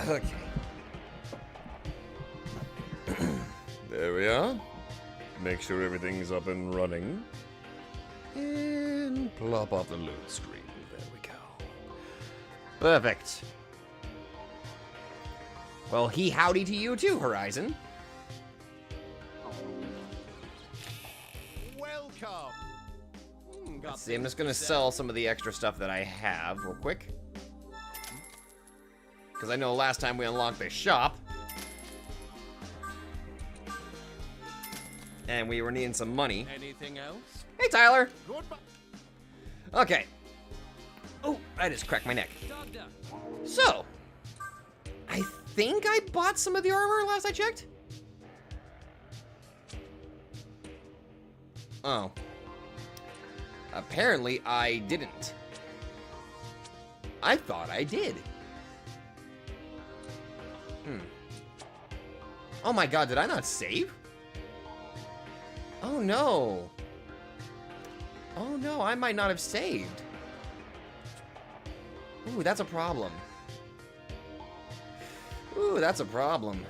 Okay. There we are. Make sure everything's up and running. And plop off the load screen. There we go. Perfect. Well, howdy to you too, Horizon. Welcome. Let's see, I'm just gonna sell some of the extra stuff that I have real quick. Because I know last time we unlocked the shop. And we were needing some money. Anything else? Hey, Tyler. Goodbye. Okay. Oh, I just cracked my neck. So, I think I bought some of the armor last I checked. Oh. Apparently, I didn't. I thought I did. Oh my god, did I not save? Oh no. Oh no, I might not have saved. Ooh, that's a problem. Ooh, that's a problem.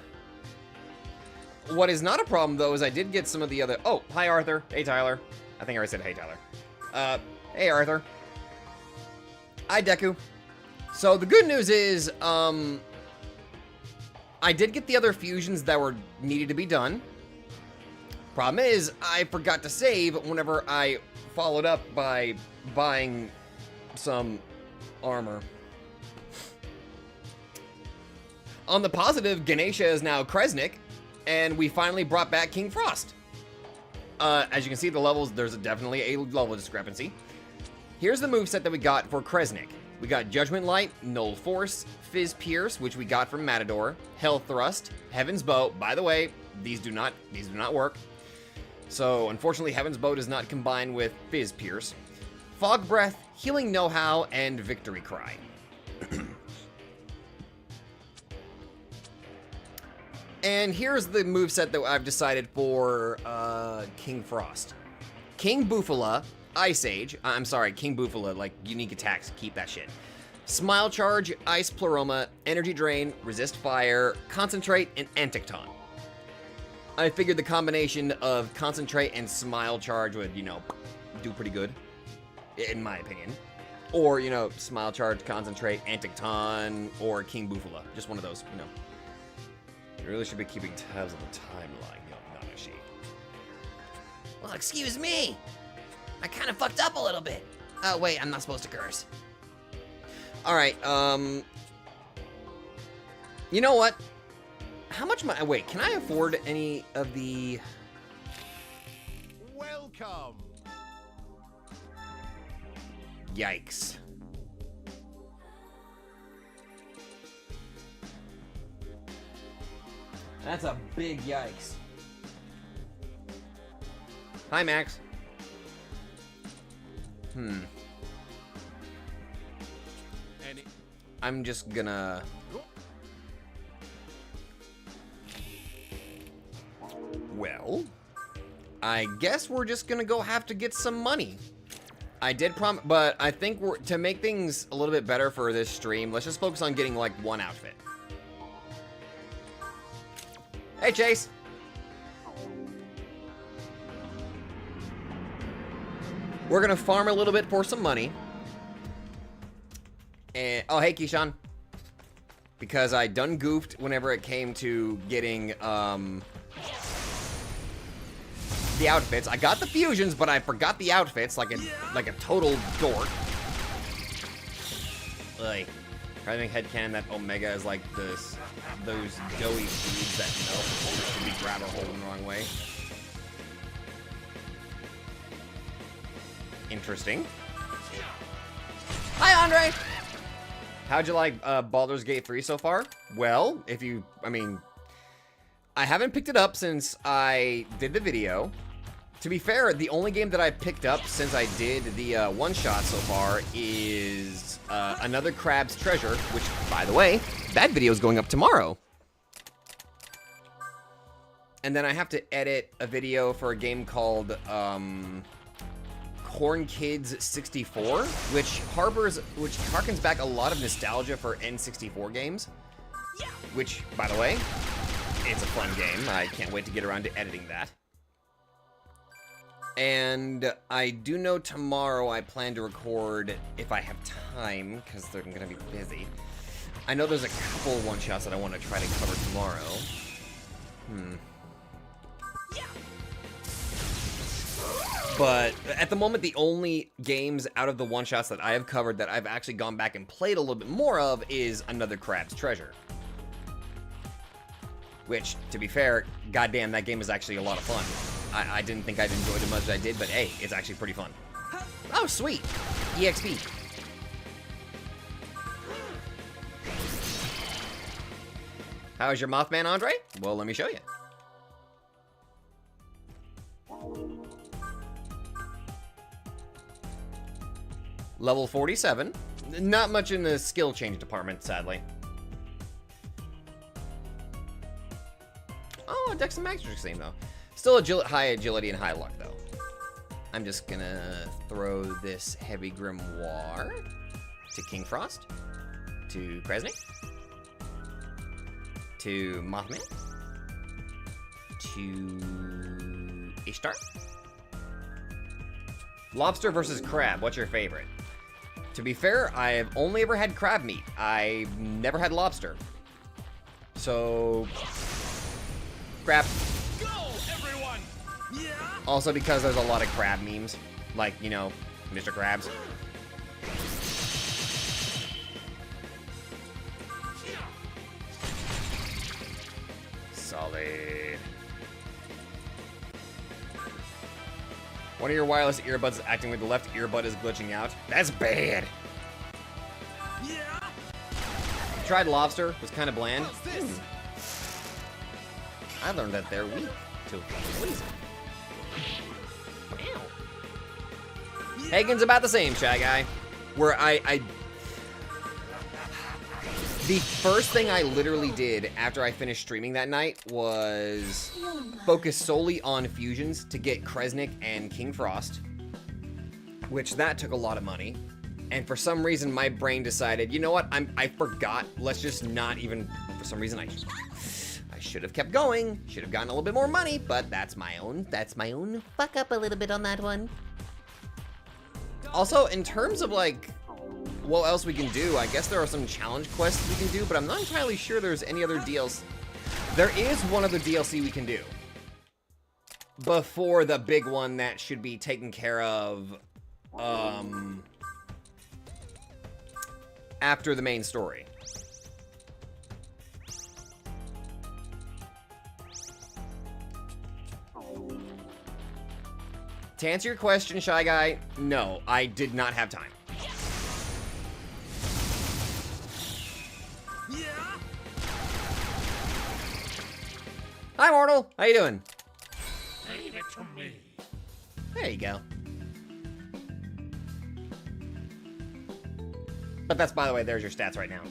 What is not a problem, though, is I did get some of the other... Oh, hi, Arthur. Hey, Tyler. I think I already said hey, Tyler. Hey, Arthur. Hi, Deku. So, the good news is, I did get the other fusions that were needed to be done. Problem is, I forgot to save whenever I followed up by buying some armor. On the positive, Ganesha is now Kresnik, and we finally brought back King Frost. As you can see, the levels, there's definitely a level discrepancy. Here's the moveset that we got for Kresnik. We got Judgment Light, Null Force, Fizz Pierce, which we got from Matador, Hell Thrust, Heaven's Bow. By the way, these do not work. So, unfortunately, Heaven's Bow does not combine with Fizz Pierce. Fog Breath, Healing Know-How, and Victory Cry. And here's the moveset that I've decided for King Frost. King Bufala, Ice Age. I'm sorry, King Bufala, like unique attacks, keep that shit. Smile Charge, Ice Pleroma, Energy Drain, Resist Fire, Concentrate, and Anticton. I figured the combination of Concentrate and Smile Charge would, you know, do pretty good, in my opinion. Or, you know, Smile Charge, Concentrate, Anticton, or King Bufala. Just one of those, you know. You really should be keeping tabs on the timeline, young Nanashi. Well, excuse me. I kind of fucked up a little bit. Oh, wait, I'm not supposed to curse. Alright, you know what? How much money? Wait, can I afford any of the... Welcome. Yikes. That's a big yikes. Hi, Max. I'm just gonna... Well, I guess we're just gonna go have to get some money. I did promise, but I think to make things a little bit better for this stream, let's just focus on getting like one outfit. Hey, Chase. We're gonna farm a little bit for some money. And oh, hey, Keyshawn. Because I done goofed whenever it came to getting the outfits. I got the fusions, but I forgot the outfits like a total dork. Like, I think headcanon that Omega is like those doughy foods that melt and be grab or holding the wrong way. Interesting. Hi, Andre! How'd you like Baldur's Gate 3 so far? Well, I haven't picked it up since I did the video. To be fair, the only game that I picked up since I did the one-shot so far is Another Crab's Treasure, which, by the way, that video is going up tomorrow. And then I have to edit a video for a game called Corn Kids 64, which harkens back a lot of nostalgia for N64 games. Which, by the way, it's a fun game. I can't wait to get around to editing that. And I do know tomorrow I plan to record if I have time, because they're going to be busy. I know there's a couple one-shots that I want to try to cover tomorrow. But at the moment, the only games out of the one-shots that I have covered that I've actually gone back and played a little bit more of is Another Crab's Treasure. Which, to be fair, goddamn, that game is actually a lot of fun. I didn't think I'd enjoy it as much as I did, but hey, it's actually pretty fun. Oh, sweet. EXP. How's your Mothman, Andre? Well, let me show you. Level 47. Not much in the skill change department, sadly. Oh, Dex and Max are the same, though. Still high agility and high luck, though. I'm just gonna throw this Heavy Grimoire to King Frost, to Kresnik, to Mothman, to Ishtar. Lobster versus crab, what's your favorite? To be fair, I've only ever had crab meat. I've never had lobster. So, crab. Go, everyone! Yeah. Also because there's a lot of crab memes. Like, you know, Mr. Krabs. Solid. One of your wireless earbuds is acting like the left earbud is glitching out. That's bad. Yeah. Tried lobster, was kind of bland. What's this? I learned that they're weak to poison. Wow. Hagen's about the same, Shy Guy. Where the first thing I literally did after I finished streaming that night was focus solely on fusions to get Kresnik and King Frost, which that took a lot of money. And for some reason, my brain decided, you know what? I forgot. Let's just not even. For some reason, I should have kept going. Should have gotten a little bit more money, but that's my own fuck up a little bit on that one. Also, in terms of like what else we can do, I guess there are some challenge quests we can do, but I'm not entirely sure there's any other DLC. There is one other DLC we can do before the big one that should be taken care of after the main story. To answer your question, Shy Guy, no, I did not have time. Yeah. Hi, Mortal. How you doing? Leave it to me. There you go. But that's, by the way, there's your stats right now.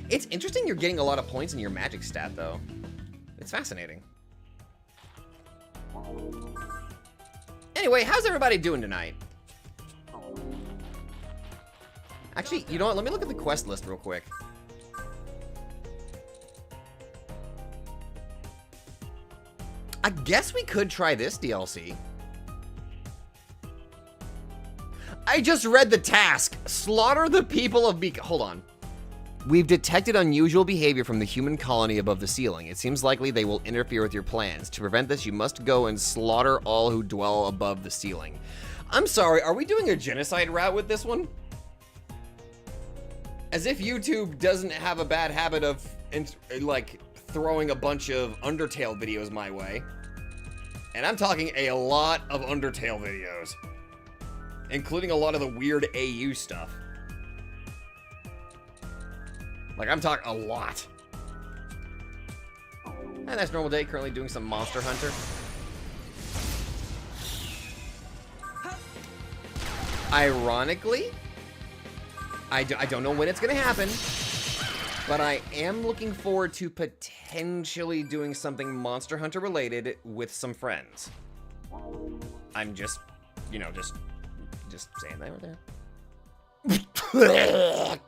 It's interesting you're getting a lot of points in your magic stat, though. It's fascinating. Anyway, how's everybody doing tonight? Actually, you know what? Let me look at the quest list real quick. I guess we could try this DLC. I just read the task. Slaughter the people of Hold on. We've detected unusual behavior from the human colony above the ceiling. It seems likely they will interfere with your plans. To prevent this, you must go and slaughter all who dwell above the ceiling. I'm sorry, are we doing a genocide route with this one? As if YouTube doesn't have a bad habit of, like, throwing a bunch of Undertale videos my way. And I'm talking a lot of Undertale videos. Including a lot of the weird AU stuff. Like, I'm talking a lot. And that's normal day, currently doing some Monster Hunter. Ironically, I don't know when it's gonna happen, but I am looking forward to potentially doing something Monster Hunter related with some friends. I'm just, you know, just saying that right there.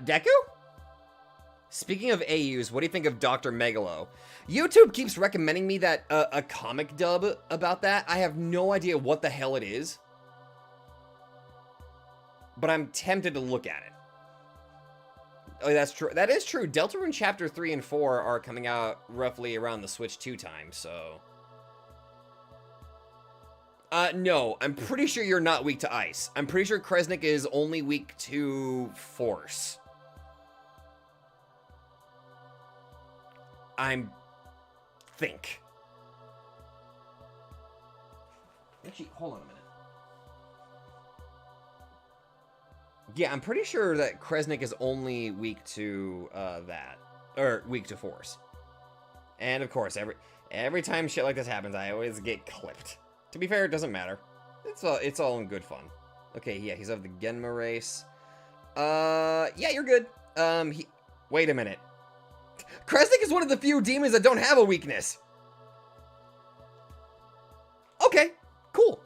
Deku? Speaking of AUs, what do you think of Dr. Megalo? YouTube keeps recommending me that a comic dub about that. I have no idea what the hell it is, but I'm tempted to look at it. Oh, that's true. That is true. Deltarune Chapter 3 and 4 are coming out roughly around the Switch 2 time, so... no. I'm pretty sure you're not weak to ice. I'm pretty sure Kresnik is only weak to force. Think. Actually, hold on a minute. Yeah, I'm pretty sure that Kresnik is only weak to that, or weak to force. And of course, every time shit like this happens, I always get clipped. To be fair, it doesn't matter. It's all in good fun. Okay, yeah, he's of the Genma race. Yeah, you're good. Wait a minute. Kresnik is one of the few demons that don't have a weakness. Okay, cool.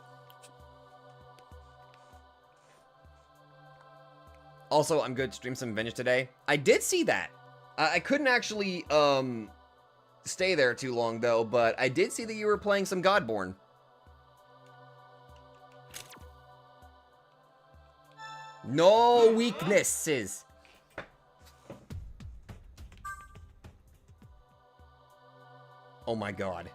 Also, I'm good. Stream some Vengeance today. I did see that. I couldn't actually stay there too long though, but I did see that you were playing some Godborn. No weaknesses. Oh my god.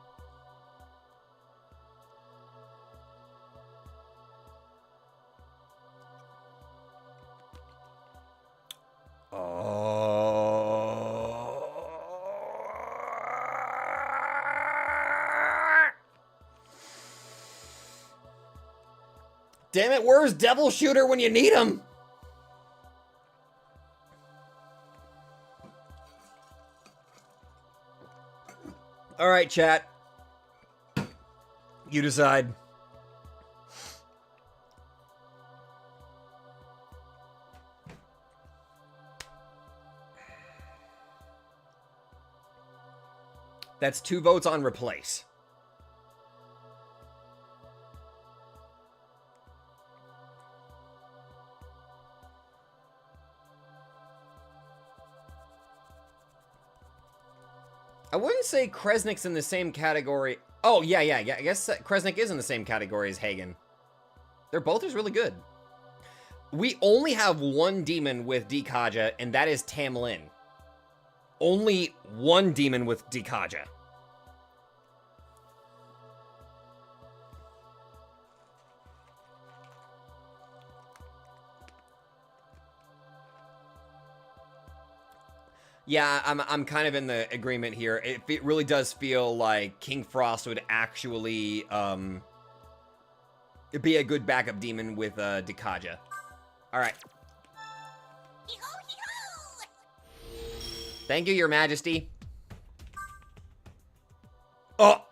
Damn it, where's Devil Shooter when you need him? All right, chat. You decide. That's 2 votes on replace. I wouldn't say Kresnik's in the same category. Oh, yeah. I guess Kresnik is in the same category as Hagen. They're both just really good. We only have one demon with Dikaja, and that is Tamlin. Only one demon with Dikaja. Yeah, I'm kind of in the agreement here. It really does feel like King Frost would actually be a good backup demon with Dikaja. All right. Thank you, Your Majesty. Oh.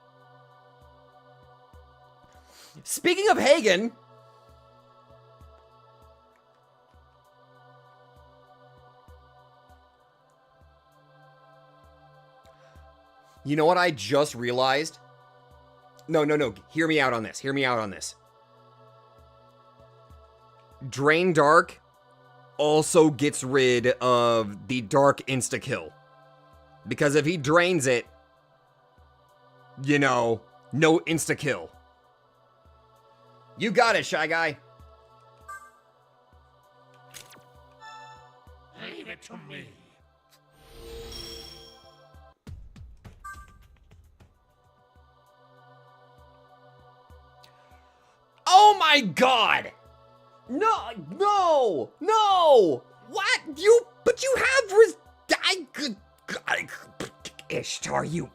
Speaking of Hagen. You know what I just realized? No. Hear me out on this. Drain Dark also gets rid of the Dark insta-kill. Because if he drains it, you know, no insta-kill. You got it, Shy Guy. Leave it to me. Oh my god! No! What? But you have Ishtar, you...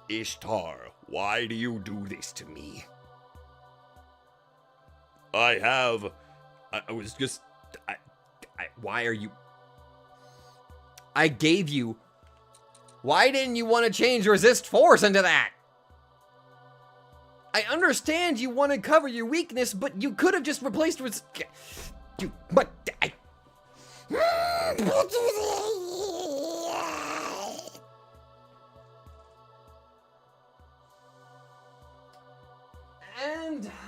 Ishtar, why do you do this to me? I was just... why are you... I gave you... Why didn't you want to change resist force into that? I understand you want to cover your weakness, but you could have just replaced And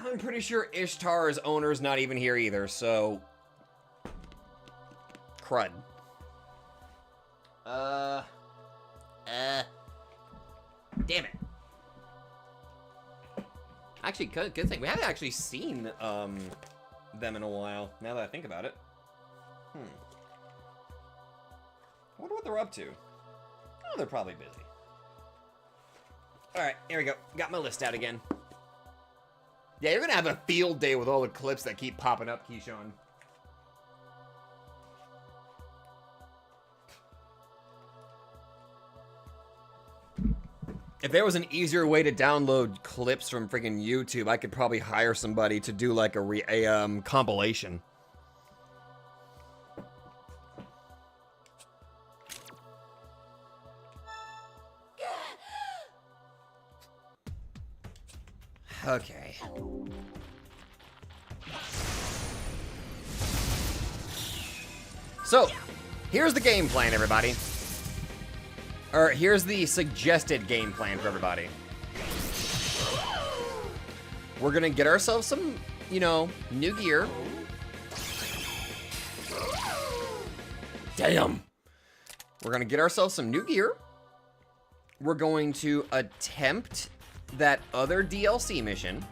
I'm pretty sure Ishtar's owner's not even here either, so... Crud. Damn it. Actually, good thing. We haven't actually seen, them in a while, now that I think about it. I wonder what they're up to. Oh, they're probably busy. Alright, here we go. Got my list out again. Yeah, you're gonna have a field day with all the clips that keep popping up, Keyshawn. If there was an easier way to download clips from freaking YouTube, I could probably hire somebody to do like a compilation. Okay. So, here's the game plan, everybody. Or here's the suggested game plan for everybody. We're gonna get ourselves some, you know, new gear. Damn! We're gonna get ourselves some new gear. We're going to attempt that other DLC mission.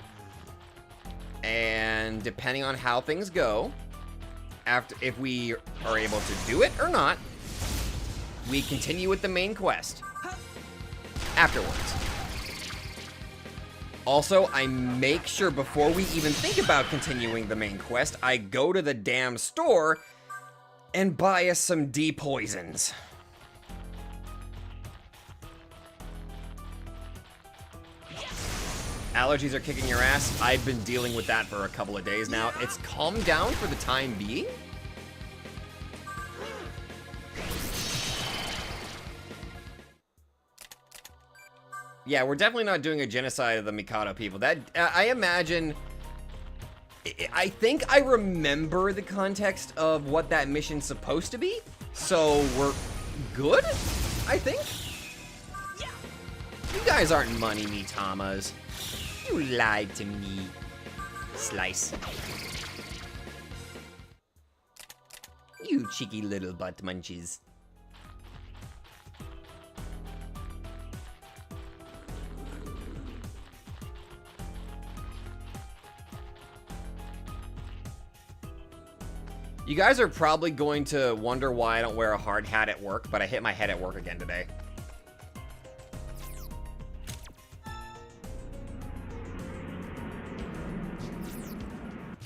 And depending on how things go, if we are able to do it or not, we continue with the main quest afterwards. Also, I make sure before we even think about continuing the main quest, I go to the damn store and buy us some D-poisons. Allergies are kicking your ass. I've been dealing with that for a couple of days now. It's calmed down for the time being. Yeah, we're definitely not doing a genocide of the Mikado people. That, I imagine... I think I remember the context of what that mission's supposed to be. So, we're good, I think? You guys aren't money me, Tamas. You lied to me. Slice. You cheeky little butt munchies. You guys are probably going to wonder why I don't wear a hard hat at work, but I hit my head at work again today.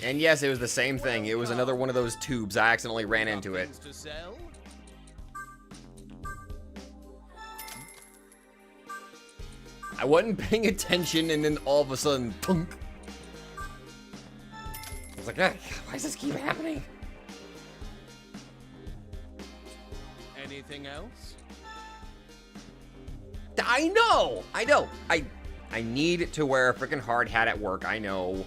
And yes, it was the same thing. It was another one of those tubes. I accidentally ran into it. I wasn't paying attention, and then all of a sudden, thunk. I was like, ah, why does this keep happening? Anything else? I know! I need to wear a freaking hard hat at work, I know.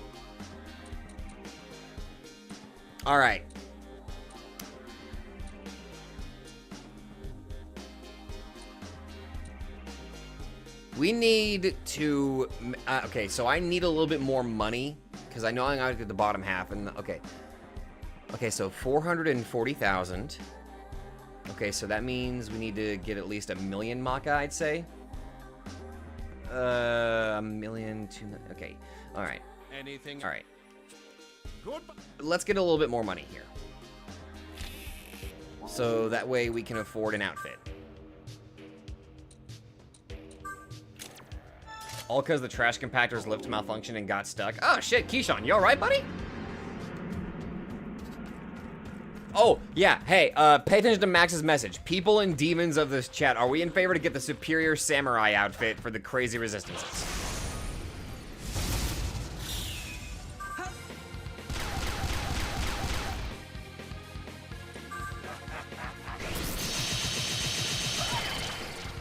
Alright. We need to... okay, so I need a little bit more money, because I know I'm going to get the bottom half, and... Okay. Okay, so 440,000. Okay, so that means we need to get at least 1 million Maka, I'd say. 1 million, 2 million... Okay, alright. Anything? Alright. Goodbye. Let's get a little bit more money here. So that way we can afford an outfit. All because the trash compactor's lift malfunctioned and got stuck. Oh shit, Keyshawn, you alright, buddy? Oh, yeah, hey, pay attention to Max's message. People and demons of this chat, are we in favor to get the superior samurai outfit for the crazy resistances?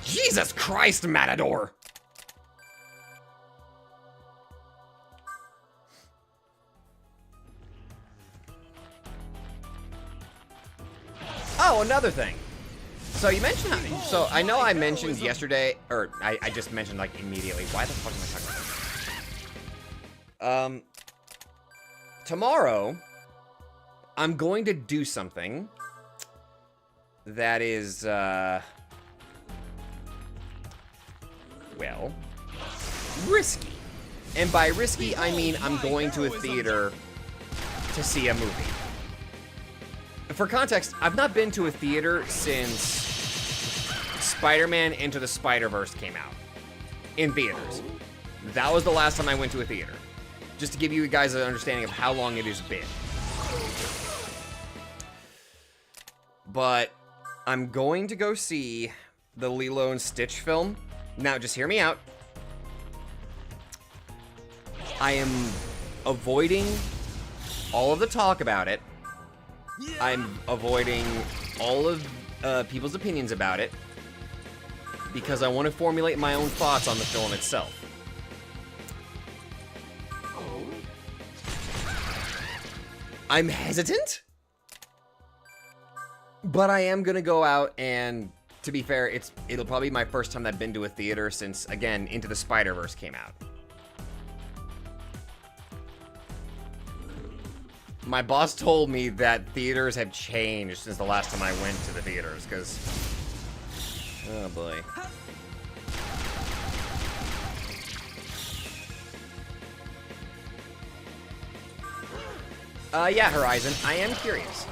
Jesus Christ, Matador! Oh, another thing. So you mentioned, so I know I mentioned yesterday, or I just mentioned like immediately. Why the fuck am I talking about this? Tomorrow, I'm going to do something that is, well, risky. And by risky, I mean I'm going to a theater to see a movie. For context, I've not been to a theater since Spider-Man Into the Spider-Verse came out in theaters. That was the last time I went to a theater. Just to give you guys an understanding of how long it has been. But I'm going to go see the Lilo and Stitch film. Now, just hear me out. I am avoiding all of the talk about it. I'm avoiding all of people's opinions about it because I want to formulate my own thoughts on the film itself. I'm hesitant, but I am gonna go out, and to be fair, it'll probably be my first time that I've been to a theater since, again, Into the Spider-Verse came out. My boss told me that theaters have changed since the last time I went to the theaters, because... oh, boy. Yeah, Horizon, I am curious.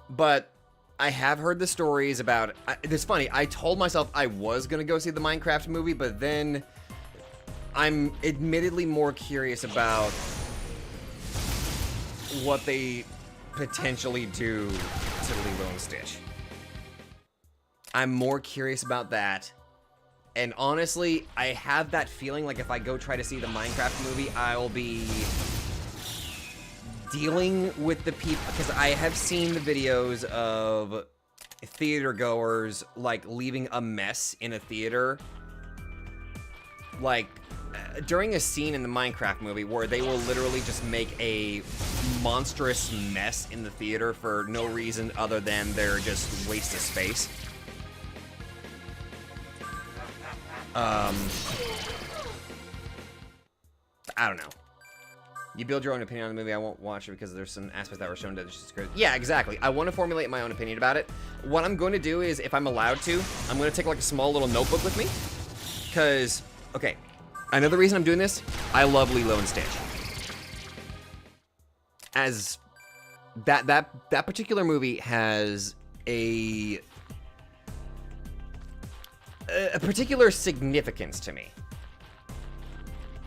But I have heard the stories about... it's funny, I told myself I was going to go see the Minecraft movie, but then... I'm admittedly more curious about what they potentially do to Lilo and Stitch. I'm more curious about that. And honestly, I have that feeling like if I go try to see the Minecraft movie, I'll be dealing with the people, because I have seen the videos of theater goers like leaving a mess in a theater. Like, during a scene in the Minecraft movie where they will literally just make a monstrous mess in the theater for no reason other than they're just waste of space. I don't know. You build your own opinion on the movie. I won't watch it because there's some aspects that were shown that it's just crazy. Yeah, exactly. I want to formulate my own opinion about it. What I'm going to do is, if I'm allowed to, I'm going to take like a small little notebook with me. Because, okay, another reason I'm doing this, I love Lilo and Stitch. As that particular movie has a particular significance to me.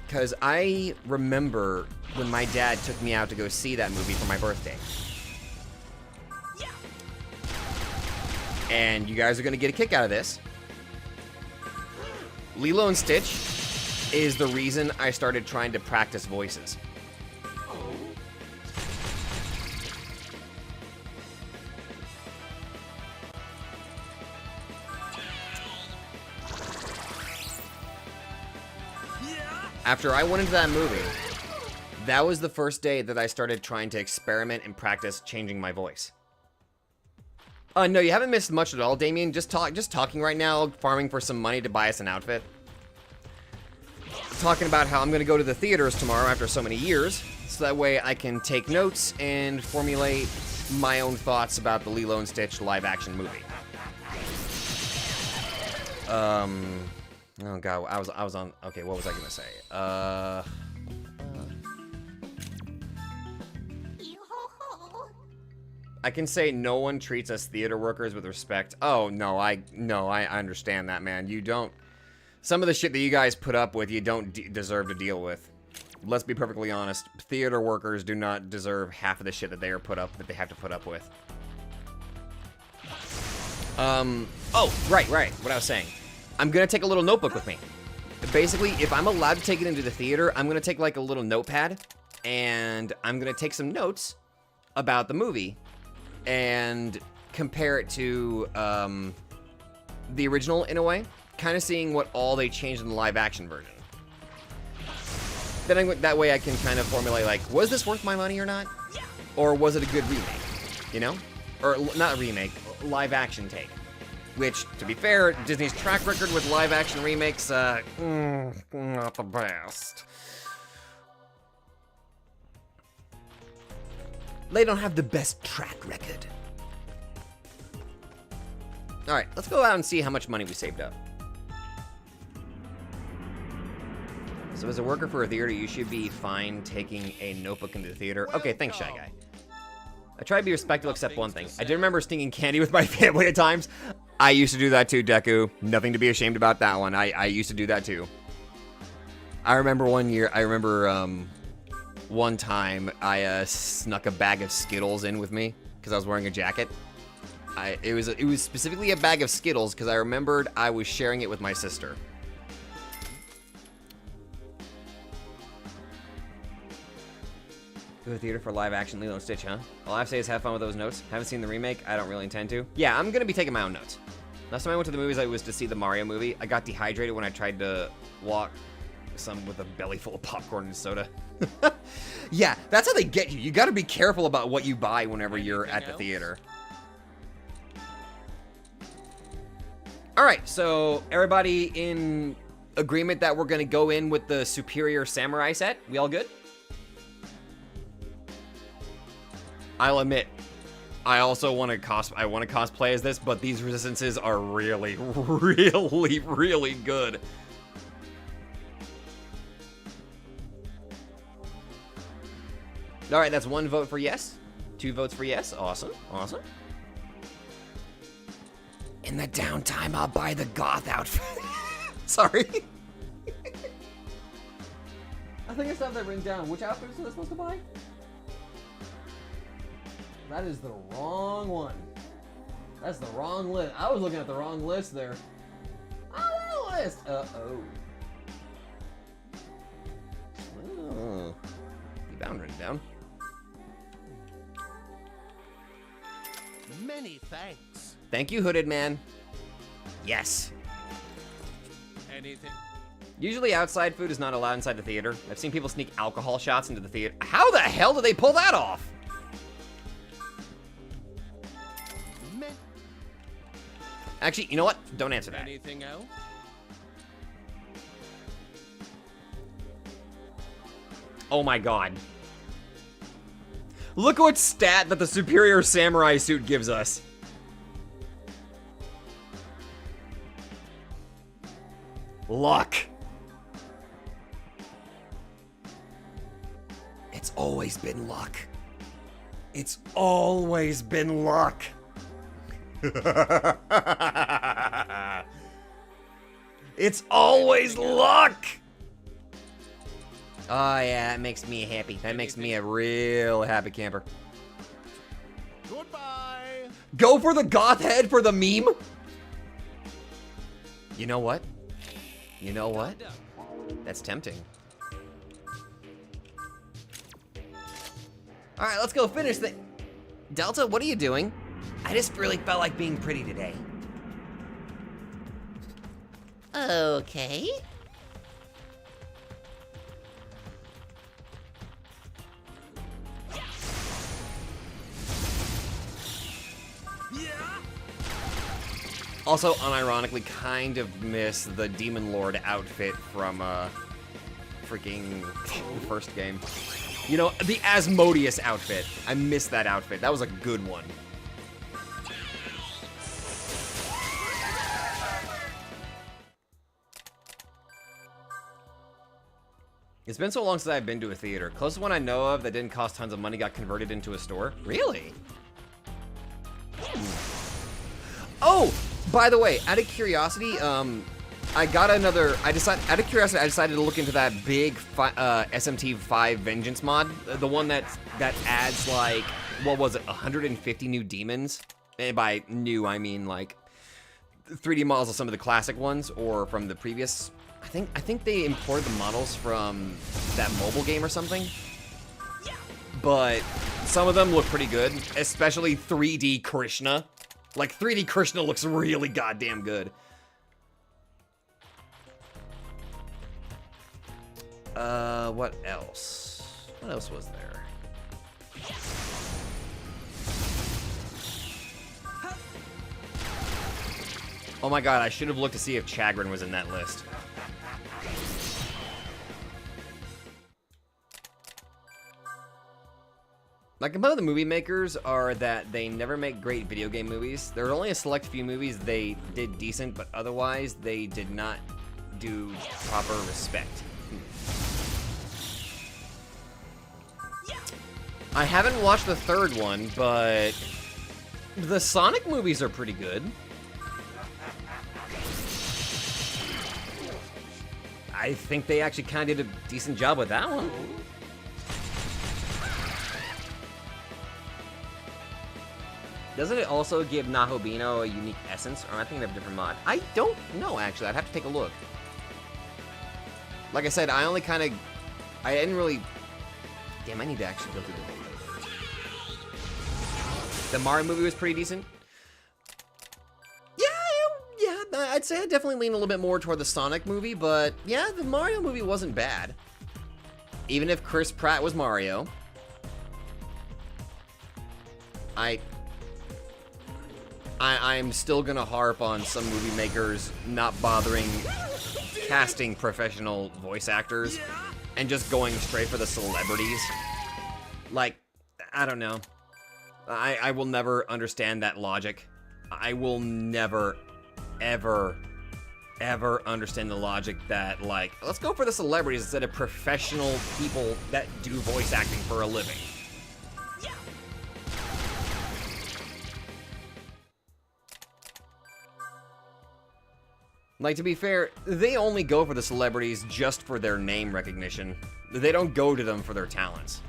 Because I remember when my dad took me out to go see that movie for my birthday. Yeah. And you guys are going to get a kick out of this. Lilo and Stitch is the reason I started trying to practice voices. After I went into that movie, that was the first day that I started trying to experiment and practice changing my voice. No, you haven't missed much at all, Damien. Just talking right now, farming for some money to buy us an outfit. Talking about how I'm going to go to the theaters tomorrow after so many years, so that way I can take notes and formulate my own thoughts about the Lilo and Stitch live-action movie. Oh god, I was on. Okay, what was I gonna say? I can say no one treats us theater workers with respect. Oh no, I understand that, man. You don't. Some of the shit that you guys put up with, you don't deserve to deal with. Let's be perfectly honest. Theater workers do not deserve half of the shit that they they have to put up with. Oh, right. What I was saying. I'm gonna take a little notebook with me. Basically, if I'm allowed to take it into the theater, I'm gonna take like a little notepad, and I'm gonna take some notes about the movie, and compare it to the original in a way, kind of seeing what all they changed in the live-action version. Then that way I can kind of formulate like, was this worth my money or not? Or was it a good remake? You know? Or not a remake, live action take. Which, to be fair, Disney's track record with live action remakes, not the best. They don't have the best track record. Alright, let's go out and see how much money we saved up. So as a worker for a theater, you should be fine taking a notebook into the theater. Okay, thanks, Shy Guy. I try to be respectful except one thing. I did remember sneaking candy with my family at times. I used to do that too, Deku. Nothing to be ashamed about that one. I used to do that too. I remember one time I snuck a bag of Skittles in with me because I was wearing a jacket. It was specifically a bag of Skittles because I remembered I was sharing it with my sister. Go to the theater for live action Lilo and Stitch, huh? All I have to say is have fun with those notes. Haven't seen the remake. I don't really intend to. Yeah, I'm gonna be taking my own notes. Last time I went to the movies, I was to see the Mario movie. I got dehydrated when I tried to walk some with a belly full of popcorn and soda. Yeah, that's how they get you. You gotta be careful about what you buy whenever you're at the theater. All right, so everybody in agreement that we're gonna go in with the superior samurai set? We all good? I'll admit, I also want to cosplay as this, but these resistances are really, really, really good. All right, that's 1 vote for yes, 2 votes for yes. Awesome, awesome. In the downtime, I'll buy the goth outfit. Sorry. I think I still have that written down. Which outfit is I supposed to buy? That is the wrong one. That's the wrong list. I was looking at the wrong list there. Oh, that list. Oh. You bound written down. Many thanks. Thank you, Hooded Man. Yes. Anything? Usually outside food is not allowed inside the theater. I've seen people sneak alcohol shots into the theater. How the hell did they pull that off? Actually, you know what? Don't answer that. Anything else? Oh my god. Look what stat that the superior samurai suit gives us. Luck. It's always been luck. It's always been luck. It's always luck. Oh yeah, that makes me happy. That makes me a real happy camper. Goodbye. Go for the goth head for the meme. You know what? You know what? That's tempting. All right, let's go finish the... Delta, what are you doing? I just really felt like being pretty today. Okay. Also, unironically, kind of miss the Demon Lord outfit from freaking the first game. You know, the Asmodeus outfit. I miss that outfit. That was a good one. It's been so long since I've been to a theater. Closest one I know of that didn't cost tons of money got converted into a store. Really? Oh, by the way, out of curiosity, I decided to look into that big SMT5 Vengeance mod, the one that adds like, what was it, 150 new demons? And by new, I mean like 3D models of some of the classic ones or from the previous. I think they imported the models from that mobile game or something. But some of them look pretty good, especially 3D Krishna. Like 3D Krishna looks really goddamn good. What else? What else was there? Oh my god, I should have looked to see if Chagrin was in that list. Like, about the movie makers are that they never make great video game movies. There are only a select few movies they did decent, but otherwise they did not do proper respect. I haven't watched the third one, but the Sonic movies are pretty good. I think they actually kind of did a decent job with that one. Doesn't it also give Nahobino a unique essence? Or am I thinking of a different mod? I don't know, actually. I'd have to take a look. Like I said, I only kind of... I didn't really... Damn, I need to actually go through the video. The Mario movie was pretty decent. Yeah, I'd say I definitely lean a little bit more toward the Sonic movie, but yeah, the Mario movie wasn't bad. Even if Chris Pratt was Mario. I'm still gonna harp on some movie makers not bothering casting professional voice actors and just going straight for the celebrities. Like, I don't know. I will never understand that logic. I will never, ever understand the logic that, like, let's go for the celebrities instead of professional people that do voice acting for a living. Like, to be fair, they only go for the celebrities just for their name recognition. They don't go to them for their talents.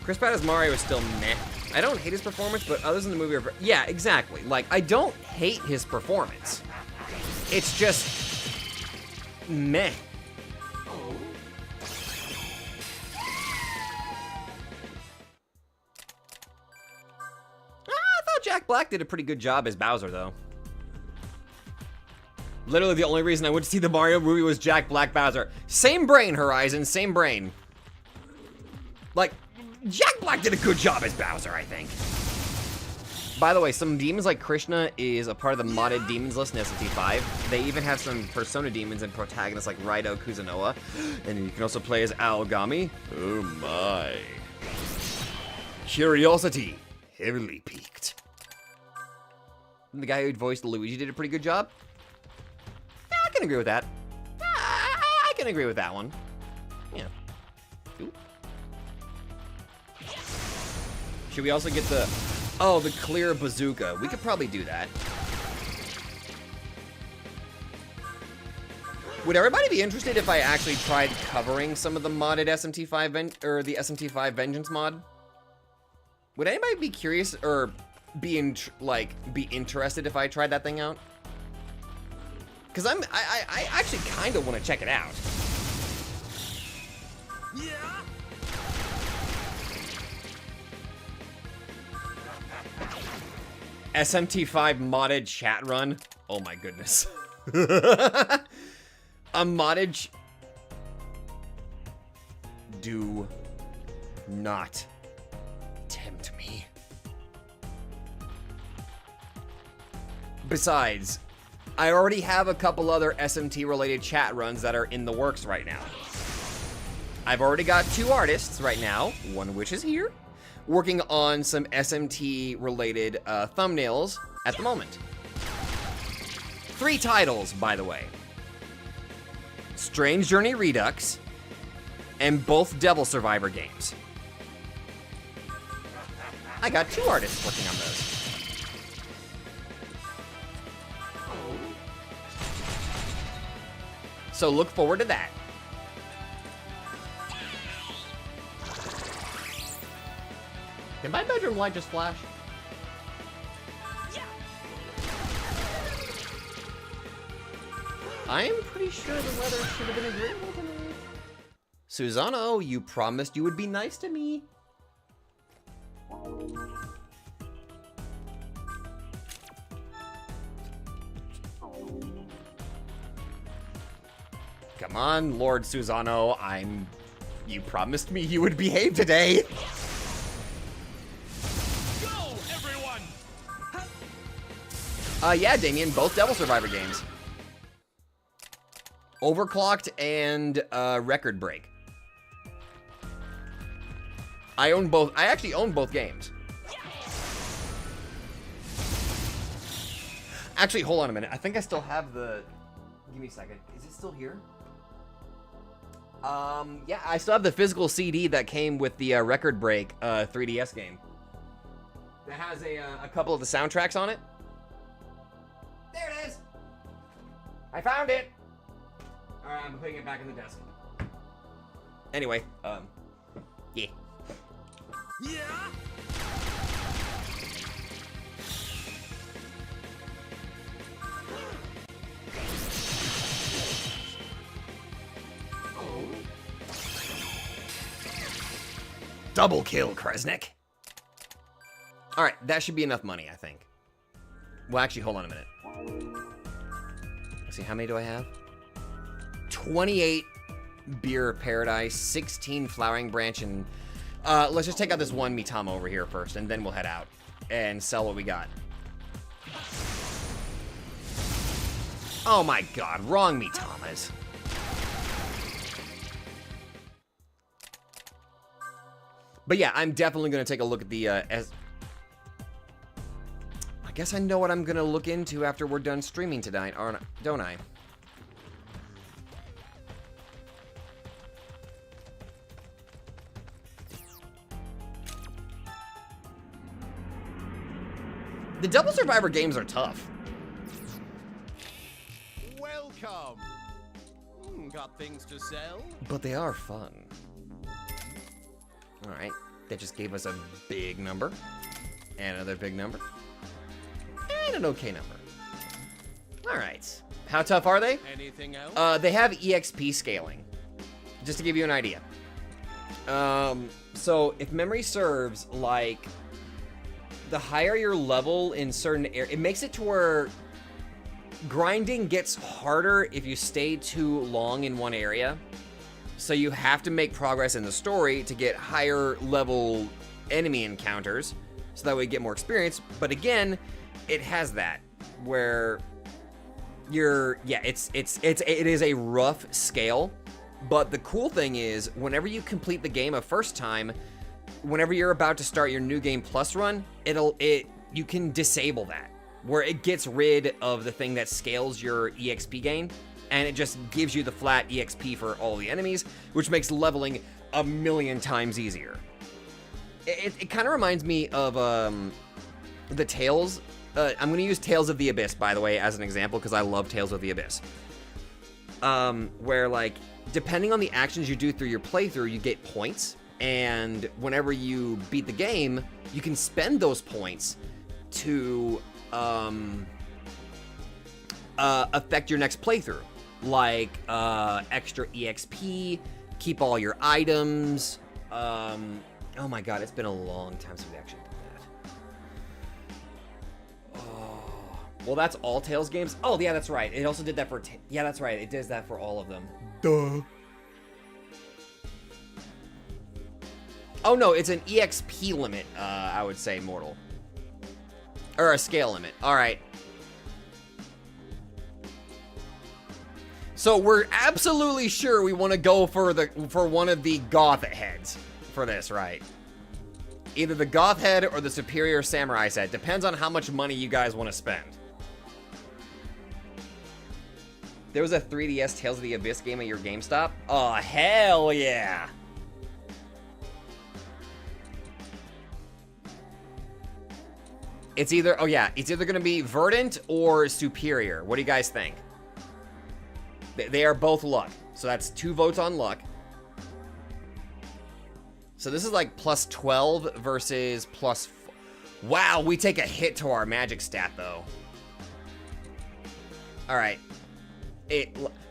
Chris Pratt as Mario is still meh. I don't hate his performance, but others in the movie are... Yeah, exactly. Like, I don't hate his performance. It's just... meh. Jack Black did a pretty good job as Bowser, though. Literally, the only reason I went to see the Mario movie was Jack Black Bowser. Same brain, Horizon, same brain. Like, Jack Black did a good job as Bowser, I think. By the way, some demons like Krishna is a part of the modded demons list in SMT5. They even have some Persona demons and protagonists like Raido Kuzunoa. And you can also play as Aogami. Oh my. Curiosity heavily piqued. The guy who voiced Luigi did a pretty good job. Yeah, I can agree with that. I can agree with that one. Yeah. Ooh. Should we also get the... Oh, the clear bazooka. We could probably do that. Would everybody be interested if I actually tried covering some of the modded SMT5 or the SMT5 Vengeance mod? Would anybody be curious or be interested if I tried that thing out? Because I actually kind of want to check it out. Yeah. SMT5 modded chat run. Oh my goodness. A modded. Do not tempt me. Besides, I already have a couple other SMT related chat runs that are in the works right now. I've already got 2 artists right now, one of which is here, working on some SMT related thumbnails at the moment. 3 titles, by the way. Strange Journey Redux, and both Devil Survivor games. I got 2 artists working on those. So look forward to that. Can my bedroom light just flash? I'm pretty sure the weather should have been agreeable tonight. Susano, you promised you would be nice to me. Come on, Lord Susano, you promised me you would behave today. Yeah, Damien, both Devil Survivor games. Overclocked and Record Break. I own both. I actually own both games. Actually, hold on a minute. I think I still have the... Give me a second. Is it still here? Yeah, I still have the physical CD that came with the Record Break 3DS game. That has a couple of the soundtracks on it. There it is. I found it. All right, I'm putting it back in the desk. Anyway, yeah. Yeah. Double kill, Kresnik. All right, that should be enough money, I think. Well, actually, hold on a minute. Let's see, how many do I have? 28 Beer Paradise, 16 Flowering Branch, and let's just take out this one Mitama over here first, and then we'll head out and sell what we got. Oh my god, wrong Mitamas. But yeah, I'm definitely going to take a look at the, I guess I know what I'm going to look into after we're done streaming tonight, don't I? The Devil Survivor games are tough. Welcome. Got things to sell? But they are fun. Alright, that just gave us a big number. And another big number. And an okay number. Alright. How tough are they? Anything else? They have EXP scaling. Just to give you an idea. So, if memory serves, like, the higher your level in certain areas, it makes it to where grinding gets harder if you stay too long in one area. So you have to make progress in the story to get higher level enemy encounters, so that way you get more experience. But again, it has that where it is a rough scale. But the cool thing is, whenever you complete the game a first time, whenever you're about to start your new game plus run, you can disable that, where it gets rid of the thing that scales your EXP gain, and it just gives you the flat EXP for all the enemies, which makes leveling a million times easier. It kind of reminds me of the Tales. I'm going to use Tales of the Abyss, by the way, as an example, because I love Tales of the Abyss. Where, like, depending on the actions you do through your playthrough, you get points. And whenever you beat the game, you can spend those points to affect your next playthrough. Like extra EXP, keep all your items. Oh my god, it's been a long time since we actually did that. Oh, well, that's all Tales games. Oh yeah, that's right. It also did that for. Yeah, that's right. It does that for all of them. Duh. Oh no, it's an EXP limit. I would say, Mortal, or a scale limit. All right. So we're absolutely sure we want to go for one of the Goth heads for this, right? Either the Goth head or the Superior Samurai set. Depends on how much money you guys want to spend. There was a 3DS Tales of the Abyss game at your GameStop? Oh, hell yeah! It's either, it's either going to be Verdant or Superior. What do you guys think? They are both luck. So that's 2 votes on luck. So this is like plus 12 versus plus... Wow, we take a hit to our magic stat, though. Alright.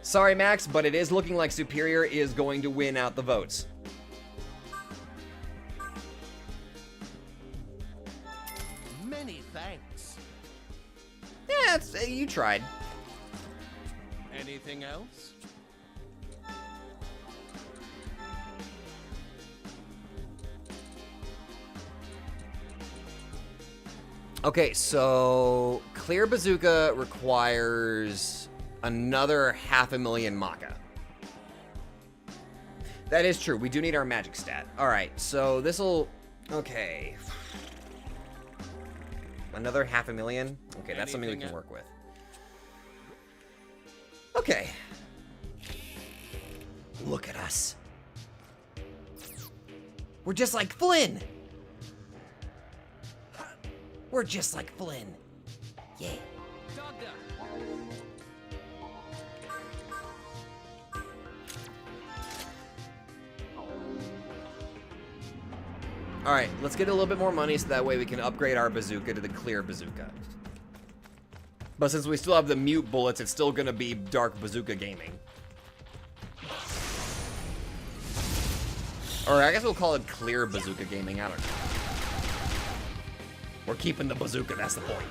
Sorry, Max, but it is looking like Superior is going to win out the votes. Many thanks. Yeah, you tried. Anything else? Okay, so clear bazooka requires another 500,000 Maka. That is true. We do need our magic stat. All right, so this'll... Okay. Another 500,000? Okay, that's something we can work with. Okay. Look at us. We're just like Flynn. We're just like Flynn. Yeah. Alright, let's get a little bit more money so that way we can upgrade our bazooka to the clear bazooka. But since we still have the mute bullets, it's still gonna be dark bazooka gaming. Or I guess we'll call it clear bazooka gaming, I don't know. We're keeping the bazooka, that's the point.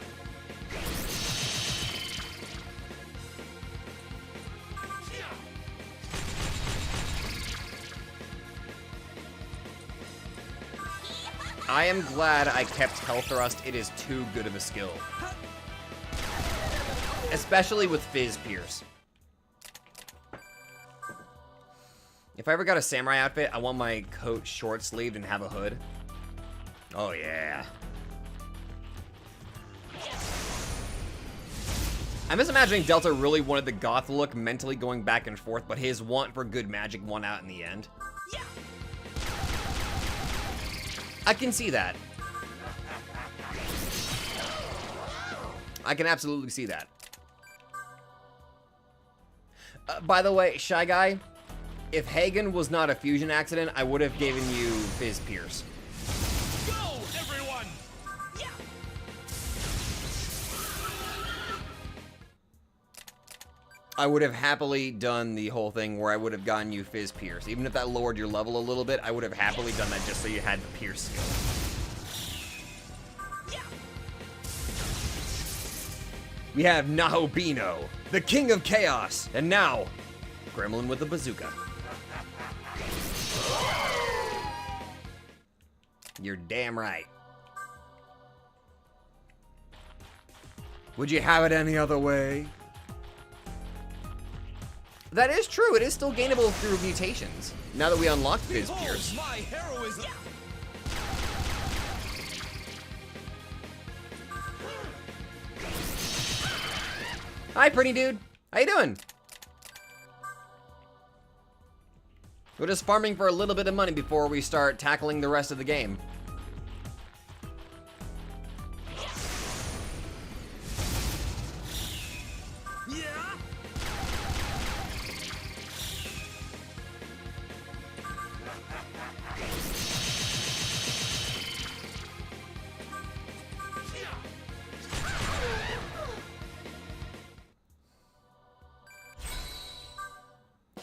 I am glad I kept Health Thrust. It is too good of a skill. Especially with Fizz Pierce. If I ever got a samurai outfit, I want my coat short-sleeved and have a hood. Oh, yeah. I'm just imagining Delta really wanted the goth look, mentally going back and forth, but his want for good magic won out in the end. I can see that. I can absolutely see that. By the way, Shy Guy, if Hagen was not a fusion accident, I would have given you Fizz Pierce. Go, everyone! Yeah. I would have happily done the whole thing where I would have gotten you Fizz Pierce. Even if that lowered your level a little bit, I would have happily done that just so you had the Pierce skill. Yeah. We have Nahobino, the King of Chaos, and now, Gremlin with a bazooka. You're damn right. Would you have it any other way? That is true. It is still gainable through mutations. Now that we unlocked Fizz Pierce. My heroism. Hi, pretty dude. How you doing? We're just farming for a little bit of money before we start tackling the rest of the game.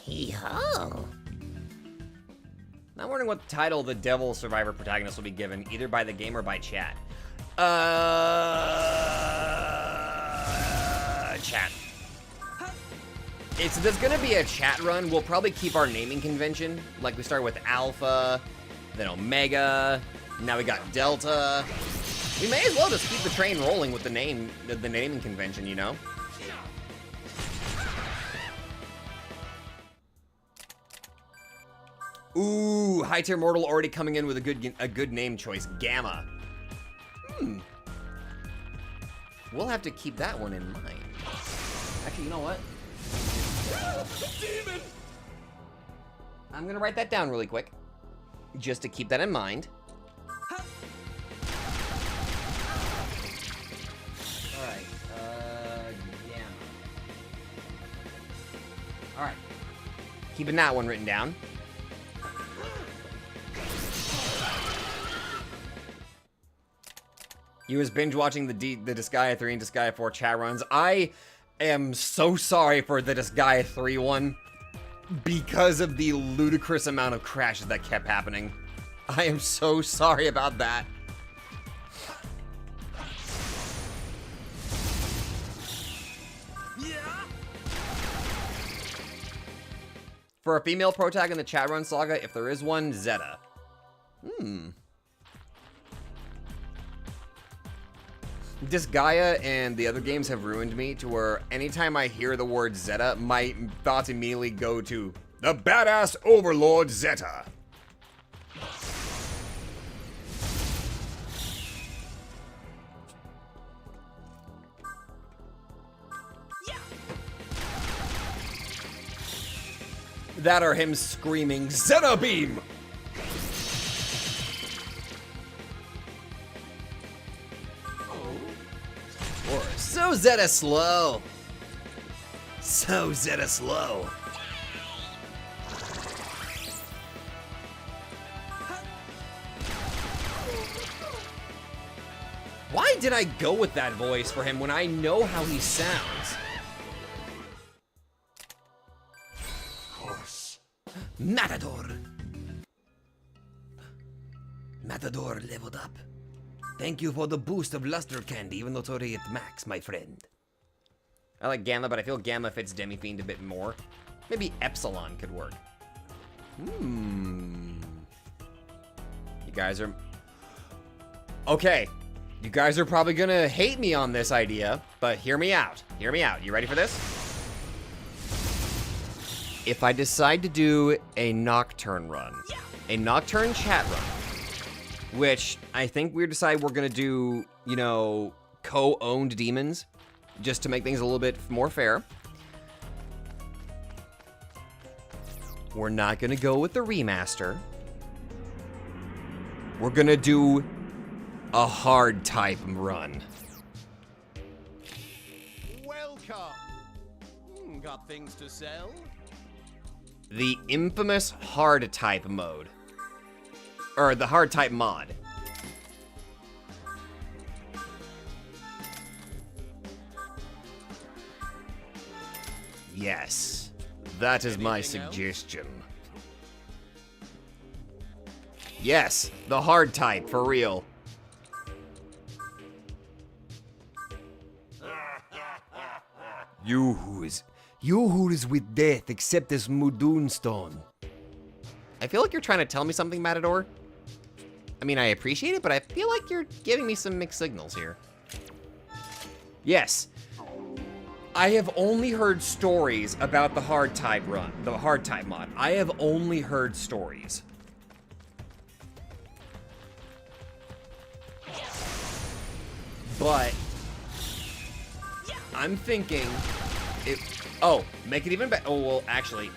Hee-ho. I'm wondering what title the Devil Survivor protagonist will be given, either by the game or by chat. Chat. There's gonna be a chat run. We'll probably keep our naming convention. Like we started with Alpha, then Omega, now we got Delta. We may as well just keep the train rolling with the naming convention, you know? Ooh, High Tier Mortal already coming in with a good name choice, Gamma. We'll have to keep that one in mind. Actually, you know what? Demon! I'm gonna write that down really quick, just to keep that in mind. All right, Gamma. All right, keeping that one written down. You was binge watching the Disgaea 3 and Disgaea 4 chat runs. I am so sorry for the Disgaea 3 one because of the ludicrous amount of crashes that kept happening. I am so sorry about that. Yeah. For a female protag in the chat run saga, if there is one, Zeta. Disgaea and the other games have ruined me to where anytime I hear the word Zeta, my thoughts immediately go to the badass overlord Zeta. That or him screaming, Zeta Beam! Or so Zeta slow. So Zeta slow. Why did I go with that voice for him when I know how he sounds? Matador! Matador leveled up. Thank you for the boost of luster candy, even though it's already at max, my friend. I like Gamma, but I feel Gamma fits Demi-Fiend a bit more. Maybe Epsilon could work. You guys are... Okay. You guys are probably gonna hate me on this idea, but hear me out. Hear me out. You ready for this? If I decide to do a Nocturne run, a Nocturne chat run, which I think we decide we're gonna do, you know, co-owned demons, just to make things a little bit more fair. We're not gonna go with the remaster. We're gonna do a hard type run. Welcome. Got things to sell? The infamous hard type mode. Or the hard type mod. Yes, that is my suggestion. Yes, the hard type, for real. You who is with death, accept this Mudun stone. I feel like you're trying to tell me something, Matador. I mean, I appreciate it, but I feel like you're giving me some mixed signals here. Yes. I have only heard stories about the hard type run, the hard type mod. I have only heard stories. But I'm thinking oh, make it even better. Oh, well, actually.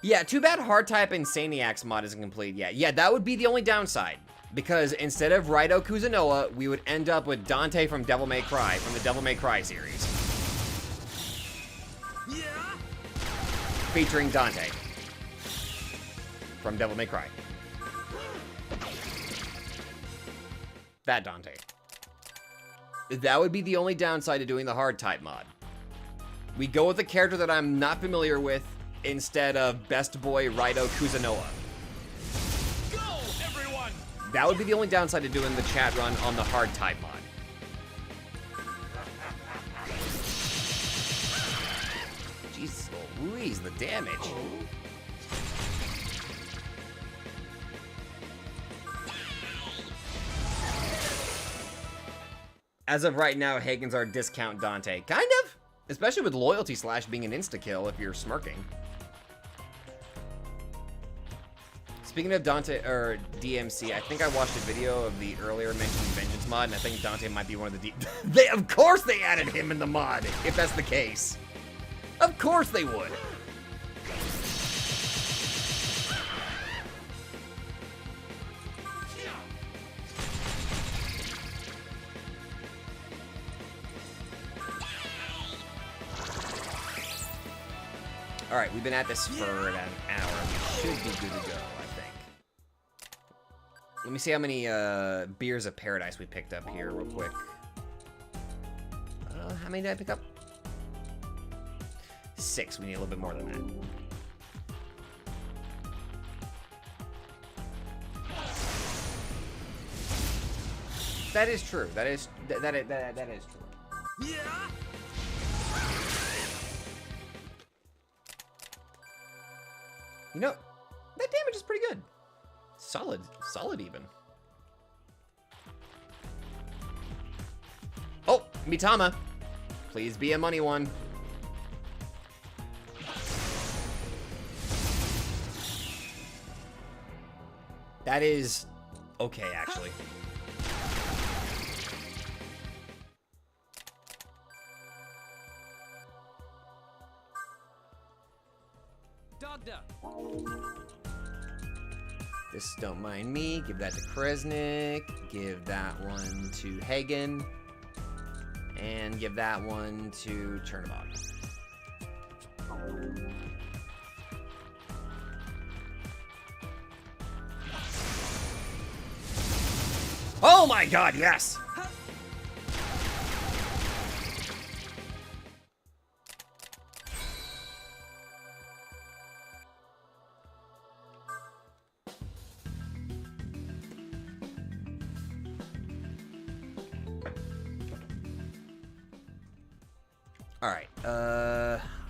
Yeah, too bad hard type Insaniacs mod isn't complete yet. Yeah, that would be the only downside. Because instead of Raido Kuzunoa, we would end up with Dante from Devil May Cry, from the Devil May Cry series. Yeah. Featuring Dante from Devil May Cry. That Dante. That would be the only downside to doing the hard type mod. We go with a character that I'm not familiar with instead of Best Boy Raido Kuzunoa. Go, everyone! That would be the only downside to doing the chat run on the hard type mod. Jesus Louise, the damage. As of right now, Hagen's our discount Dante. Kind of. Especially with loyalty slash being an insta-kill if you're smirking. Speaking of Dante, or DMC, I think I watched a video of the earlier mentioned Vengeance mod, and I think Dante might be one of the of course they added him in the mod, if that's the case. Of course they would. All right, we've been at this for about an hour. We should be good to go, I think. Let me see how many Beers of Paradise we picked up here real quick. How many did I pick up? 6. We need a little bit more than that. That is true. That is true. Yeah. You know, that damage is pretty good. Solid even. Oh, Mitama. Please be a money one. That is okay, actually. Dogda. This don't mind me. Give that to Kresnik. Give that one to Hagen. And give that one to Chernobog. Oh my god, yes!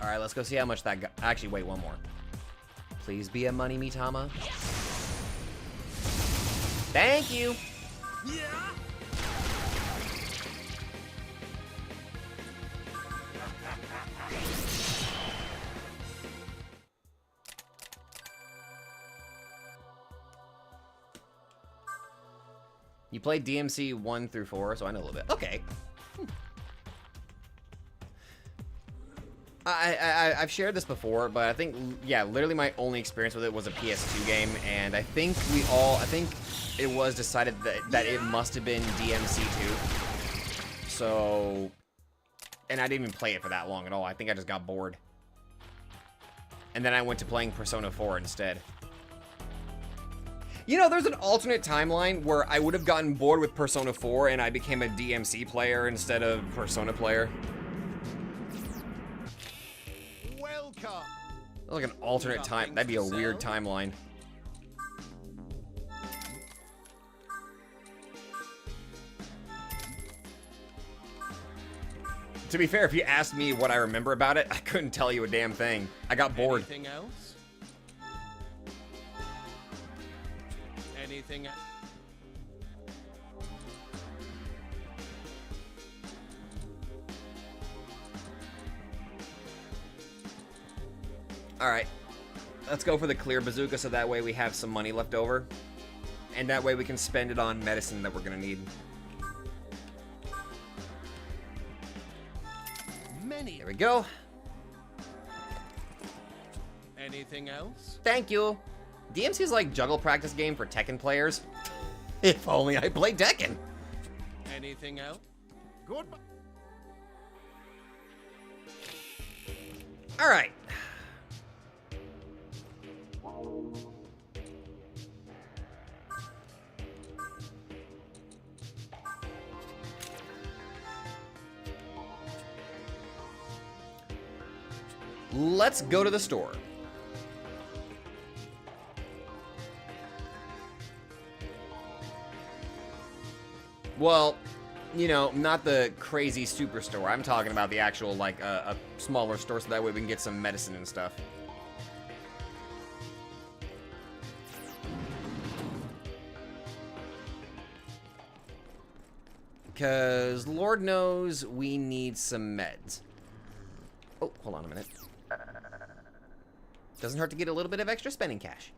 Alright, let's go see how much that got. Actually, wait, one more. Please be a money, Mitama. Thank you! Yeah. You played DMC 1 through 4, so I know a little bit. Okay. I've shared this before, but I think, yeah, literally my only experience with it was a PS2 game, and I think it was decided that it must have been DMC2. So, and I didn't even play it for that long at all. I think I just got bored. And then I went to playing Persona 4 instead. You know, there's an alternate timeline where I would have gotten bored with Persona 4 and I became a DMC player instead of Persona player. Welcome. Like an alternate time. That'd be a weird timeline. To be fair, if you asked me what I remember about it, I couldn't tell you a damn thing. I got bored. Anything else? Anything else? Alright. Let's go for the clear bazooka so that way we have some money left over. And that way we can spend it on medicine that we're gonna need. There we go. Anything else? Thank you. DMC is like juggle practice game for Tekken players. If only I played Tekken. Anything else? Goodbye. All right. Let's go to the store. Well, you know, not the crazy superstore. I'm talking about the actual, like, a smaller store so that way we can get some medicine and stuff. Because Lord knows we need some meds. Oh, hold on a minute. Doesn't hurt to get a little bit of extra spending cash.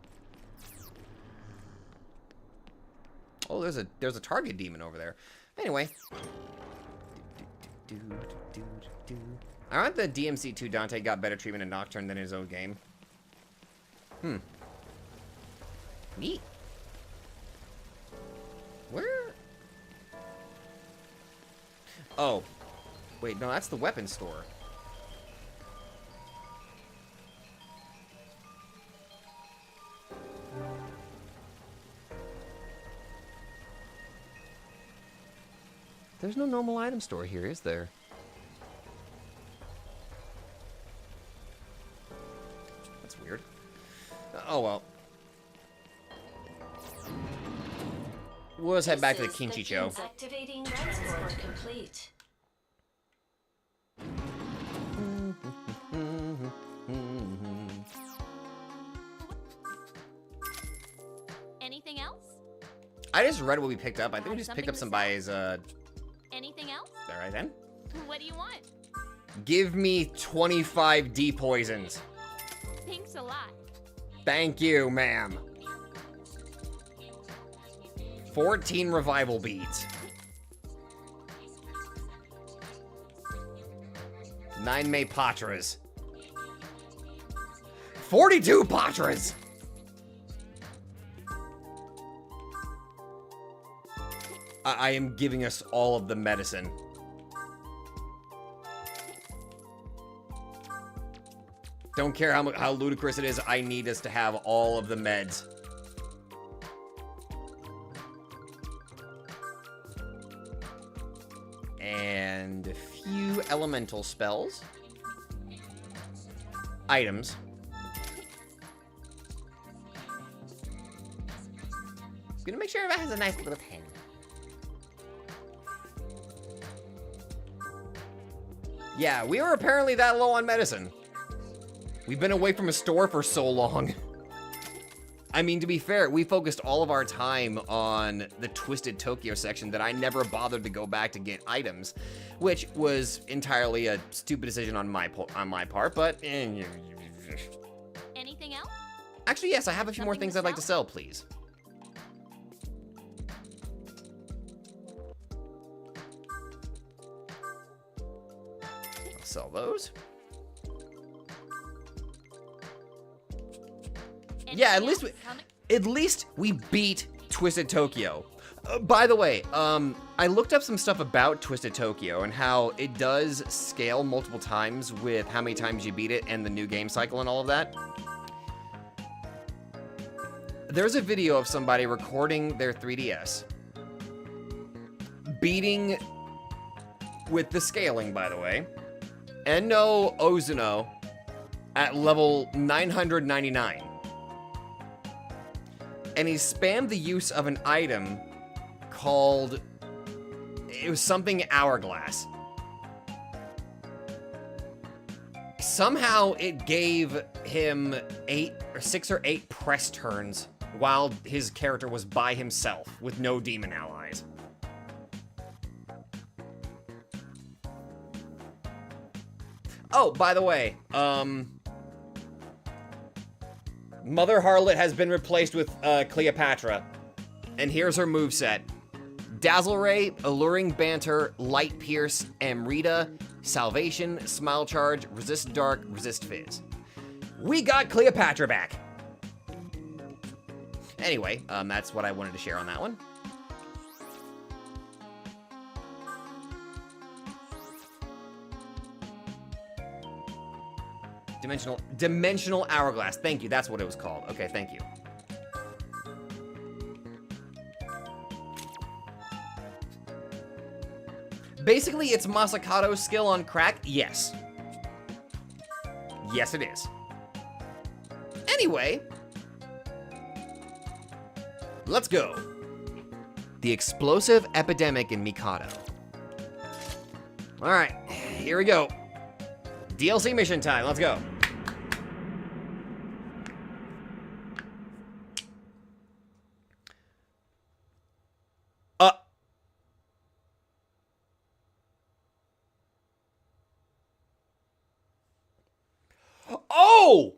Oh, there's a target demon over there. Anyway. I want the DMC2 Dante got better treatment in Nocturne than in his own game. Neat. Where? Oh. Wait, no, that's the weapon store. There's no normal item store here, is there? That's weird. Oh well. We'll just head back to the Kinchicho. Activating transport complete. Anything I just read what we picked up. I think we just picked up somebody's, Anything else? Alright then. What do you want? Give me 25 D-poisons. Thanks a lot. Thank you, ma'am. 14 revival beads. 9 May Patras. 42 Patras! I am giving us all of the medicine. Don't care how ludicrous it is, I need us to have all of the meds. And a few elemental spells. Items. Gonna make sure everyone has a nice little pen. Yeah, we were apparently that low on medicine. We've been away from a store for so long. I mean, to be fair, we focused all of our time on the Twisted Tokyo section that I never bothered to go back to get items, which was entirely a stupid decision on my part, but... Anything else? Actually, yes, I have a few more Something things to I'd like to sell? sell, please. I'll sell those. Yeah, Anything else? at least we beat Twisted Tokyo. By the way, I looked up some stuff about Twisted Tokyo and how it does scale multiple times with how many times you beat it and the new game cycle and all of that. There's a video of somebody recording their 3DS, beating with the scaling, by the way, Enno Ozuno at level 999. And he spammed the use of an item called, it was something hourglass. Somehow it gave him 6 or 8 press turns while his character was by himself with no demon allies. Oh, by the way, Mother Harlot has been replaced with Cleopatra. And here's her moveset. Dazzle Ray, Alluring Banter, Light Pierce, Amrita, Salvation, Smile Charge, Resist Dark, Resist Fizz. We got Cleopatra back. Anyway, that's what I wanted to share on that one. Dimensional Hourglass. Thank you. That's what it was called. Okay, thank you. Basically, it's Masakato's skill on crack. Yes. Yes, it is. Anyway, let's go. The explosive epidemic in Mikado. All right, here we go. DLC mission time. Let's go. Oh!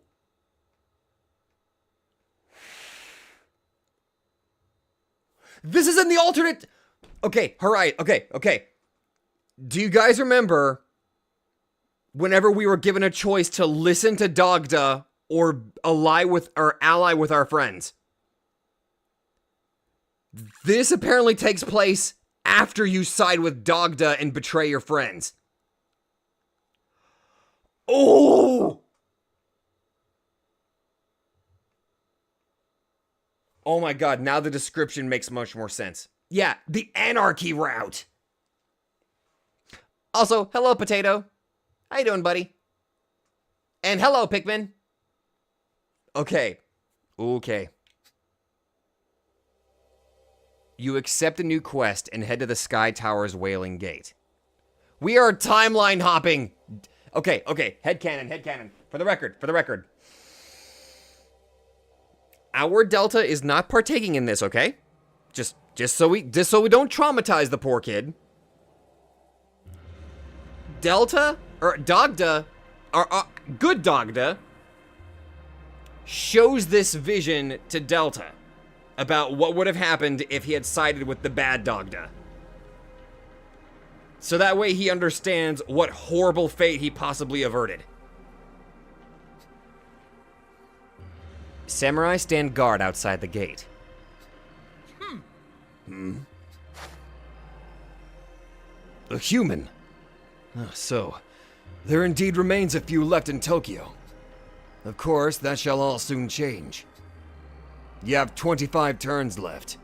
This is in the alternate. Okay, all right. Okay. Do you guys remember whenever we were given a choice to listen to Dogda or ally with our friends? This apparently takes place after you side with Dogda and betray your friends. Oh! Oh my god, now the description makes much more sense. Yeah, the anarchy route. Also, hello, Potato. How you doing, buddy? And hello, Pikmin. Okay. You accept a new quest and head to the Sky Tower's Wailing Gate. We are timeline hopping. Okay. Headcanon. For the record. Our Delta is not partaking in this, okay? Just Just so we don't traumatize the poor kid. Dogda, or good Dogda, shows this vision to Delta about what would have happened if he had sided with the bad Dogda. So that way he understands what horrible fate he possibly averted. Samurai stand guard outside the gate. A human. So, there indeed remains a few left in Tokyo. Of course, that shall all soon change. You have 25 turns left.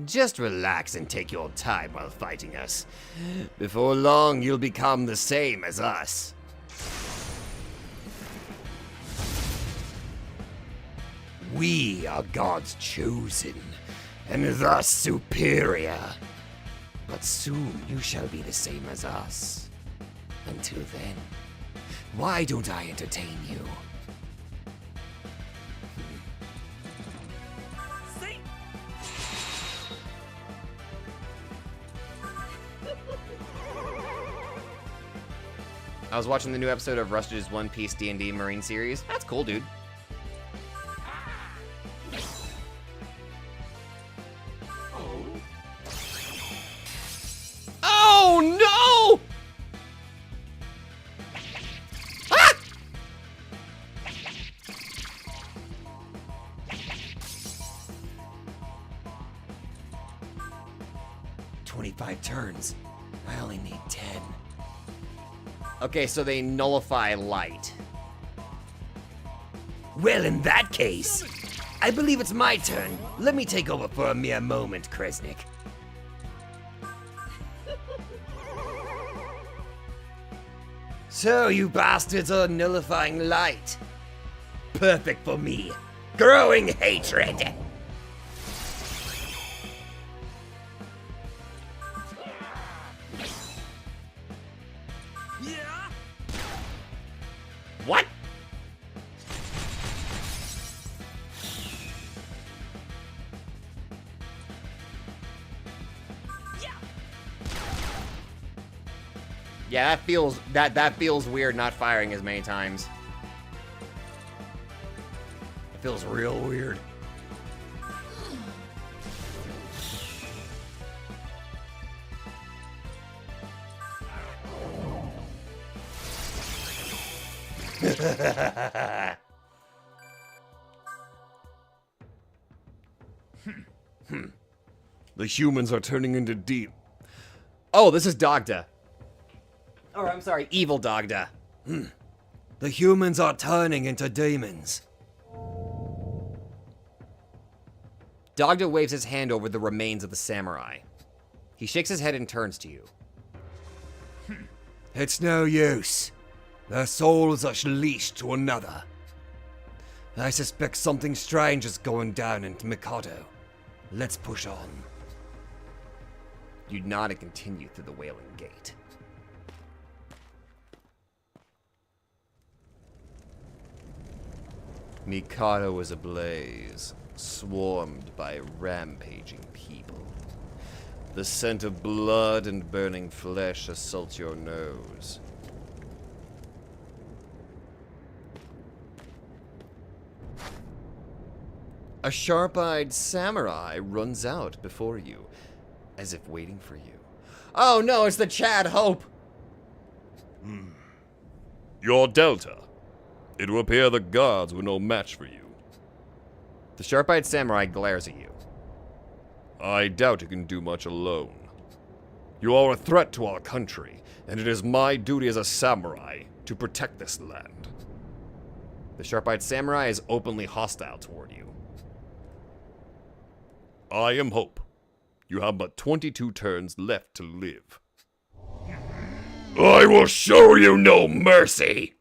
Just relax and take your time while fighting us. Before long, you'll become the same as us. We are God's chosen, and thus superior. But soon you shall be the same as us. Until then, why don't I entertain you? I was watching the new episode of Rustage's One Piece D&D Marine series. That's cool, dude. Oh no! Ah! "25 turns. I only need 10. Okay, so they nullify light. Well, in that case, I believe it's my turn. Let me take over for a mere moment, Kresnik. So, you bastards are nullifying light. Perfect for me. Growing hatred. What? Yeah, that feels weird not firing as many times. It feels real weird. The humans are turning into deep. Oh, this is Dogda. Or I'm sorry, evil Dogda. The humans are turning into demons. Dogda waves his hand over the remains of the samurai. He shakes his head and turns to you. It's no use. Their souls are leashed to another. I suspect something strange is going down in Mikado. Let's push on. You nod and continue through the Wailing Gate. Mikado is ablaze, swarmed by rampaging people. The scent of blood and burning flesh assaults your nose. A sharp-eyed samurai runs out before you, as if waiting for you. Oh no, it's the Chad Hope! You're Delta. It will appear the gods were no match for you. The sharp-eyed samurai glares at you. I doubt you can do much alone. You are a threat to our country, and it is my duty as a samurai to protect this land. The sharp-eyed samurai is openly hostile toward you. I am Hope. You have but 22 turns left to live. I will show you no mercy!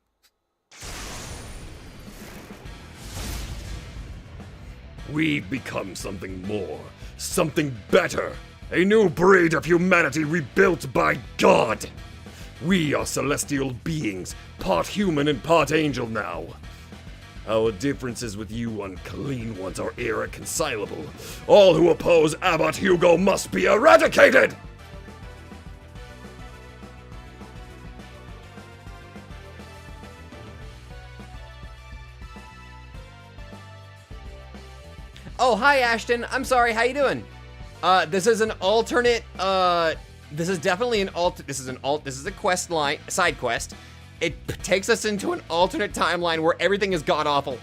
We've become something more, something better, a new breed of humanity rebuilt by God. We are celestial beings, part human and part angel now. Our differences with you unclean ones are irreconcilable. All who oppose Abbot Hugo must be eradicated! Oh, hi, Ashton. I'm sorry. How you doing? This is an alternate. This is definitely an This is a quest line, side quest. It takes us into an alternate timeline where everything is god awful.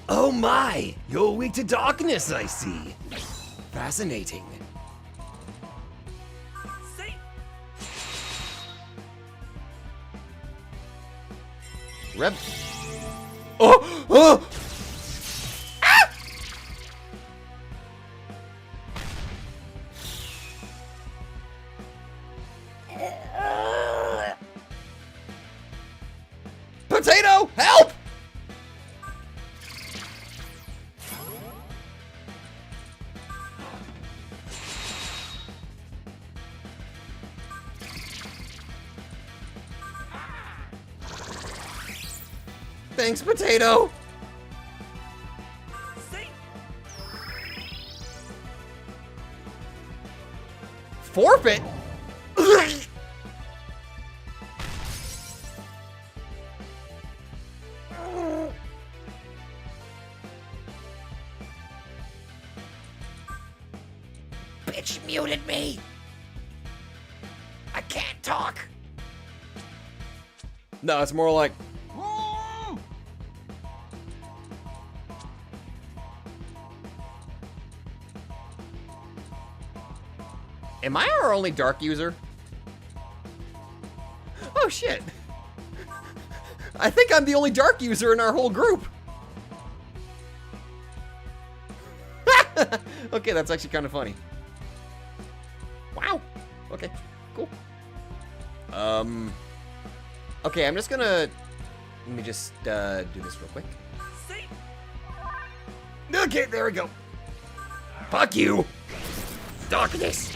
Oh my! You're weak to darkness, I see. Fascinating. Reb. Oh! Oh! Ah! Potato! Help! Thanks, Potato! Forfeit? Bitch muted me. I can't talk. No, it's more like... Am I our only dark user? Oh shit. I think I'm the only dark user in our whole group. Okay, that's actually kind of funny. Wow. Okay, cool. Okay, I'm just gonna... Let me just do this real quick. Okay, there we go. Fuck you. Darkness.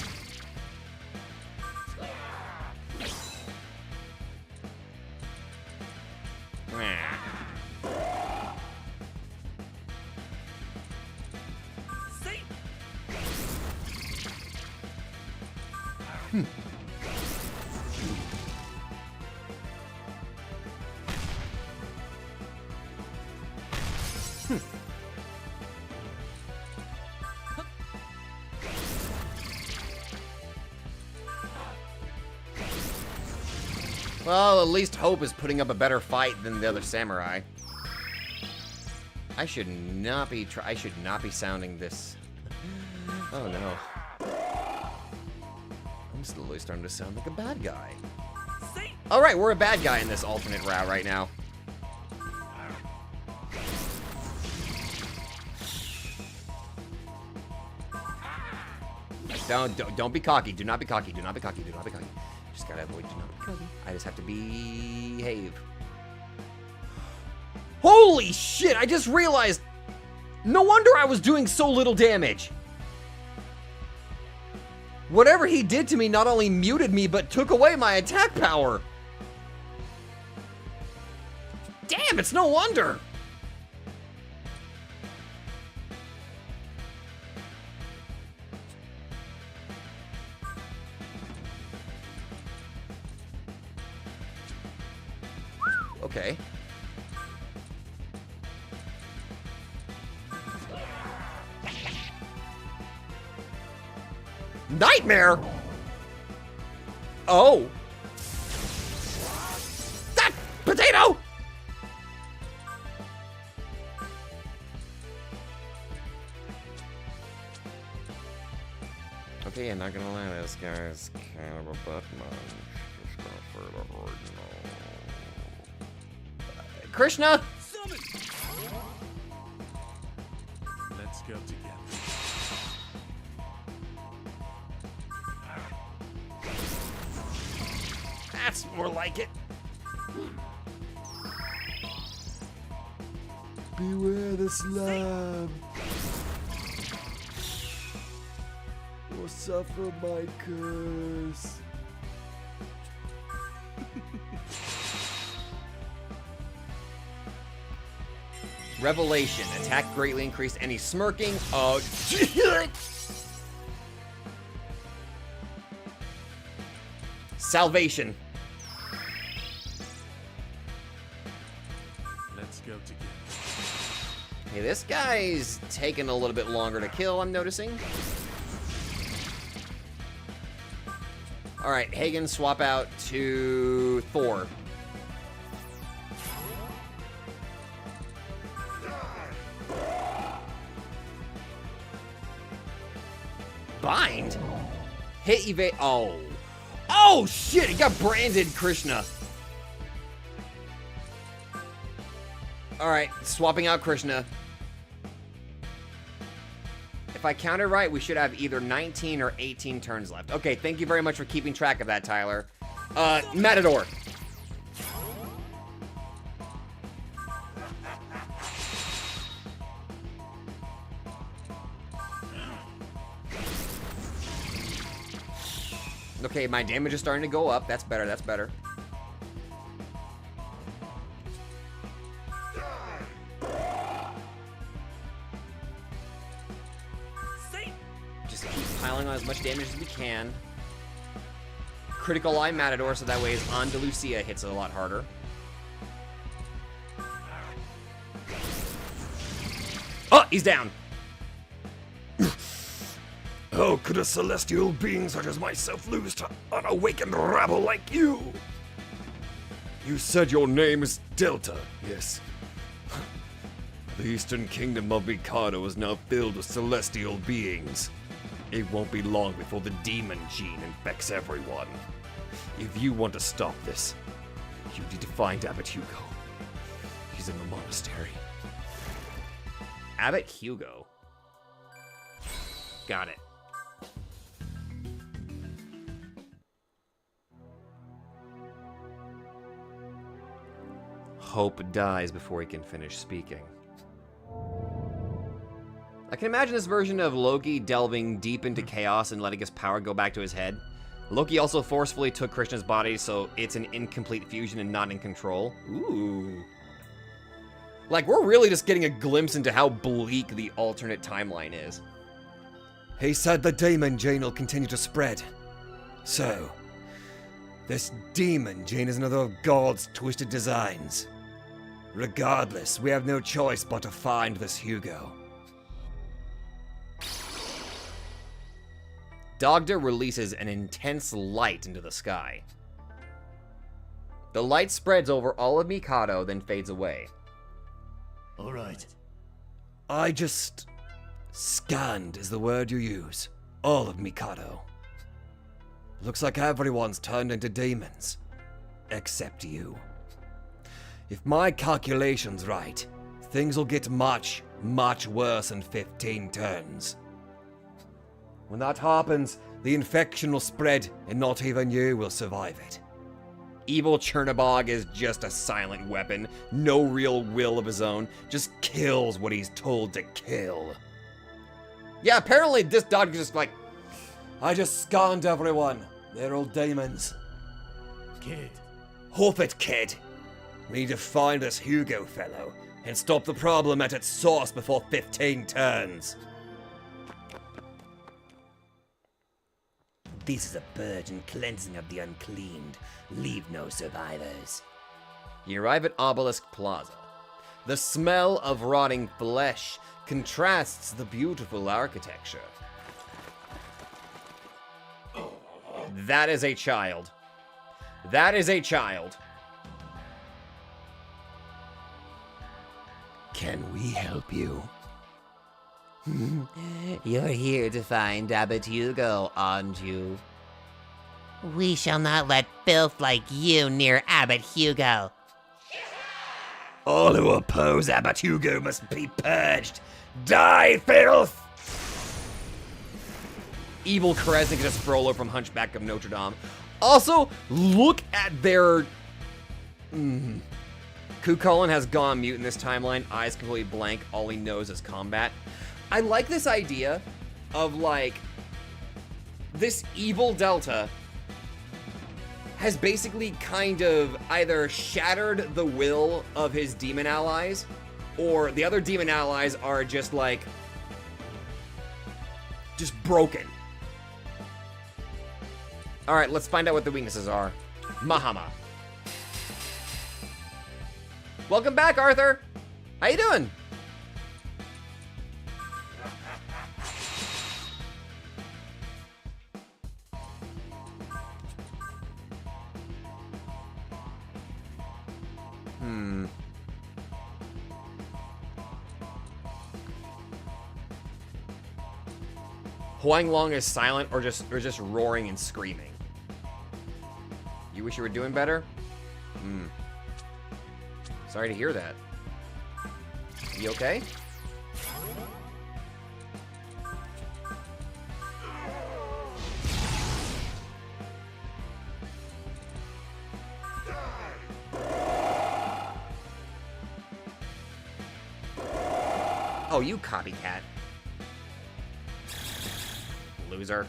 Well, at least Hope is putting up a better fight than the other samurai. I should not be sounding this. Oh no. I'm slowly starting to sound like a bad guy. All right, we're a bad guy in this alternate route right now. Don't be cocky. Do not be cocky. Do not be cocky. Do not be cocky. Just gotta avoid. Do not be cocky. I just have to behave. Holy shit! I just realized. No wonder I was doing so little damage. Whatever he did to me not only muted me, but took away my attack power. Damn, it's no wonder. Okay. Nightmare? Oh. That potato! Okay, I'm not gonna lie, this guy's kind of a butt munch. Just gonna further hard, Krishna! Summon! Let's go together. That's more like it. Beware the slab. Or suffer my curse. Revelation. Attack greatly increased any smirking. Oh, Salvation. Let's go together. Hey, this guy's taking a little bit longer to kill, I'm noticing. Alright, Hagen, swap out to Thor. Bind? Hit evade. Oh. Oh, shit! He got branded Krishna. Alright, swapping out Krishna. If I counted right, we should have either 19 or 18 turns left. Okay, thank you very much for keeping track of that, Tyler. Matador. Okay, my damage is starting to go up. That's better, that's better. Just keep piling on as much damage as we can. Critical Eye Matador, so that way his Andalusia hits it a lot harder. Oh, he's down. How could a celestial being such as myself lose to unawakened rabble like you? You said your name is Delta, yes. The Eastern Kingdom of Mikado is now filled with celestial beings. It won't be long before the demon gene infects everyone. If you want to stop this, you need to find Abbot Hugo. He's in the monastery. Abbot Hugo. Got it. Hope dies before he can finish speaking. I can imagine this version of Loki delving deep into chaos and letting his power go back to his head. Loki also forcefully took Krishna's body, so it's an incomplete fusion and not in control. Ooh. Like, we're really just getting a glimpse into how bleak the alternate timeline is. He said the demon gene will continue to spread. So, this demon gene is another of God's twisted designs. Regardless, we have no choice but to find this Hugo. Dogda releases an intense light into the sky. The light spreads over all of Mikado, then fades away. All right. I just... scanned is the word you use. All of Mikado. Looks like everyone's turned into demons. Except you. If my calculation's right, things will get much, much worse in 15 turns. When that happens, the infection will spread and not even you will survive it. Evil Chernobog is just a silent weapon, no real will of his own, just kills what he's told to kill. Yeah, apparently this dog is just like, I just scanned everyone. They're all demons. Kid. Hoof it, kid. We need to find this Hugo fellow and stop the problem at its source before 15 turns. This is a purge and cleansing of the uncleaned. Leave no survivors. You arrive at Obelisk Plaza. The smell of rotting flesh contrasts the beautiful architecture. That is a child. That is a child. Can we help you? You're here to find Abbot Hugo, aren't you? We shall not let filth like you near Abbot Hugo. All who oppose Abbot Hugo must be purged. Die, filth! Evil Kresnik is a Frollo from Hunchback of Notre Dame. Also, look at their... Kukulin has gone mute in this timeline, eyes completely blank, all he knows is combat. I like this idea of, like, this evil Delta has basically kind of either shattered the will of his demon allies, or the other demon allies are just, like, just broken. Alright, let's find out what the weaknesses are. Mahama. Welcome back, Arthur! How you doing? Huang Long is silent or just roaring and screaming. You wish you were doing better? Sorry to hear that. You okay? Oh, you copycat. Loser.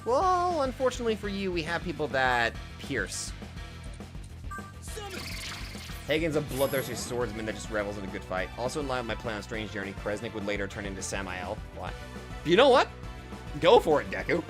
Well, unfortunately for you, we have people that pierce. Hagen's a bloodthirsty swordsman that just revels in a good fight. Also in line with my plan on Strange Journey, Kresnik would later turn into Samael. What? You know what? Go for it, Deku.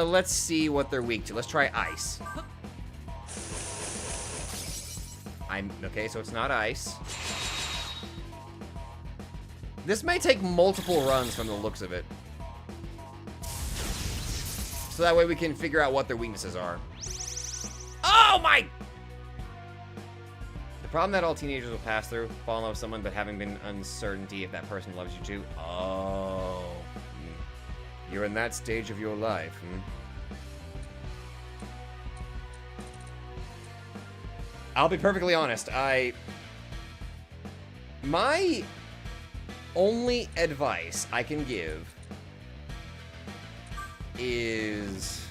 Let's see what they're weak to. Let's try ice. Okay, so it's not ice. This may take multiple runs from the looks of it. So that way we can figure out what their weaknesses are. Oh my! The problem that all teenagers will pass through, fall in love with someone but having been uncertainty if that person loves you too. Oh. You're in that stage of your life, I'll be perfectly honest, my only advice I can give is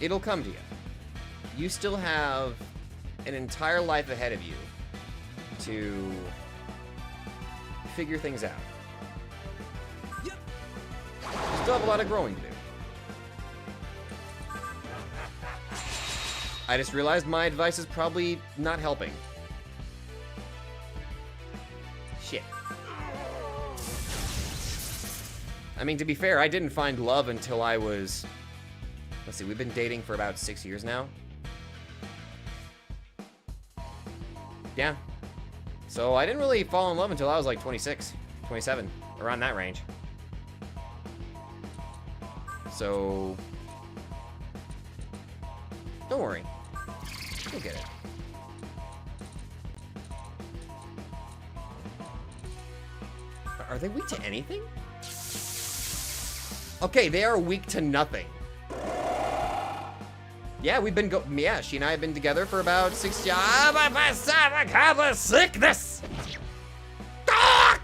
it'll come to you. You still have an entire life ahead of you to figure things out. You still have a lot of growing to do. I just realized my advice is probably not helping. Shit. I mean, to be fair, I didn't find love until I was... Let's see, we've been dating for about 6 years now. Yeah. So I didn't really fall in love until I was like 26, 27, around that range. So... Don't worry. You'll get it. Are they weak to anything? Okay, they are weak to nothing. Yeah, we've been yeah, she and I have been together for about 6 years. I have a sickness! Ah!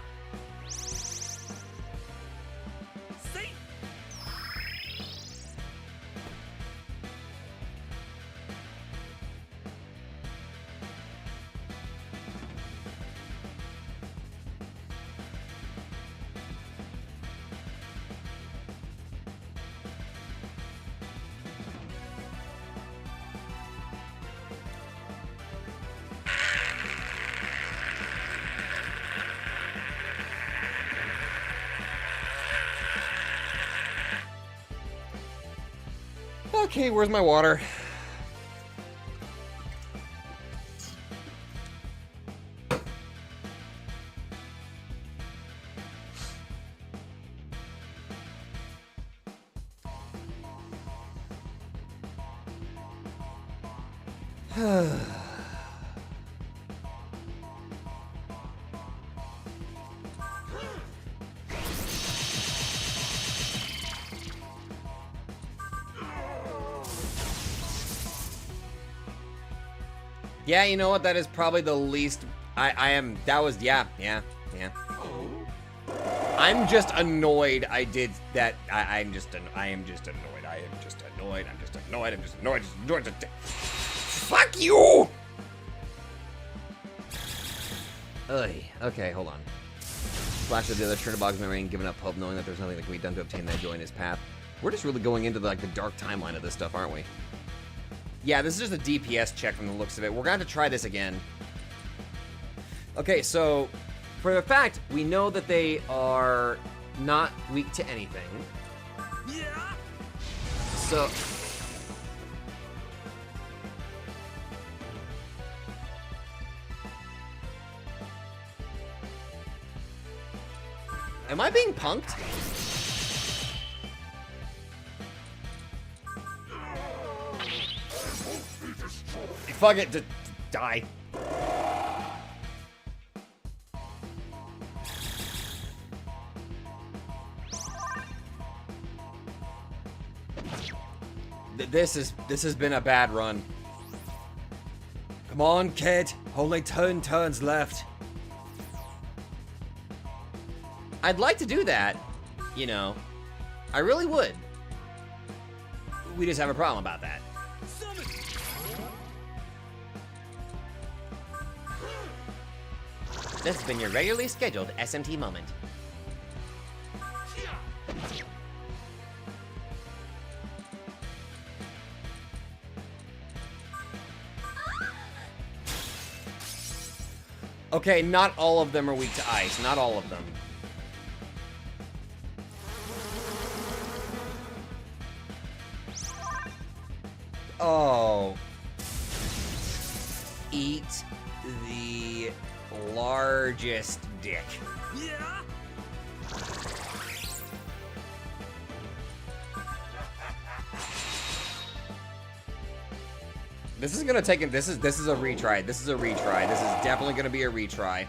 Okay, where's my water? Yeah, you know what? That is probably the least. That was. Yeah. I'm just annoyed. I did that. I am just annoyed. I'm just annoyed. Fuck you! Ugh. Okay, hold on. Flash of the other Chernobog's memory and giving up hope, knowing that there's nothing that can be done to obtain that joy in his path. We're just really going into the dark timeline of this stuff, aren't we? Yeah, this is just a DPS check from the looks of it. We're going to try this again. Okay, so for the fact, we know that they are not weak to anything. Yeah. So. Am I being punked? Fuck it, die. This has been a bad run. Come on, kid. Only 10 turns left. I'd like to do that, you know. I really would. We just have a problem about that. This has been your regularly scheduled SMT moment. Okay, not all of them are weak to ice. Not all of them. Oh. Eat the largest dick. Yeah. This is gonna take it. This is a retry. This is a retry. This is definitely gonna be a retry.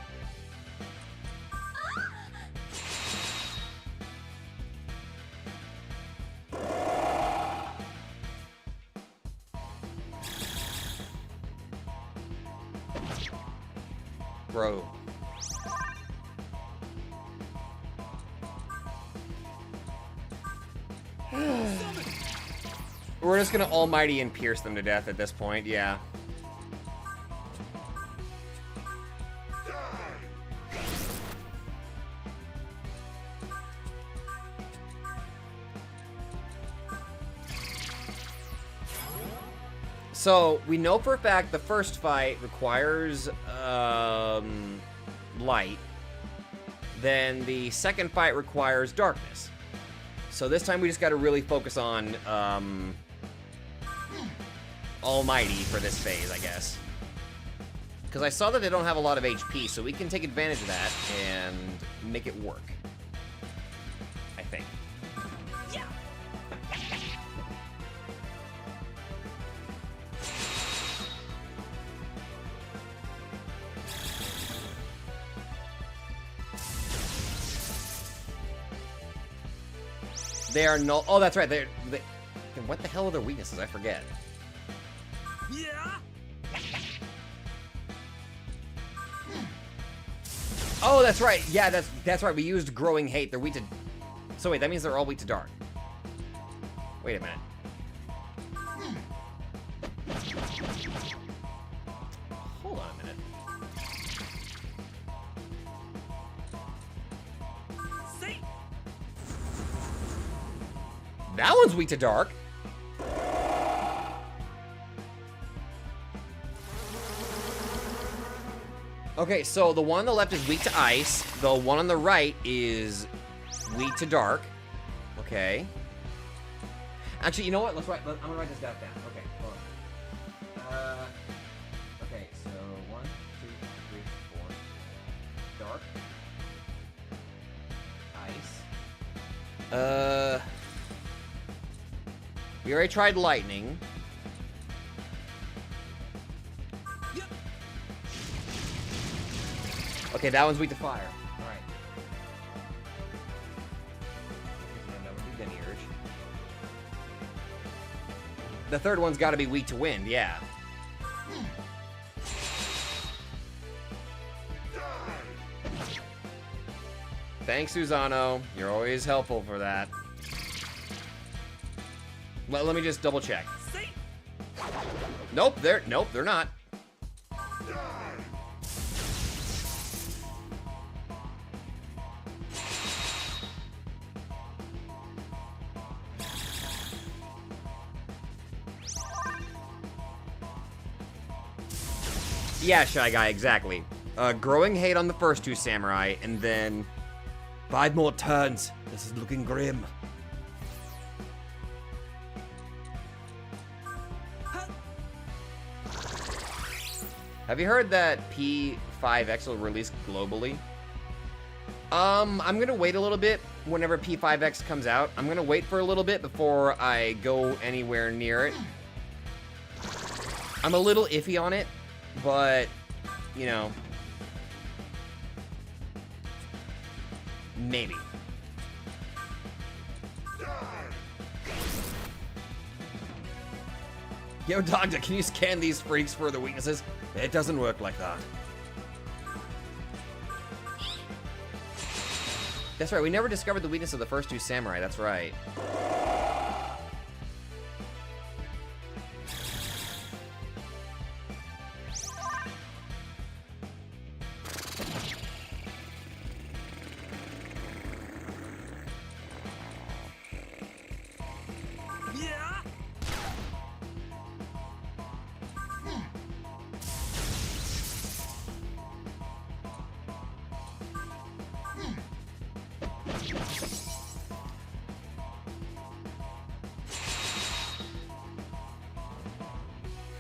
Bro. We're just gonna almighty and pierce them to death at this point, yeah. So, we know for a fact the first fight requires, light. Then the second fight requires darkness. So this time we just gotta really focus on, Almighty for this phase, I guess. Because I saw that they don't have a lot of HP, so we can take advantage of that and make it work. I think. Yeah. They are no. Oh, that's right. They. What the hell are their weaknesses? I forget. Yeah. Oh, that's right. Yeah, that's right. We used growing hate. They're weak to. So wait, that means they're all weak to dark. Wait a minute. Hold on a minute. That one's weak to dark. Okay, so the one on the left is weak to ice. The one on the right is weak to dark. Okay. Actually, you know what? I'm gonna write this down. Okay, hold on. Okay, so 1, 2, 3, 4. Dark. Ice. We already tried lightning. Okay, that one's weak to fire. Alright. That would be Demiurge. The third one's gotta be weak to wind, yeah. Thanks, Susano. You're always helpful for that. Well, let me just double check. Nope, they're not. Yeah, Shy Guy, exactly. Growing hate on the first 2 samurai, and then 5 more turns. This is looking grim. Have you heard that P5X will release globally? I'm gonna wait a little bit whenever P5X comes out. I'm gonna wait for a little bit before I go anywhere near it. I'm a little iffy on it, but, you know, maybe. Yo, Doctor, can you scan these freaks for the weaknesses? It doesn't work like that. That's right, we never discovered the weakness of the first 2 samurai, that's right.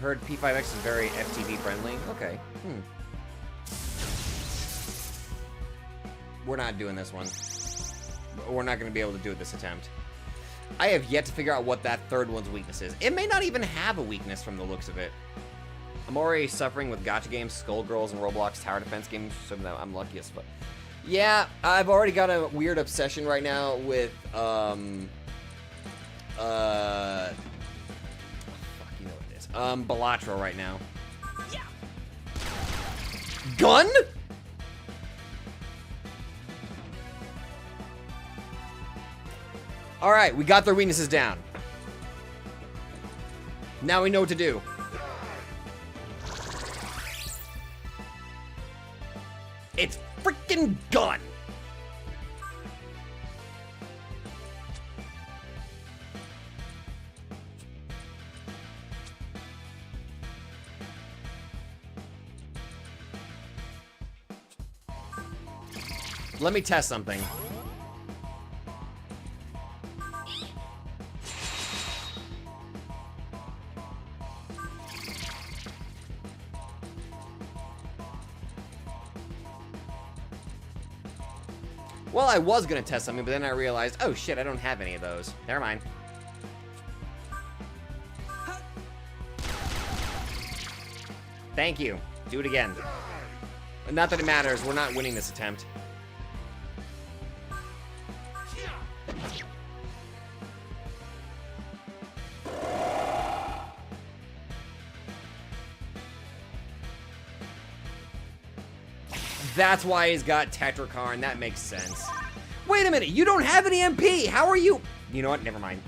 Heard P5X is very FTV friendly. Okay. We're not doing this one. We're not going to be able to do it this attempt. I have yet to figure out what that third one's weakness is. It may not even have a weakness from the looks of it. I'm already suffering with gacha games, Skullgirls, and Roblox tower defense games, so I'm lucky as fuck. Yeah, I've already got a weird obsession right now with, Balatro right now. Yeah. Gun? Alright, we got their weaknesses down. Now we know what to do. It's freaking gun! Let me test something. Well, I was gonna test something, but then I realized, oh shit, I don't have any of those. Never mind. Thank you. Do it again. Not that it matters, we're not winning this attempt. That's why he's got Tetrakarn. That makes sense. Wait a minute, you don't have any MP. How are you? You know what? Never mind.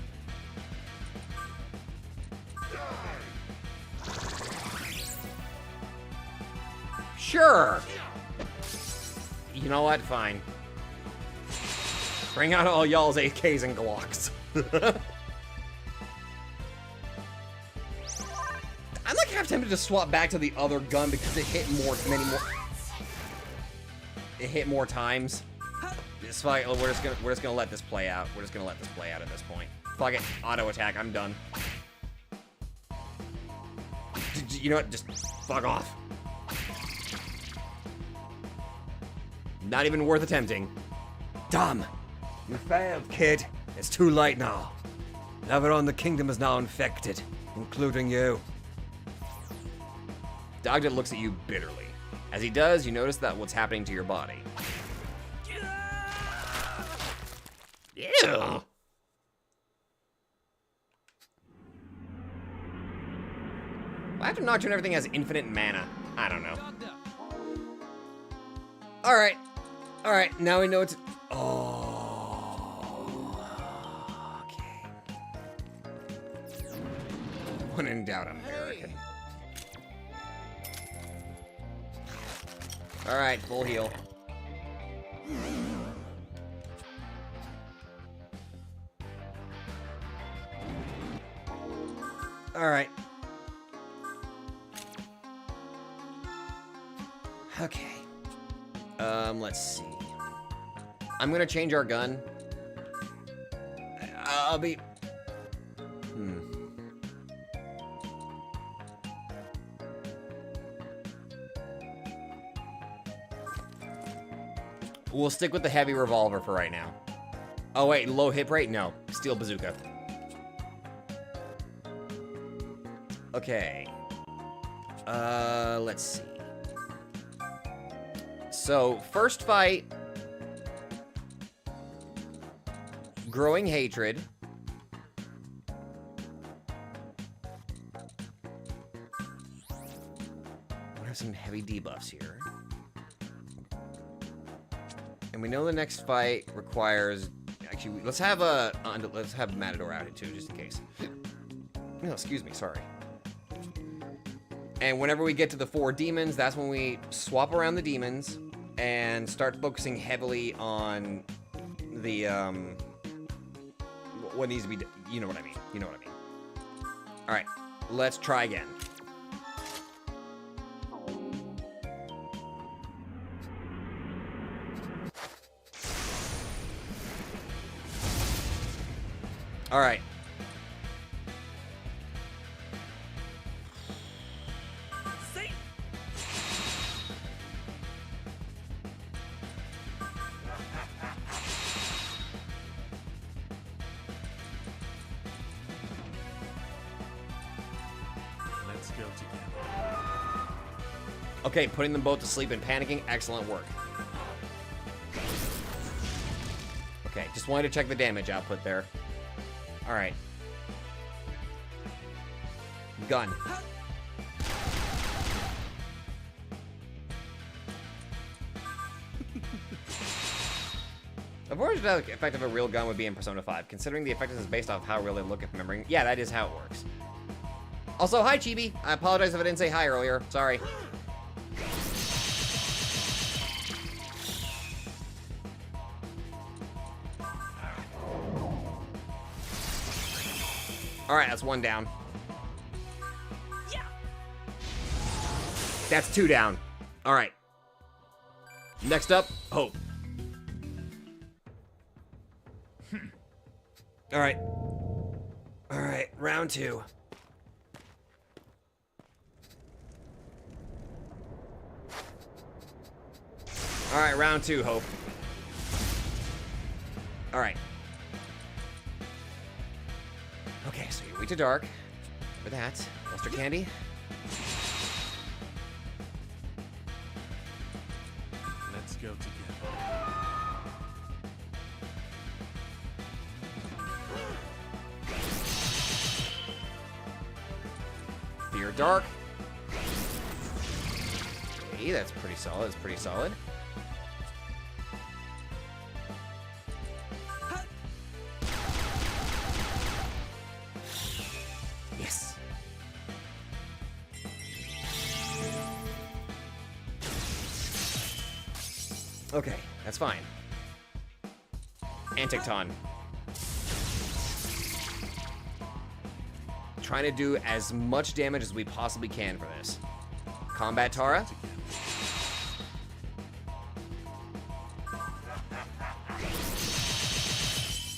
Sure. You know what? Fine. Bring out all y'all's AKs and Glocks. I'm like half tempted to swap back to the other gun because it hit It hit more times. It's fine. We're just gonna let this play out. We're just gonna let this play out at this point. Fuck it. Auto attack. I'm done. You know what? Just fuck off. Not even worth attempting. Damn. You failed, kid. It's too late now. Everyone in the kingdom is now infected, including you. Dogda looks at you bitterly. As he does, you notice that what's happening to your body. Yeah. Why after Nocturne everything has infinite mana? I don't know. Alright. Alright, now we know it's... Oh. Okay. When in doubt, American. All right, full heal. All right. Okay. Let's see. I'm gonna change our gun. I'll be... We'll stick with the heavy revolver for right now. Oh wait, low hit rate? No. Steel bazooka. Okay. Let's see. So, first fight. Growing hatred. We have some heavy debuffs here. And we know the next fight requires... Actually, let's have Matador out here too, just in case. No, excuse me, sorry. And whenever we get to the 4 demons, that's when we swap around the demons and start focusing heavily on the, what needs to be done. You know what I mean. You know what I mean. All right, let's try again. All right. Let's go together. Okay, putting them both to sleep and panicking. Excellent work. Okay, just wanted to check the damage output there. All right. Gun. I've always thought the effect of a real gun would be in Persona 5, considering the effectiveness is based off how real they look if remembering. Yeah, that is how it works. Also, hi, Chibi. I apologize if I didn't say hi earlier. Sorry. All right, that's 1 down. Yeah. That's 2 down. All right. Next up, Hope. All right. All right, round 2. All right, round 2, Hope. All right. Okay, so you're weak to dark. For that, Luster Candy. Let's go together. Fear Dark. Okay, that's pretty solid. That's pretty solid. Yes. Okay, that's fine. Anticton. Trying to do as much damage as we possibly can for this. Combat Tara.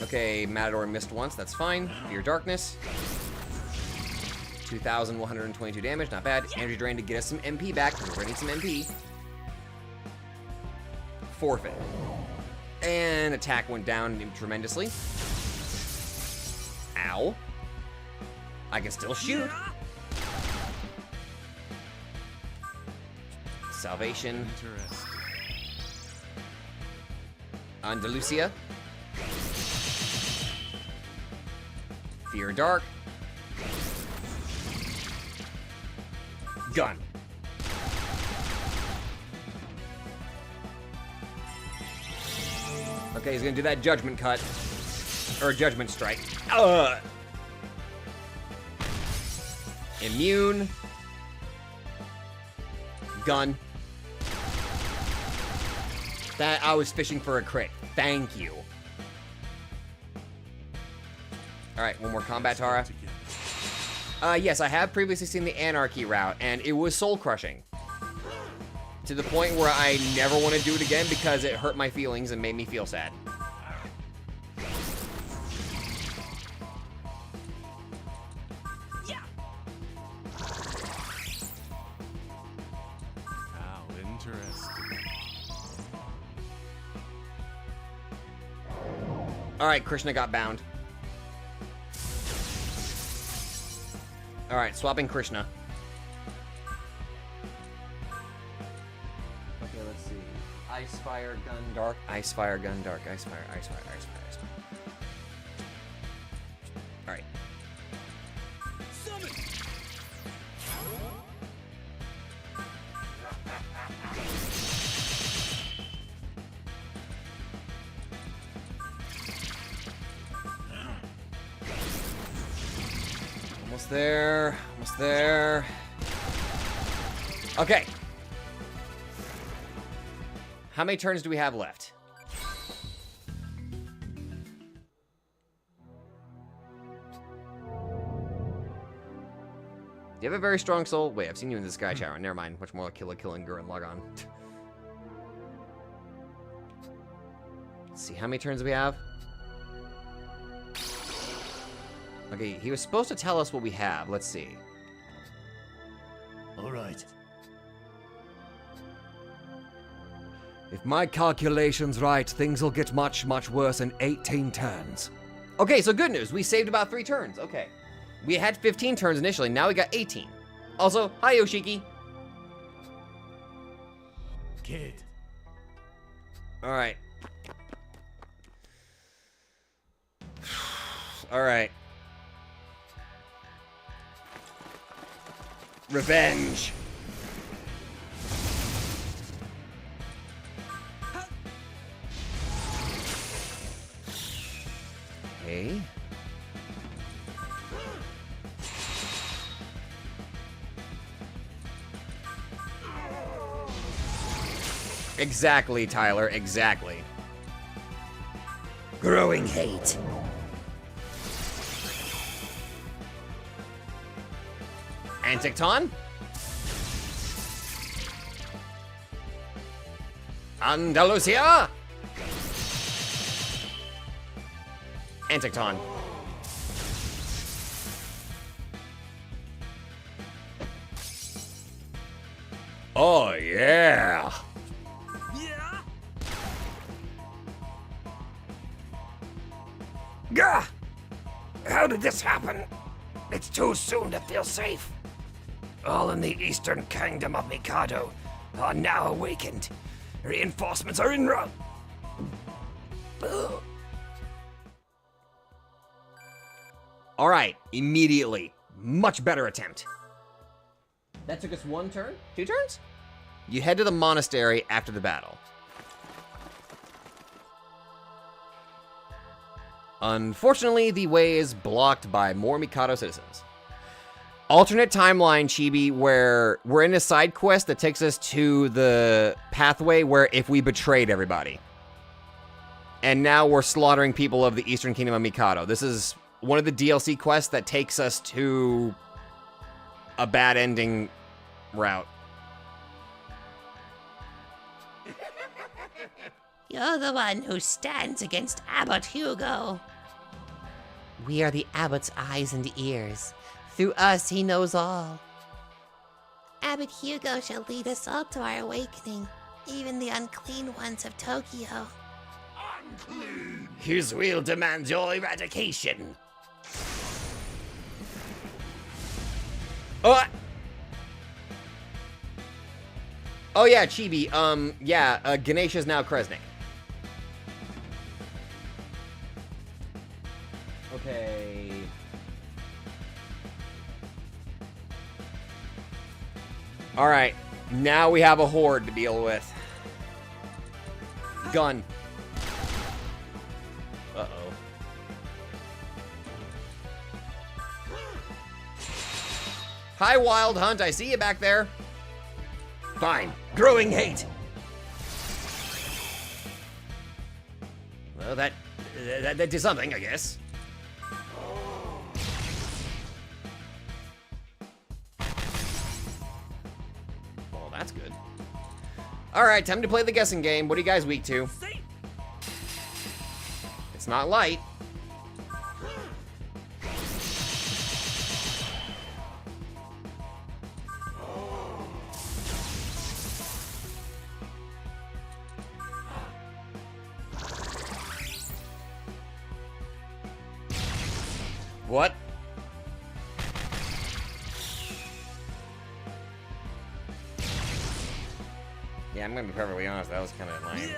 Okay, Matador missed once, that's fine. Fear Darkness. 2,122 damage, not bad. Energy Drain to get us some MP back, because we're gonna need some MP. Forfeit. And attack went down tremendously. Ow. I can still shoot. Salvation. Interesting. Andalusia. Fear Dark. Gun. Okay, he's gonna do that judgment cut. Or judgment strike. Immune. Gun. That I was fishing for a crit. Thank you. Alright, one more combat, Tara. Yes, I have previously seen the Anarchy route, and it was soul-crushing. To the point where I never want to do it again because it hurt my feelings and made me feel sad. How interesting. Alright, Krishna got bound. Alright, swapping Krishna. Okay, let's see. Ice, fire, gun, dark. Ice, fire, gun, dark. Ice, fire, ice, fire, ice, fire, ice, fire. Alright. Almost there. Almost there. Okay. How many turns do we have left? You have a very strong soul. Wait, I've seen you in the Sky Shower. Never mind. Much more like Kill and Gurren Lagann. Let's see, how many turns do we have? Okay, he was supposed to tell us what we have. Let's see. All right. If my calculation's right, things will get much, much worse in 18 turns. Okay, so good news. We saved about 3 turns. Okay. We had 15 turns initially. Now we got 18. Also, hi, Yoshiki. Kid. All right. All right. Revenge. Okay. Exactly, Tyler. Exactly. Growing hate. Anticton? Andalusia? Anticton. Oh, yeah. Gah! How did this happen? It's too soon to feel safe. All in the eastern kingdom of Mikado are now awakened. Reinforcements are en route. All right, immediately. Much better attempt. That took us 1 turn? 2 turns? You head to the monastery after the battle. Unfortunately, the way is blocked by more Mikado citizens. Alternate timeline, Chibi, where we're in a side quest that takes us to the pathway where if we betrayed everybody. And now we're slaughtering people of the Eastern Kingdom of Mikado. This is one of the DLC quests that takes us to a bad ending route. You're the one who stands against Abbot Hugo. We are the Abbot's eyes and ears. Through us, he knows all. Abbot Hugo shall lead us all to our awakening, even the unclean ones of Tokyo. His will demands your eradication. Oh yeah, Chibi. Ganesha's now Kresnik. Okay. All right, now we have a horde to deal with. Gun. Uh-oh. Hi, Wild Hunt. I see you back there. Fine. Growing hate. Well, that did something, I guess. Well, that's good. All right, time to play the guessing game. What are you guys weak to? It's not light. What? Yeah, I'm gonna be perfectly honest, that was kind of lame.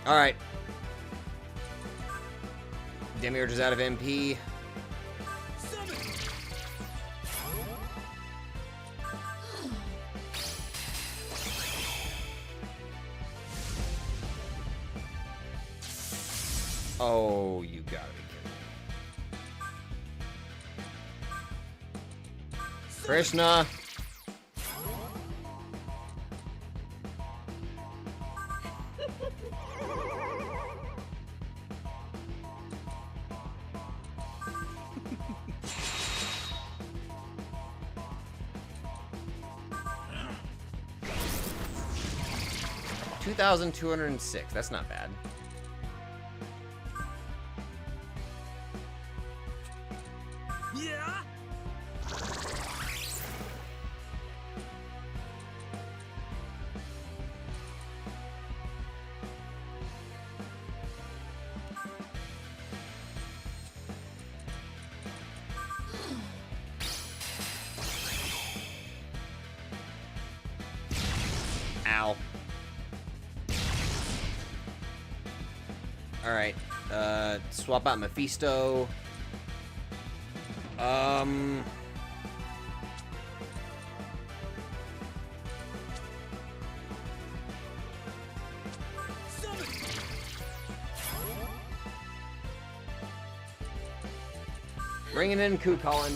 All right. Demiurge is out of MP. Oh, you gotta be kidding me. Krishna. $2,206. That's not bad. Yeah. Ow. Alright, swap out Mephisto. Bringing in Coup Colin.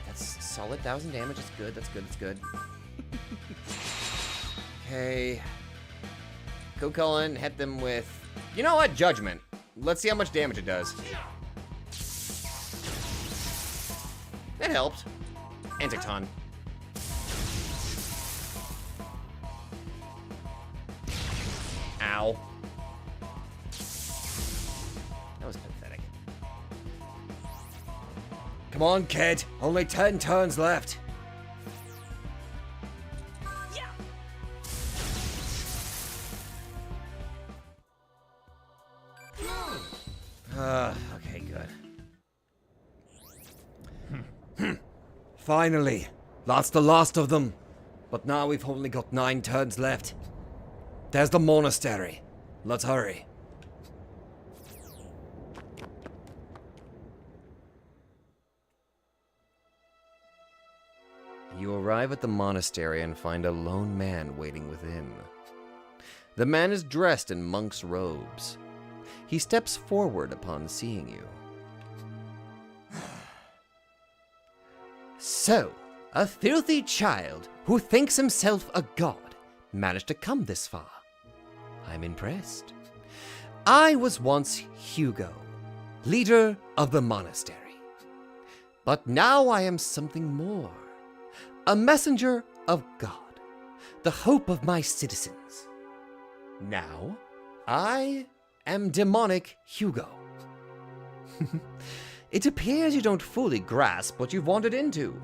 That's solid 1,000 damage. That's good. That's good. That's good. Okay. Coup Colin, hit them with. You know what? Judgment. Let's see how much damage it does. That helped. Anticton. Ow. That was pathetic. Come on, kid. Only 10 turns left. Okay, good. Finally. That's the last of them. But now we've only got 9 turns left. There's the monastery. Let's hurry. You arrive at the monastery and find a lone man waiting within. The man is dressed in monk's robes. He steps forward upon seeing you. So, a filthy child who thinks himself a god managed to come this far. I'm impressed. I was once Hugo, leader of the monastery. But now I am something more. A messenger of God, the hope of my citizens. Now, I am demonic Hugo. It appears you don't fully grasp what you've wandered into.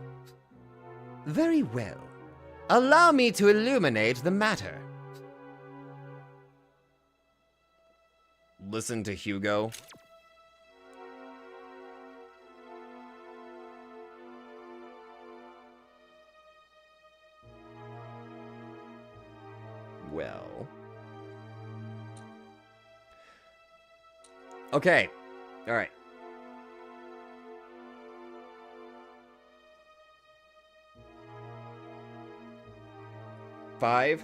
Very well. Allow me to illuminate the matter. Listen to Hugo. well. Okay. All right. Five,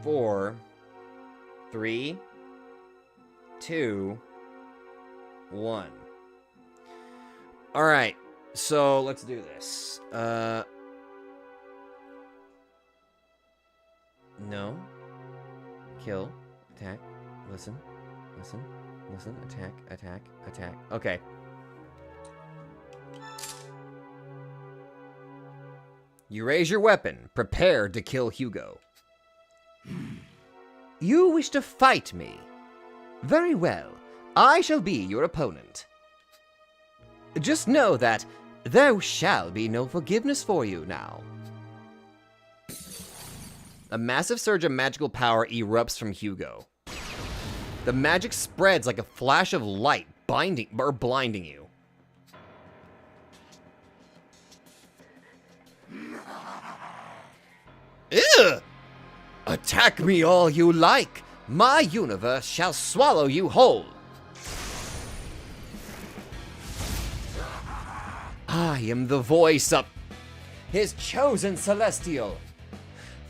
4, 3, 2, 1. All right. So let's do this. No. Kill. Attack. Listen. Listen. Listen. Attack. Attack. Attack. Okay. You raise your weapon, prepared to kill Hugo. You wish to fight me? Very well. I shall be your opponent. Just know that there shall be no forgiveness for you now. A massive surge of magical power erupts from Hugo. The magic spreads like a flash of light, blinding you. Ugh! Attack me all you like. My universe shall swallow you whole. I am the voice of his chosen celestial.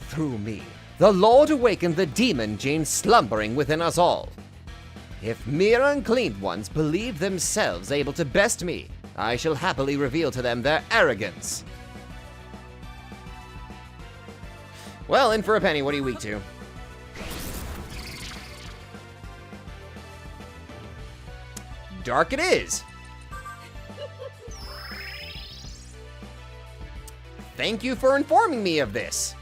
Through me, the Lord awakened the demon gene slumbering within us all. If mere unclean ones believe themselves able to best me, I shall happily reveal to them their arrogance. Well, in for a penny, what are you weak to? Dark it is! Thank you for informing me of this!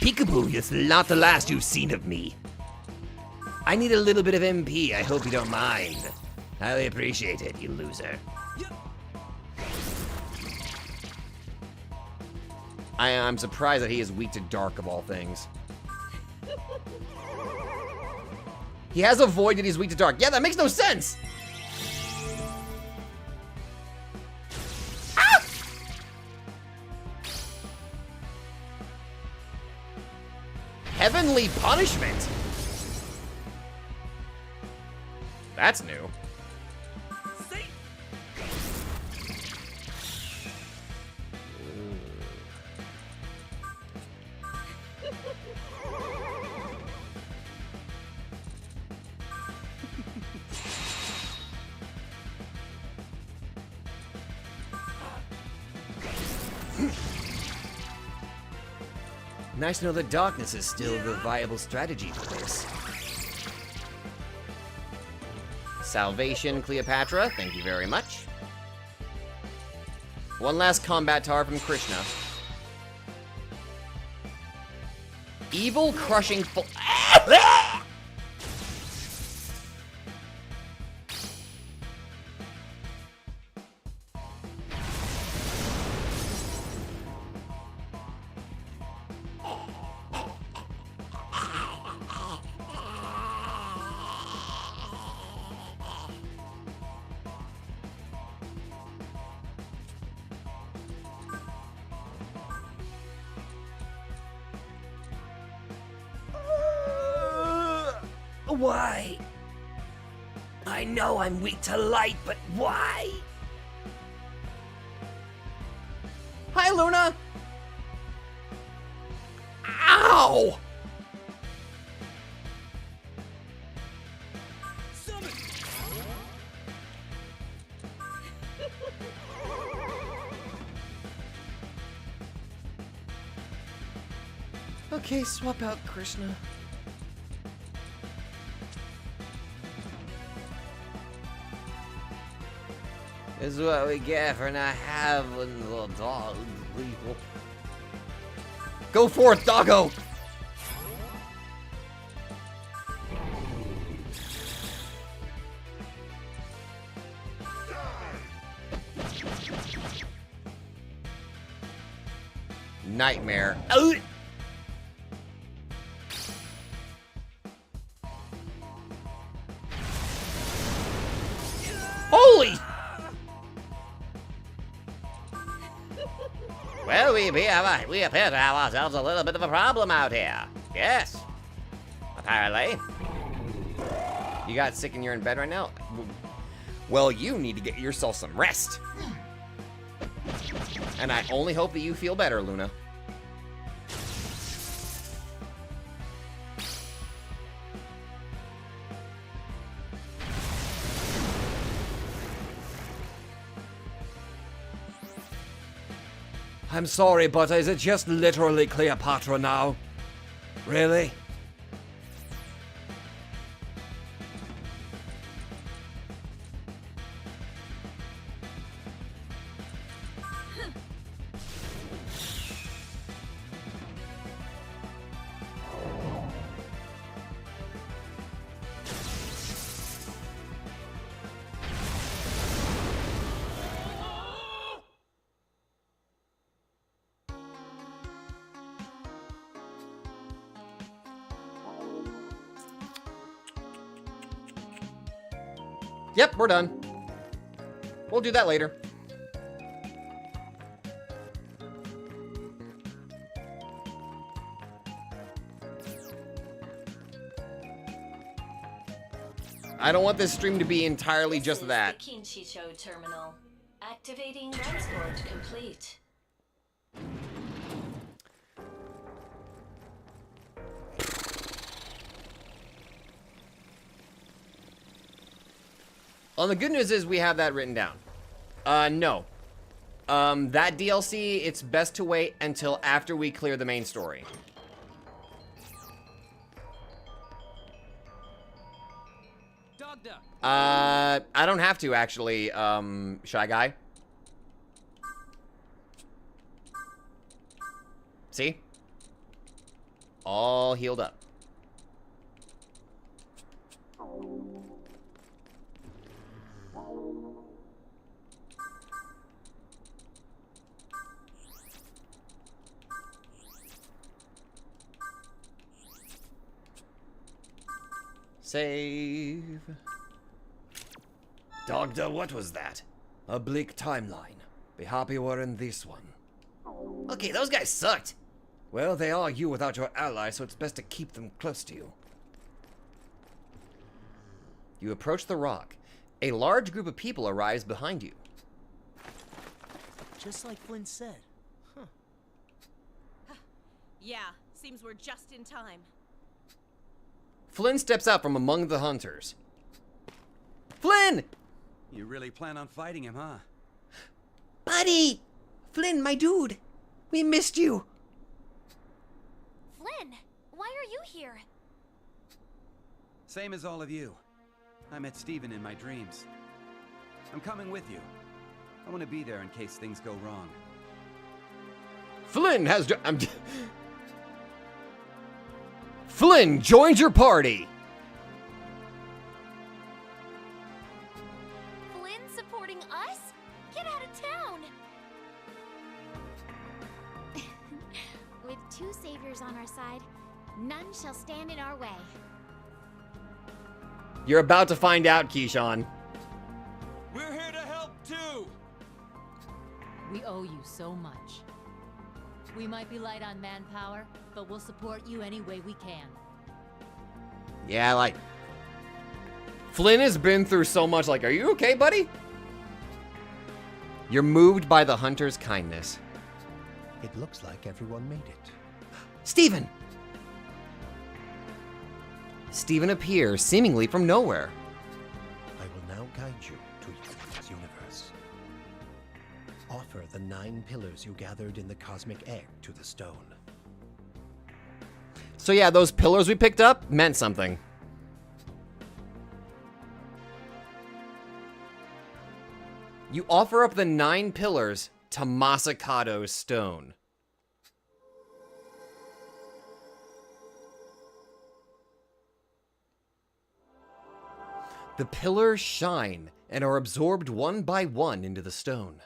Peekaboo is not the last you've seen of me. I need a little bit of MP, I hope you don't mind. Highly appreciate it, you loser. I'm surprised that he is weak to dark of all things. He has a void and he's weak to dark. Yeah, that makes no sense! Ah! Heavenly punishment! That's new. Nice to know that darkness is still the viable strategy for this. Salvation, Cleopatra, thank you very much. One last combat tar from Krishna. Evil crushing Why? I know I'm weak to light, but why? Hi, Luna! Ow! Okay, swap out Krishna. This is what we get for not having the dog. Go forth, doggo! Nightmare. Oh! we appear to have ourselves a little bit of a problem out here. Yes. Apparently. You got sick and you're in bed right now? Well, you need to get yourself some rest. And I only hope that you feel better, Luna. I'm sorry, but is it just literally Cleopatra now? Really? Yep, we're done. We'll do that later. I don't want this stream to be entirely just that. This is the Kinchicho terminal. Activating transport complete. Well, the good news is we have that written down. No. That DLC, it's best to wait until after we clear the main story. I don't have to, actually, Shy Guy. See? All healed up. Save. Doctor, what was that? A bleak timeline. Be happy we're in this one. Okay, those guys sucked. Well, they are you without your ally, so it's best to keep them close to you. You approach the rock. A large group of people arrives behind you. Just like Flynn said. Huh. Yeah, seems we're just in time. Flynn steps out from among the hunters. Flynn! You really plan on fighting him, huh? Buddy! Flynn, my dude! We missed you! Flynn, why are you here? Same as all of you. I met Steven in my dreams. I'm coming with you. I want to be there in case things go wrong. Flynn has Flynn joins your party! Flynn supporting us? Get out of town! With two saviors on our side, none shall stand in our way. You're about to find out, Keyshawn. We're here to help too! We owe you so much. We might be light on manpower, but we'll support you any way we can. Yeah, like... Flynn has been through so much, like, are you okay, buddy? You're moved by the hunter's kindness. It looks like everyone made it. Steven! Steven appears seemingly from nowhere. I will now guide you to this universe. Offer the 9 pillars you gathered in the cosmic egg to the stone. So yeah, those pillars we picked up meant something. You offer up the 9 pillars to Masakado's stone. The pillars shine and are absorbed one by one into the stone.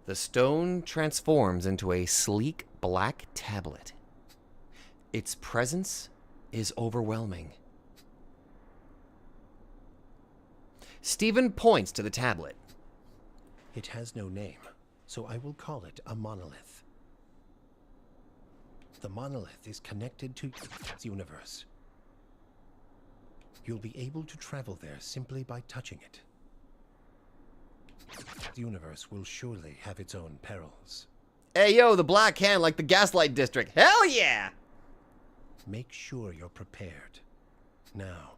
The stone transforms into a sleek black tablet. Its presence is overwhelming. Stephen points to the tablet. It has no name, so I will call it a monolith. The monolith is connected to its universe. You'll be able to travel there simply by touching it. The universe will surely have its own perils. Hey yo, the black hand like the Gaslight District. Hell yeah! Make sure you're prepared. Now,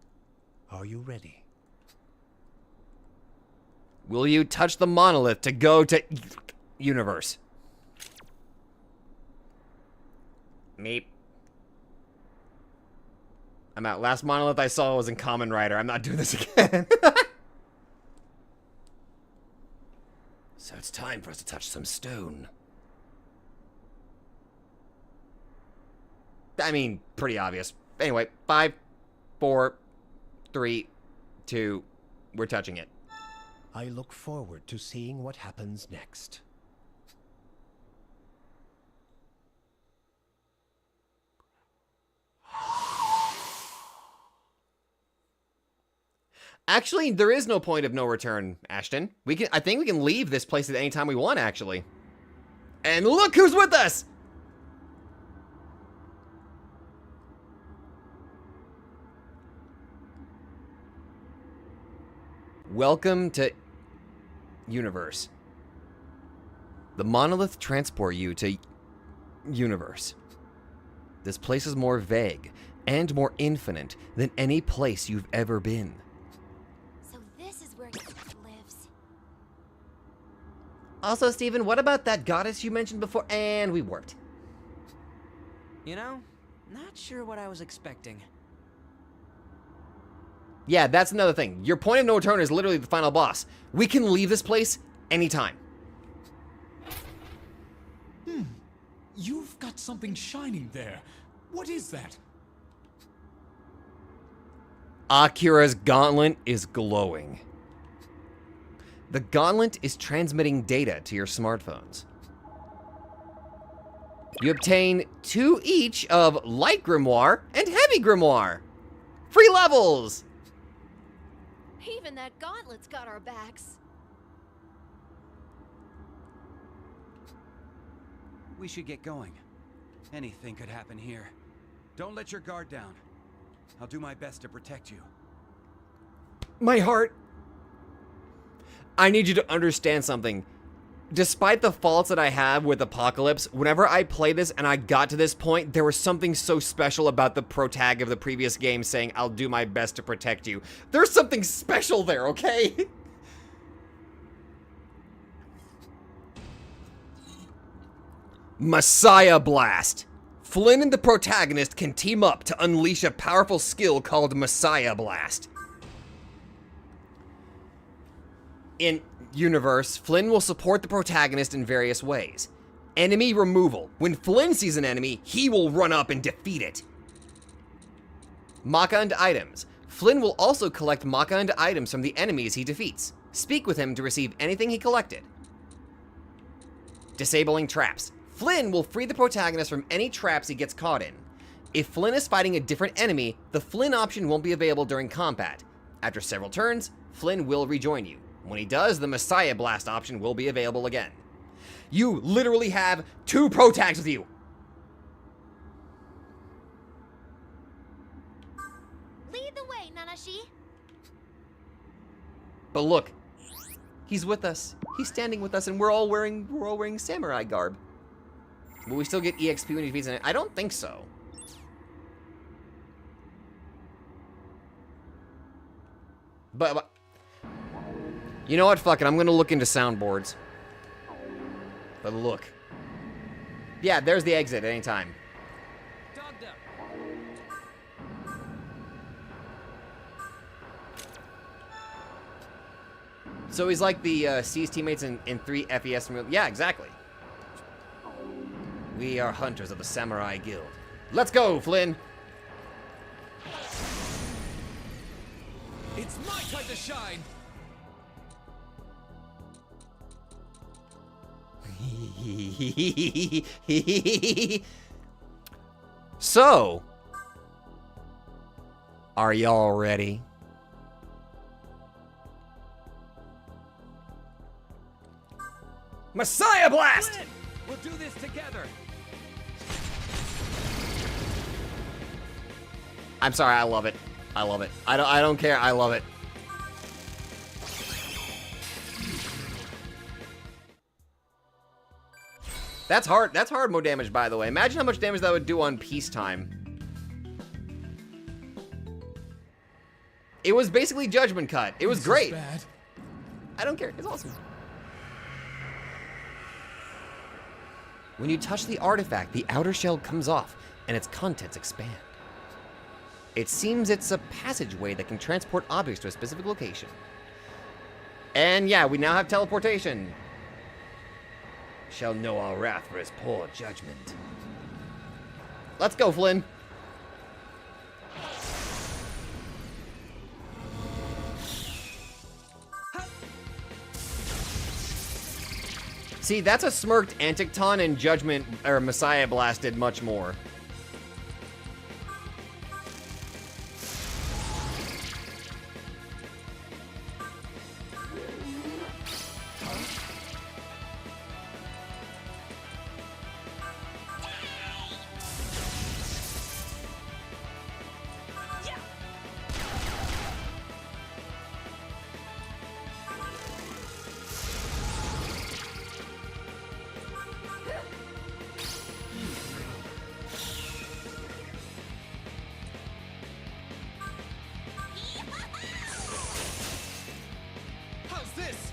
are you ready? Will you touch the monolith to go to universe? Meep. I'm out. Last monolith I saw was in Kamen Rider. I'm not doing this again. So it's time for us to touch some stone. I mean, pretty obvious. Anyway, 5, 4, 3, 2, we're touching it. I look forward to seeing what happens next. Actually, there is no point of no return, Ashton. I think we can leave this place at any time we want, actually. And look who's with us! Welcome to universe. The monolith transport you to universe. This place is more vague and more infinite than any place you've ever been. So this is where he lives. Also, Steven, what about that goddess you mentioned before? And we warped. You know, not sure what I was expecting. Yeah, that's another thing. Your point of no return is literally the final boss. We can leave this place anytime. You've got something shining there. What is that? Akira's gauntlet is glowing. The gauntlet is transmitting data to your smartphones. You obtain 2 each of Light Grimoire and Heavy Grimoire. Free levels! Even that gauntlet's got our backs. We should get going. Anything could happen here. Don't let your guard down. I'll do my best to protect you. My heart. I need you to understand something. Despite the faults that I have with Apocalypse, whenever I play this and I got to this point, there was something so special about the pro tag of the previous game saying, I'll do my best to protect you. There's something special there, okay? Messiah Blast. Flynn and the protagonist can team up to unleash a powerful skill called Messiah Blast. In universe, Flynn will support the protagonist in various ways. Enemy removal. When Flynn sees an enemy, he will run up and defeat it. Mecha and items. Flynn will also collect mecha and items from the enemies he defeats. Speak with him to receive anything he collected. Disabling traps. Flynn will free the protagonist from any traps he gets caught in. If Flynn is fighting a different enemy, the Flynn option won't be available during combat. After several turns, Flynn will rejoin you. When he does, the Messiah Blast option will be available again. You literally have 2 pro tags with you. Lead the way, Nanashi. But look, he's with us. He's standing with us, and we're all wearing samurai garb. Will we still get EXP when he defeats an enemy? I don't think so. But you know what? Fuck it. I'm gonna look into soundboards. But look. Yeah, there's the exit at any time. So he's like the C's teammates in 3 FES. Yeah, exactly. We are hunters of the Samurai Guild. Let's go, Flynn! It's my time to shine! So, are y'all ready? Messiah Blast! Flynn, we'll do this together. I'm sorry, I love it. I love it. I don't care. I love it. That's hard. That's hard mode damage, by the way. Imagine how much damage that would do on peacetime. It was basically Judgment Cut. It was This is great. bad. I don't care. It's awesome. When you touch the artifact, the outer shell comes off, and its contents expand. It seems it's a passageway that can transport objects to a specific location. And yeah, we now have teleportation. Shall know our wrath for his poor judgment. Let's go, Flynn. See, that's a smirked Anticton, and Judgment or Messiah Blast did much more. How's this?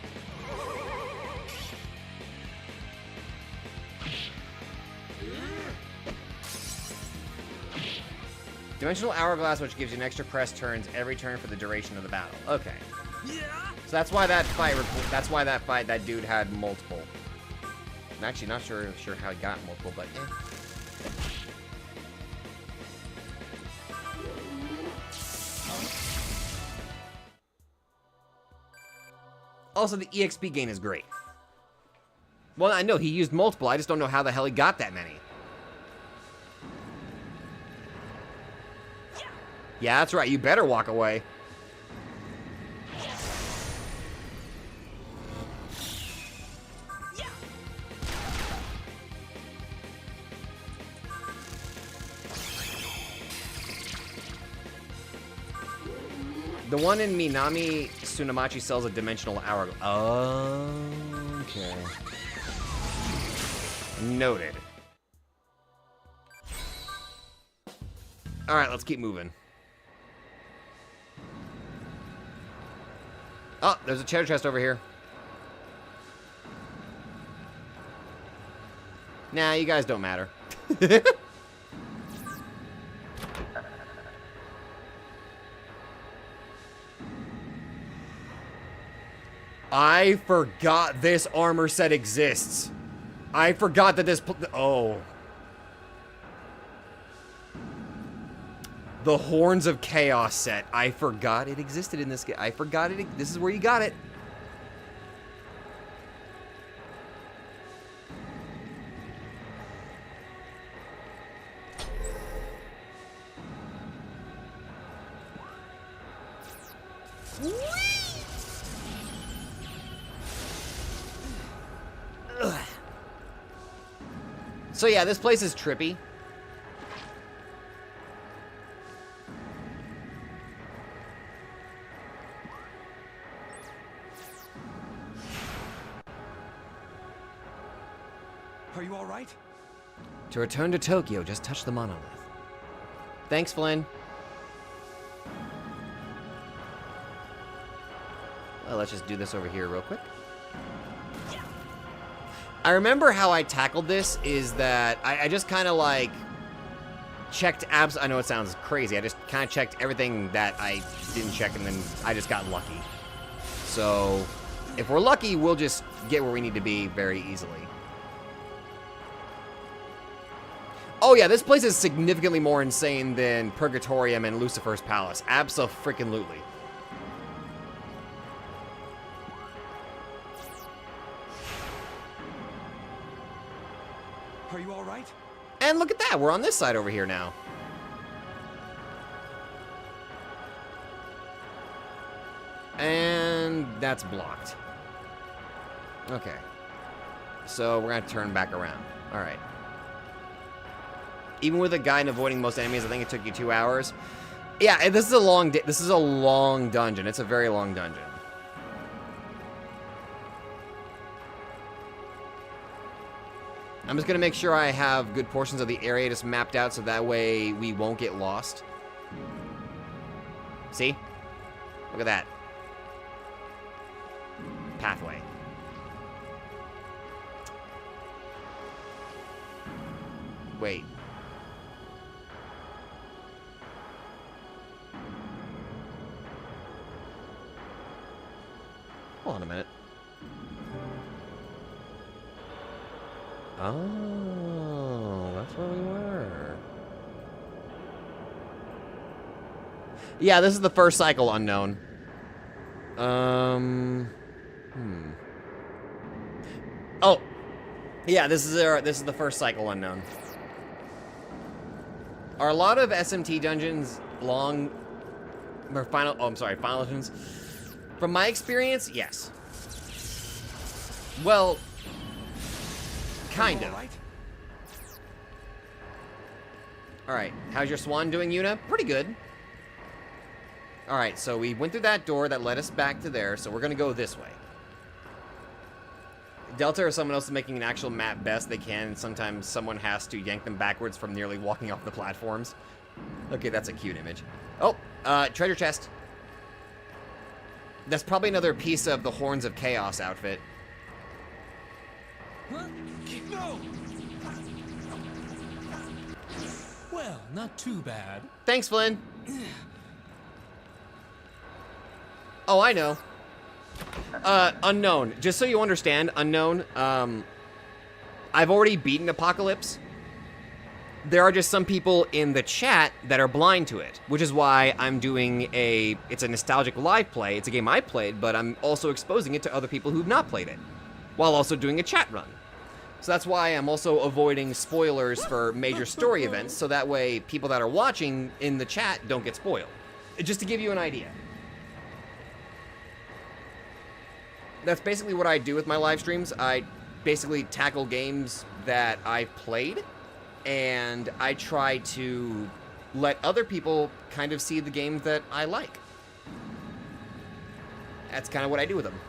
Dimensional Hourglass, which gives you an extra press turns every turn for the duration of the battle. Okay. So that's why that fight. That dude had multiple. I'm actually not sure how he got multiple, but Also, the EXP gain is great. Well, I know he used multiple. I just don't know how the hell he got that many. Yeah, that's right. You better walk away. The one in Minami Tsunamachi sells a dimensional hour. Okay. Noted. Alright, let's keep moving. Oh, there's a treasure chest over here. Nah, you guys don't matter. I forgot this armor set exists. I forgot that this... Oh. The Horns of Chaos set. I forgot it existed in this game. I forgot it. This is where you got it. Ugh. So yeah, this place is trippy. Are you all right? To return to Tokyo, just touch the monolith. Thanks, Flynn. Well, let's just do this over here real quick. I remember how I tackled this is that I just kind of like checked I know it sounds crazy. I just kind of checked everything that I didn't check, and then I just got lucky. So if we're lucky, we'll just get where we need to be very easily. Oh yeah, this place is significantly more insane than Purgatorium and Lucifer's Palace. Abso-freaking-lutely. yeah, we're on this side over here now. And that's blocked. Okay. So we're gonna turn back around. Alright. Even with a guide and avoiding most enemies, I think it took you 2 hours. Yeah, this is a long dungeon. It's a very long dungeon. I'm just gonna make sure I have good portions of the area just mapped out so that way we won't get lost. See? Look at that. Pathway. Wait. Hold on a minute. Oh, that's where we were. Yeah, this is the first cycle unknown. Oh. Yeah, this is the first cycle unknown. Are a lot of SMT dungeons long or final dungeons? From my experience, yes. Well, kind of. Alright, how's your swan doing, Yuna? Pretty good. Alright, so we went through that door that led us back to there, so we're gonna go this way. Delta or someone else is making an actual map best they can, and sometimes someone has to yank them backwards from nearly walking off the platforms. Okay, that's a cute image. Oh, treasure chest. That's probably another piece of the Horns of Chaos outfit. Huh? No! Well, not too bad. Thanks, Flynn. Oh, I know. Unknown. Just so you understand, Unknown, I've already beaten Apocalypse. There are just some people in the chat that are blind to it, which is why I'm doing it's a nostalgic live play. It's a game I played, but I'm also exposing it to other people who've not played it, while also doing a chat run. So that's why I'm also avoiding spoilers for major story events, so that way people that are watching in the chat don't get spoiled. Just to give you an idea. That's basically what I do with my live streams. I basically tackle games that I've played, and I try to let other people kind of see the games that I like. That's kind of what I do with them.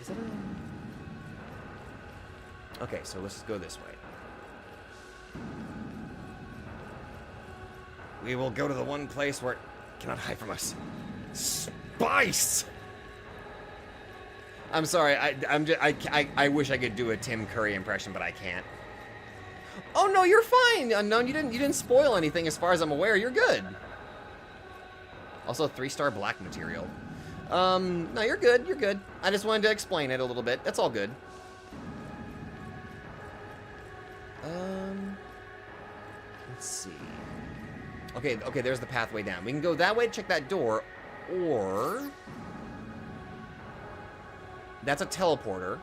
Is that a... Okay, so let's just go this way. We will go to the one place where it cannot hide from us. Spice! I'm sorry, I wish I could do a Tim Curry impression, but I can't. Oh no, you're fine, Unknown. You didn't spoil anything as far as I'm aware. You're good. Also, 3-star black material. No, you're good. You're good. I just wanted to explain it a little bit. That's all good. Let's see. Okay, there's the pathway down. We can go that way to check that door, or... That's a teleporter.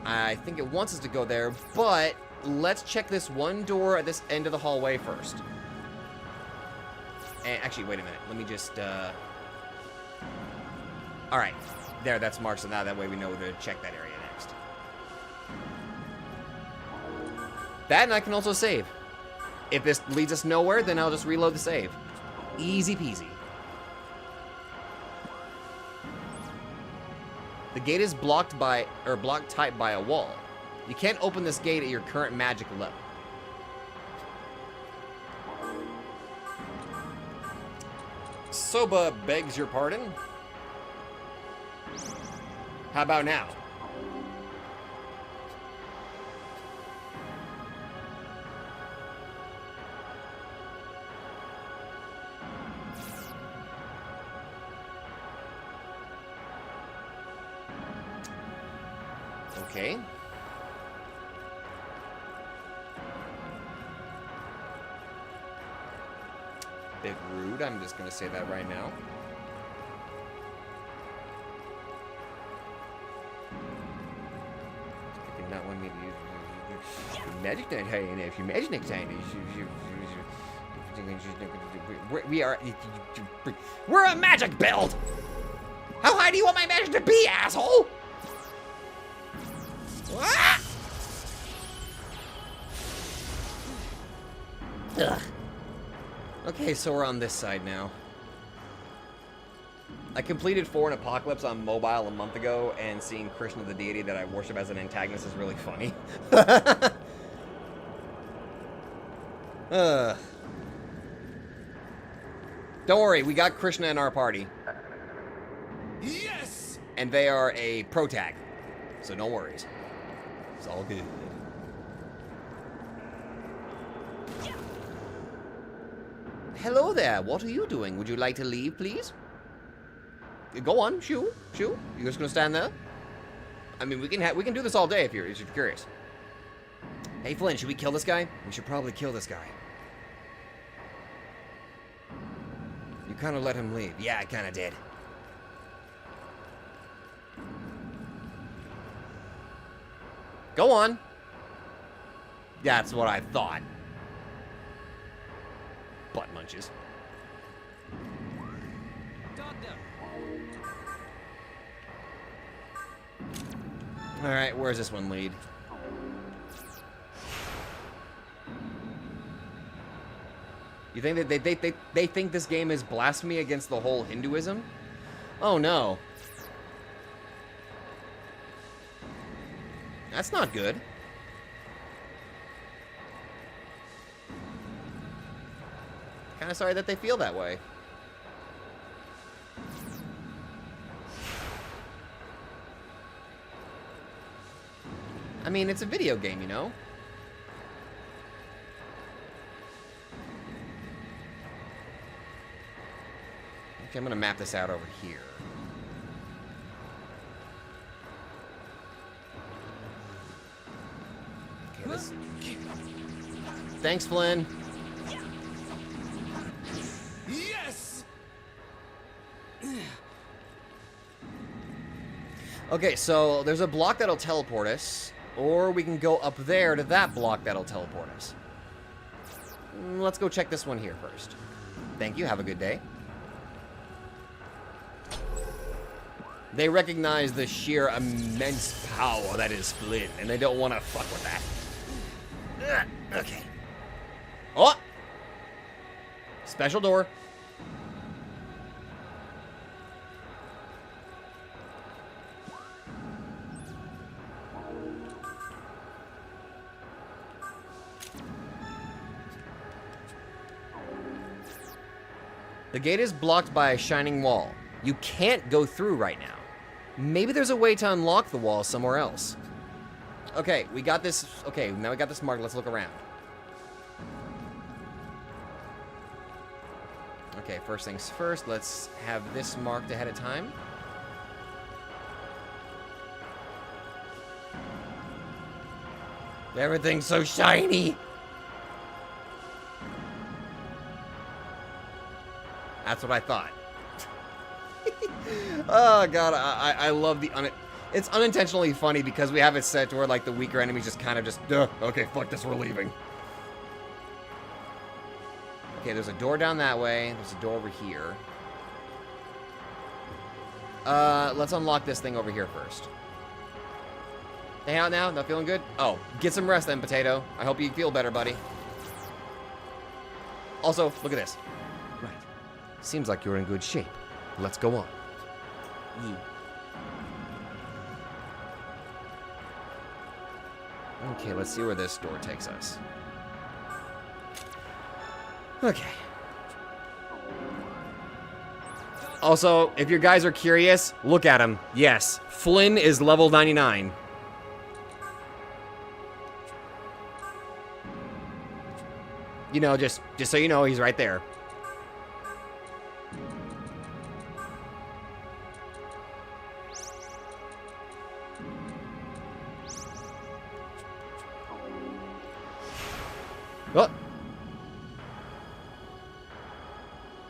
I think it wants us to go there, but let's check this one door at this end of the hallway first. And actually, wait a minute. Let me just, Alright. There, that's marked, so now that way we know to check that area next. That, and I can also save. If this leads us nowhere, then I'll just reload the save. Easy peasy. The gate is blocked tight by a wall. You can't open this gate at your current magic level. Soba begs your pardon. How about now? Okay. Bit rude, I'm just gonna say that right now. not want me to use magic next time. If you magic next time, we're a magic build. How high do you want my magic to be, asshole? Ah! Ugh. Okay, so we're on this side now. I completed 4 in Apocalypse on mobile a month ago, and seeing Krishna, the deity that I worship as an antagonist, is really funny. Don't worry, we got Krishna in our party. Yes! And they are a pro tag, so no worries. It's all good. Hello there, what are you doing? Would you like to leave, please? Go on, shoo. You're just gonna stand there? I mean, we can do this all day if you're curious. Hey, Flynn, should we kill this guy? We should probably kill this guy. You kind of let him leave. Yeah, I kind of did. Go on. That's what I thought. Butt munches. Alright, where's this one lead? You think that they think this game is blasphemy against the whole Hinduism? Oh no. That's not good. Kinda sorry that they feel that way. I mean, it's a video game, you know? Okay, I'm gonna map this out over here. Okay, this... Thanks, Flynn. Yes! Okay, so there's a block that'll teleport us, or we can go up there to that block that'll teleport us. Let's go check this one here first. Thank you, have a good day. They recognize the sheer immense power that is Flynn, and they don't want to fuck with that. Okay. Oh! Special door. The gate is blocked by a shining wall. You can't go through right now. Maybe there's a way to unlock the wall somewhere else. Okay, we got this. Okay, now we got this marked. Let's look around. Okay, first things first, let's have this marked ahead of time. Everything's so shiny. That's what I thought. Oh god, I love the it's unintentionally funny because we have it set to where like the weaker enemies just kind of just okay, fuck this, we're leaving. Okay, there's a door down that way. There's a door over here. Let's unlock this thing over here first. Stay out now? Not feeling good? Oh, get some rest then, Potato. I hope you feel better, buddy. Also, look at this. Right. Seems like you're in good shape. Let's go on. Okay, let's see where this door takes us. Okay. Also, if you guys are curious, look at him. Yes, Flynn is level 99. You know, just so you know, he's right there. Oh.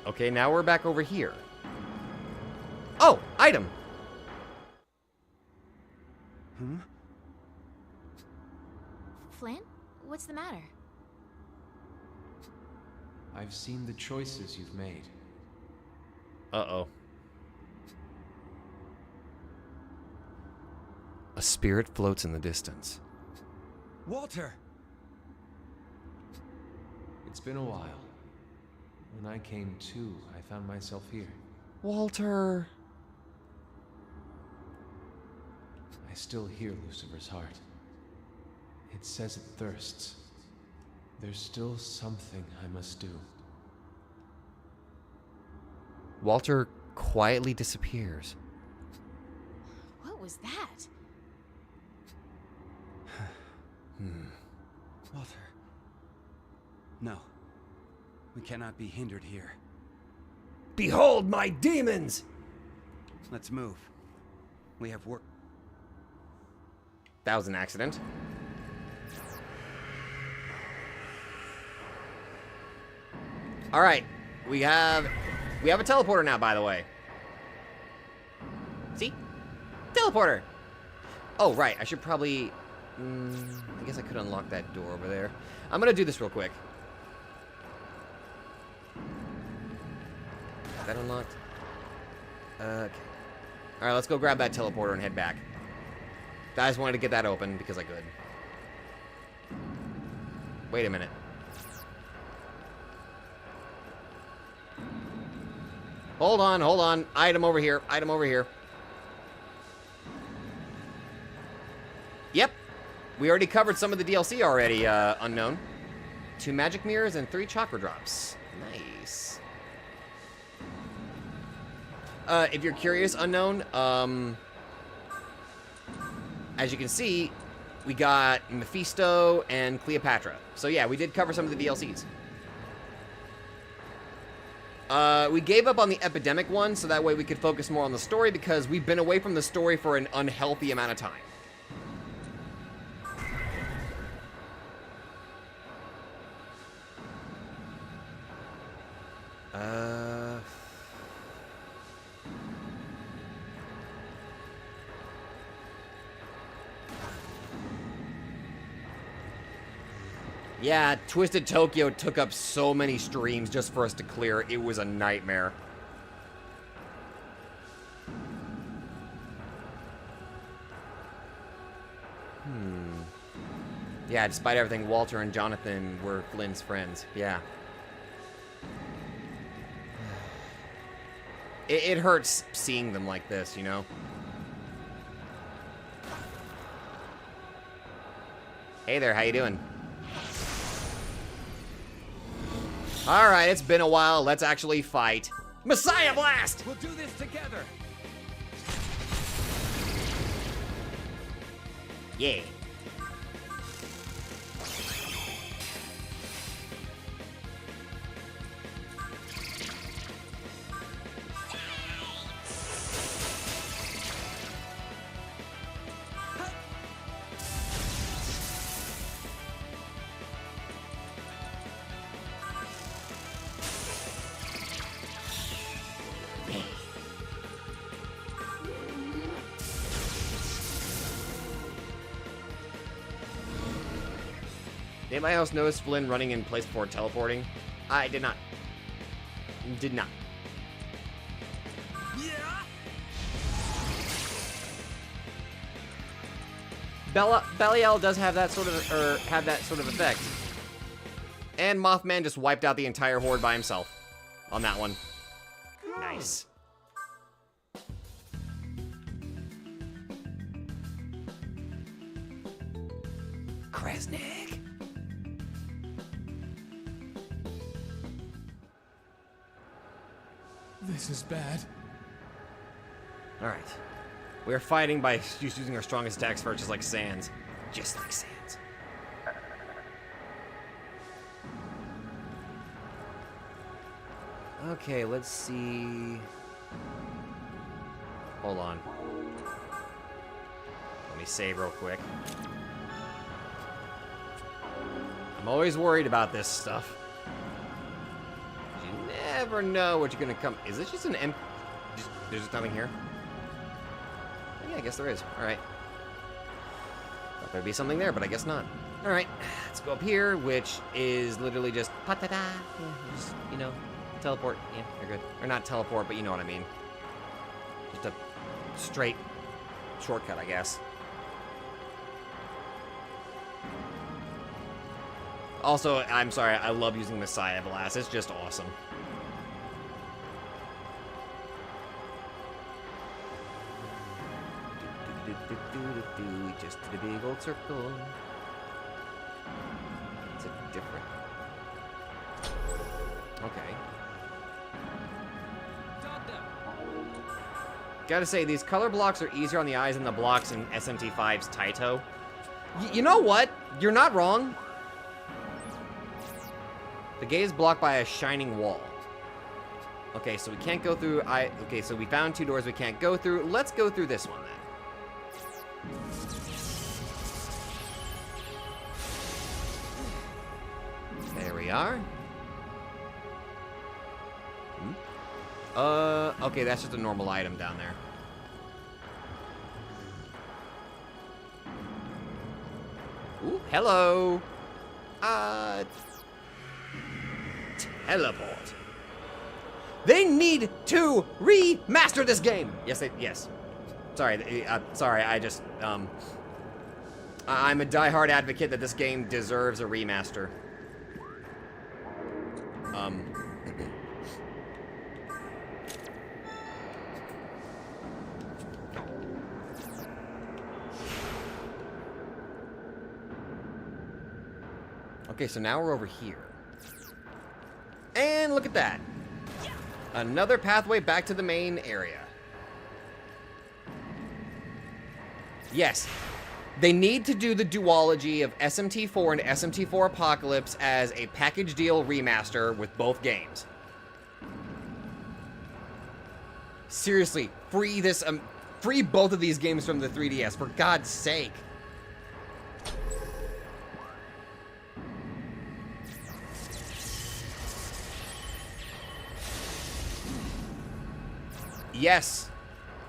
Okay, now we're back over here. Oh, item. Huh? Flynn? What's the matter? I've seen the choices you've made. Uh-oh. A spirit floats in the distance. Walter! It's been a while. When I came to, I found myself here. Walter! I still hear Lucifer's heart. It says it thirsts. There's still something I must do. Walter quietly disappears. What was that? Walter. No. We cannot be hindered here. Behold my demons! Let's move. We have work. That was an accident. All right, we have a teleporter now, by the way. See? Teleporter! Oh, right, I should probably... I guess I could unlock that door over there. I'm gonna do this real quick. Is that unlocked? Okay. Alright, let's go grab that teleporter and head back. I just wanted to get that open because I could. Wait a minute. Hold on, hold on. Item over here. Item over here. Yep. We already covered some of the DLC already, Unknown. 2 magic mirrors and 3 chakra drops. Nice. If you're curious, Unknown, as you can see, we got Mephisto and Cleopatra. So yeah, we did cover some of the DLCs. We gave up on the epidemic one, so that way we could focus more on the story, because we've been away from the story for an unhealthy amount of time. Yeah, Twisted Tokyo took up so many streams just for us to clear. It was a nightmare. Yeah, despite everything, Walter and Jonathan were Flynn's friends. Yeah. It hurts seeing them like this, you know? Hey there, how you doing? Alright, it's been a while. Let's actually fight. Messiah Blast! We'll do this together! Yeah. Anybody else notice Flynn running in place before teleporting? I did not. Did not. Yeah. Belial does have that sort of effect. And Mothman just wiped out the entire horde by himself on that one. Nice. Kresnik. This is bad. Alright. We're fighting by just using our strongest attacks first, just like Sans. Just like Sans. Okay, let's see. Hold on. Let me save real quick. I'm always worried about this stuff. You never know what you're gonna come. Is this just an M? There's just nothing here? Yeah, I guess there is. All right. Thought there'd be something there, but I guess not. Alright, let's go up here, which is literally just pa-ta-da. Yeah, just, you know, teleport. Yeah, you're good. Or not teleport, but you know what I mean. Just a straight shortcut, I guess. Also, I'm sorry, I love using Messiah Blast. It's just awesome. Just to the big old circle. It's a different. Okay. Gotta say, these color blocks are easier on the eyes than the blocks in SMT5's Taito. You know what? You're not wrong. The gate is blocked by a shining wall. Okay, so we can't go through. Okay, so we found 2 doors we can't go through. Let's go through this one then. There we are. Okay, that's just a normal item down there. Ooh, hello. Teleport. They need to remaster this game. Yes. Sorry, sorry. I'm a diehard advocate that this game deserves a remaster. Okay, so now we're over here. And look at that. Another pathway back to the main area. Yes. They need to do the duology of SMT4 and SMT4 Apocalypse as a package deal remaster with both games. Seriously, free both of these games from the 3DS, for God's sake. Yes,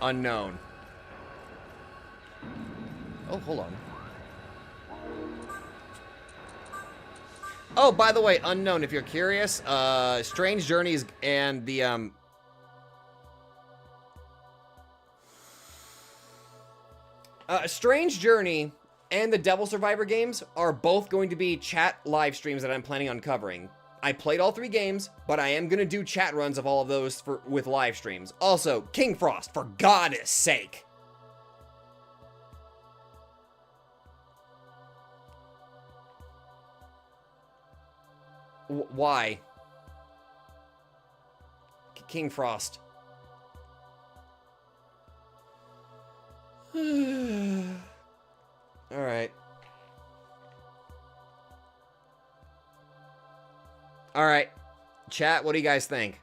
unknown. Oh, hold on. Oh, by the way, unknown, if you're curious, Strange Journeys and the, Strange Journey and the Devil Survivor games are both going to be chat live streams that I'm planning on covering. I played all 3 games, but I am gonna do chat runs of all of those with live streams. Also, King Frost, for God's sake. Why? King Frost. Alright. Alright. Chat, what do you guys think?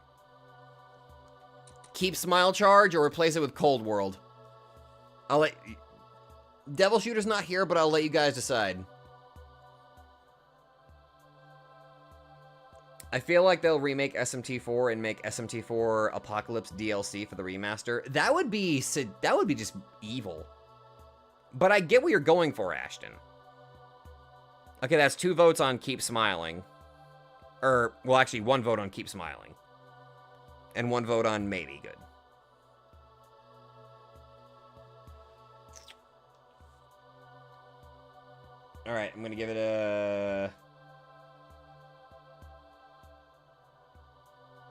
Keep Smile Charge or replace it with Cold World? I'll let... Devil Shooter's not here, but I'll let you guys decide. I feel like they'll remake SMT4 and make SMT4 Apocalypse DLC for the remaster. That would be just evil. But I get what you're going for, Ashton. Okay, that's 2 votes on Keep Smiling. Well, actually, 1 vote on Keep Smiling. And 1 vote on Maybe Good. Alright, I'm gonna give it a...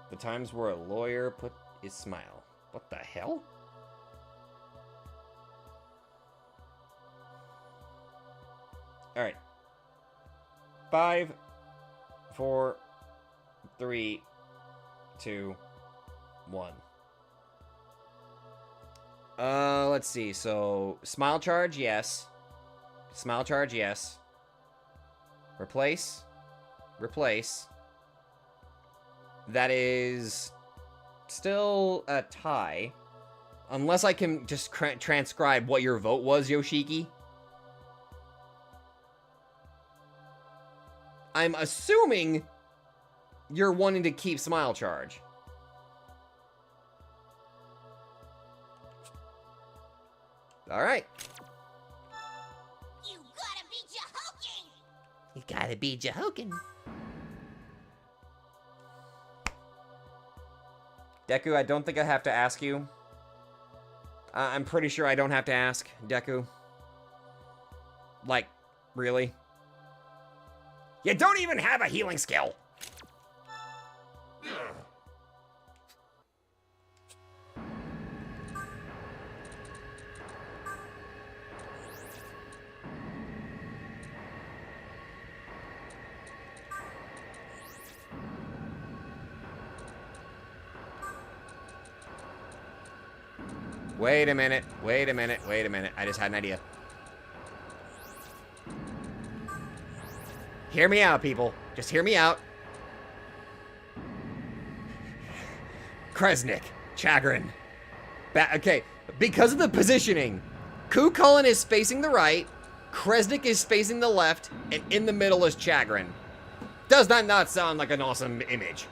The times where a lawyer put his smile. What the hell? Alright. 5, 4, 3, 2, 1. Let's see. So, Smile Charge, yes. Smile Charge, yes. Replace. Replace. That is still a tie. Unless I can just transcribe what your vote was, Yoshiki. I'm assuming you're wanting to keep Smile Charge. All right. You You gotta be Jehokin. Deku, I don't think I have to ask you. I'm pretty sure I don't have to ask, Deku. Like, really? You don't even have a healing skill! Wait a minute, wait a minute, wait a minute. I just had an idea. Hear me out, people. Just hear me out. Kresnik, Chagrin. Okay, because of the positioning, Kukulin is facing the right, Kresnik is facing the left, and in the middle is Chagrin. Does that not sound like an awesome image?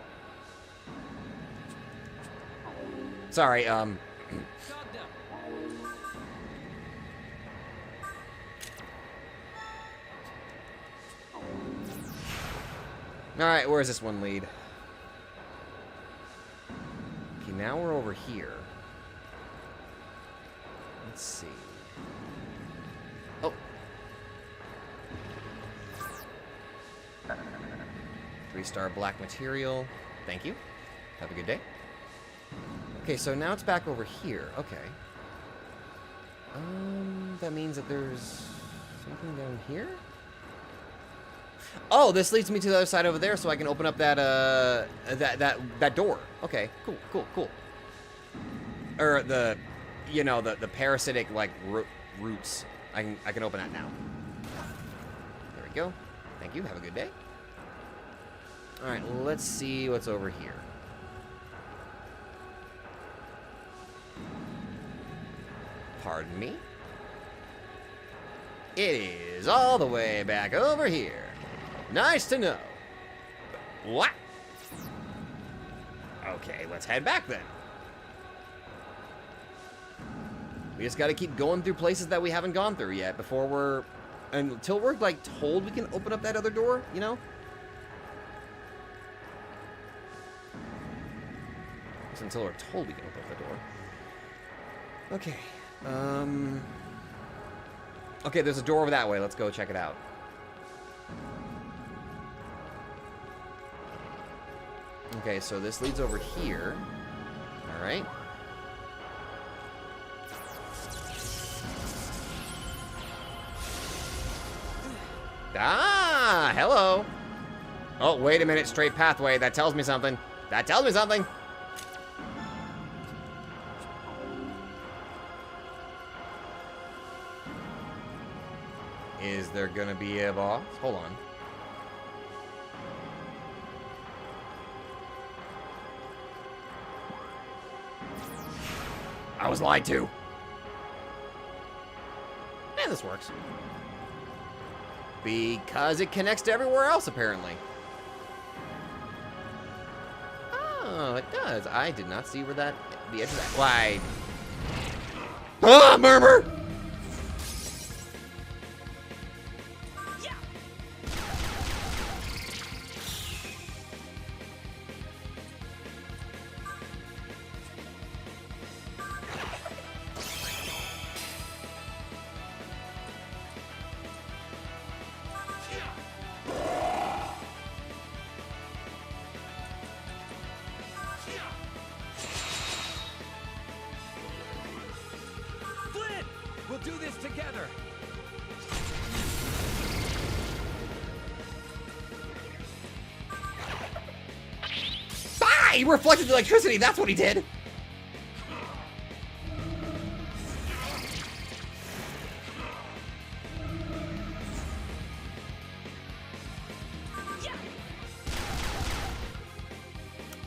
Sorry, Alright, where does this one lead? Okay, now we're over here. Let's see. Oh. 3-star black material. Thank you. Have a good day. Okay, so now it's back over here. Okay. That means that there's something down here? Oh, this leads me to the other side over there, so I can open up that that door. Okay, cool. Or the, you know, the parasitic like roots. I can open that now. There we go. Thank you. Have a good day. All right, let's see what's over here. Pardon me. It is all the way back over here. Nice to know. What? Okay, let's head back then. We just gotta keep going through places that we haven't gone through yet before we're... Until we're, like, told we can open up that other door, you know? Just until we're told we can open up the door. Okay. Okay, there's a door over that way. Let's go check it out. Okay, so this leads over here. All right. Ah, hello. Oh, wait a minute. Straight pathway. That tells me something. That tells me something. Is there gonna be a boss? Hold on. I was lied to. And this works. Because it connects to everywhere else, apparently. Oh, it does. I did not see where that... the edge of that... Why? Ah, Murmur! We'll do this together. Ah, he reflected the electricity. That's what he did.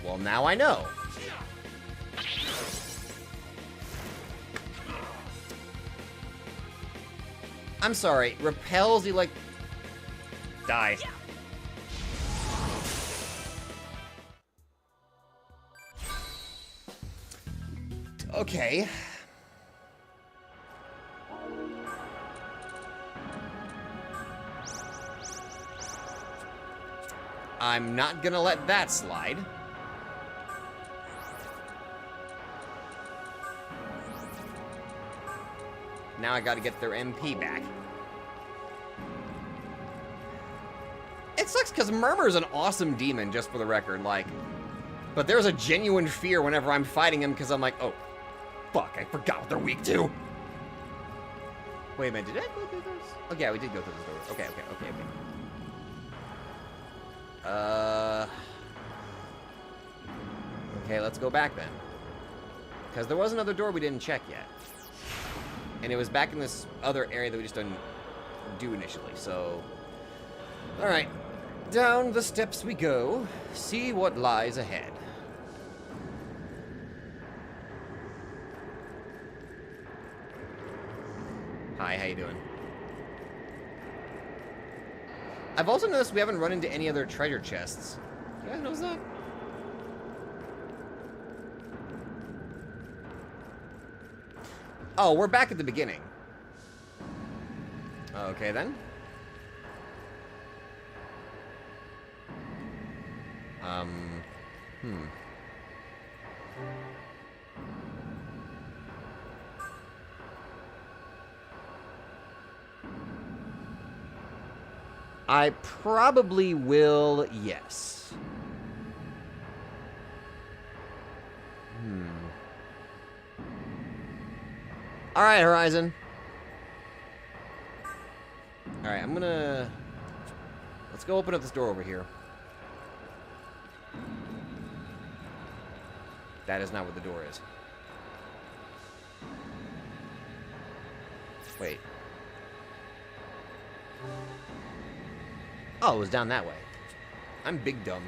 Well, now I know. I'm sorry, repels the like... Die. Okay. I'm not gonna let that slide. Now I gotta get their MP back. It sucks because Murmur's an awesome demon, just for the record, like... But there's a genuine fear whenever I'm fighting him, because I'm like, oh, fuck, I forgot what they're weak to. Wait a minute, did I go through those? Oh yeah, we did go through those doors. Okay. Okay, let's go back then. Because there was another door we didn't check yet. And it was back in this other area that we just didn't do initially, so... Alright, down the steps we go, see what lies ahead. Hi, how you doing? I've also noticed we haven't run into any other treasure chests. You guys notice that? Oh, we're back at the beginning. Okay, then. I probably will, yes. Alright, Horizon. Alright, I'm gonna... Let's go open up this door over here. That is not what the door is. Wait. Oh, it was down that way. I'm big dumb.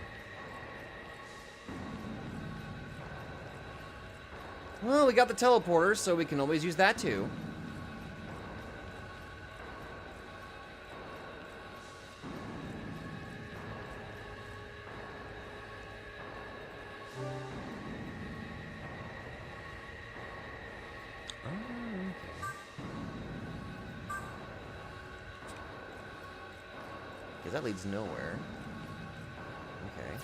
Well, we got the teleporter, so we can always use that too. Because that leads nowhere. Okay.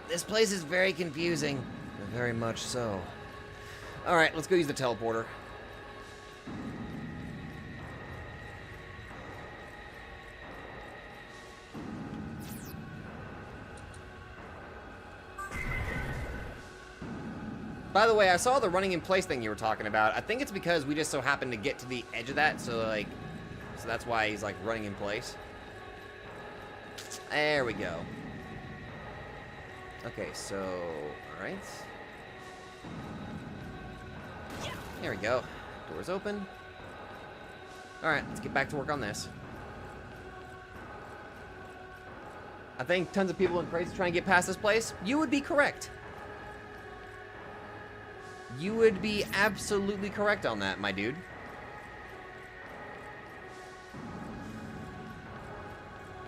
This place is very confusing. Very much so. Alright, let's go use the teleporter. By the way, I saw the running in place thing you were talking about. I think it's because we just so happened to get to the edge of that, so like... So that's why he's like running in place. There we go. Okay, so... Alright. There we go. Doors open. Alright, let's get back to work on this. I think tons of people in crates trying to get past this place. You would be correct. You would be absolutely correct on that, my dude.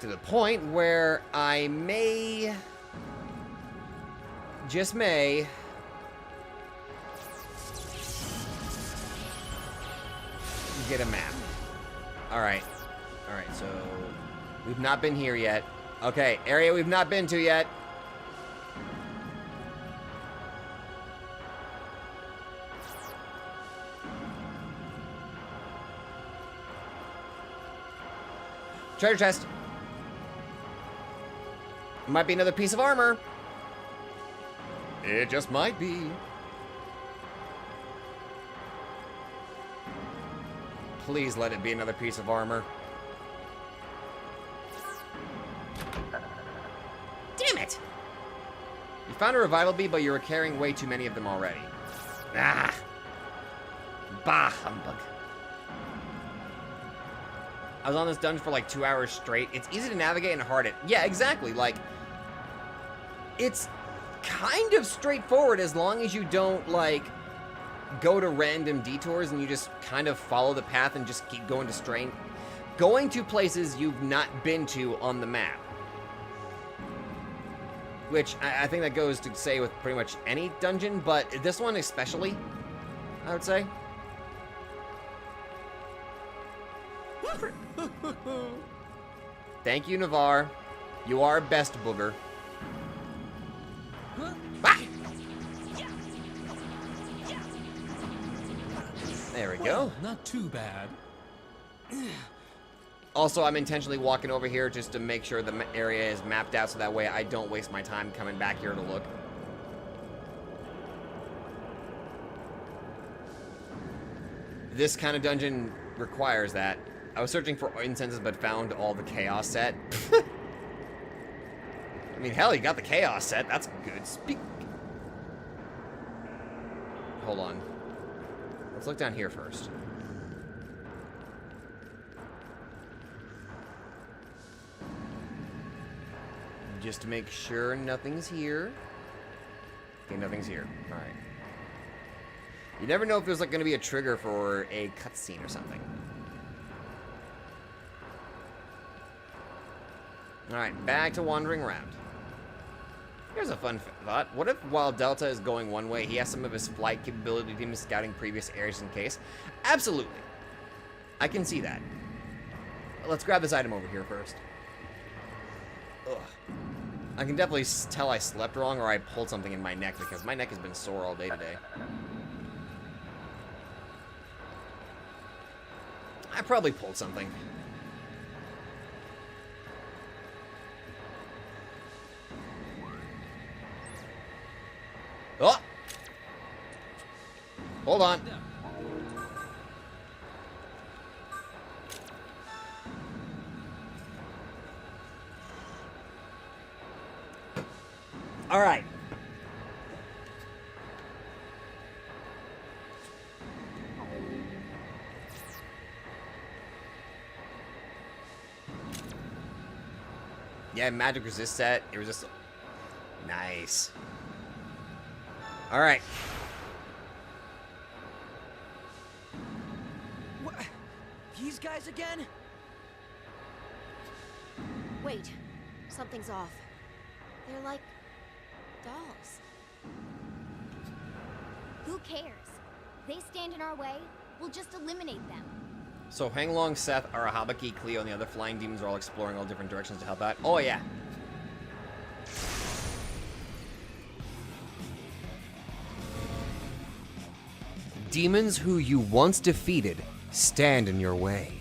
To the point where I may... Just may... get a map. Alright. Alright, so... We've not been here yet. Okay, area we've not been to yet. Treasure chest. Might be another piece of armor. It just might be. Please let it be another piece of armor. Damn it! You found a revival bee, but you were carrying way too many of them already. Ah! Bah, humbug. I was on this dungeon for like 2 hours straight. It's easy to navigate and hard it. Yeah, exactly. Like, it's kind of straightforward as long as you don't, like, go to random detours and you just kind of follow the path and just keep going to places you've not been to on the map. Which I think that goes to say with pretty much any dungeon, but this one especially, I would say. Thank you, Navarre. You are best, booger. Ah! There we go. Not too bad. Also, I'm intentionally walking over here just to make sure the area is mapped out so that way I don't waste my time coming back here to look. This kind of dungeon requires that. I was searching for incenses but found all the chaos set. I mean, hell, you got the chaos set. That's good. Hold on. Let's look down here first. Just to make sure nothing's here. Okay, nothing's here. Alright. You never know if there's like going to be a trigger for a cutscene or something. Alright, back to wandering around. Here's a fun thought. What if while Delta is going one way, he has some of his flight capability team scouting previous areas in case? Absolutely. I can see that. Let's grab this item over here first. Ugh. I can definitely tell I slept wrong or I pulled something in my neck because my neck has been sore all day today. I probably pulled something. Oh! Hold on. All right. Yeah, magic resist set. It was just nice. All right. What? These guys again? Wait, something's off. They're like dolls. Who cares? They stand in our way, we'll just eliminate them. So Hanglong, Seth, Arahabaki, Cleo, and the other flying demons are all exploring all different directions to help out. Oh, yeah. Demons who you once defeated stand in your way.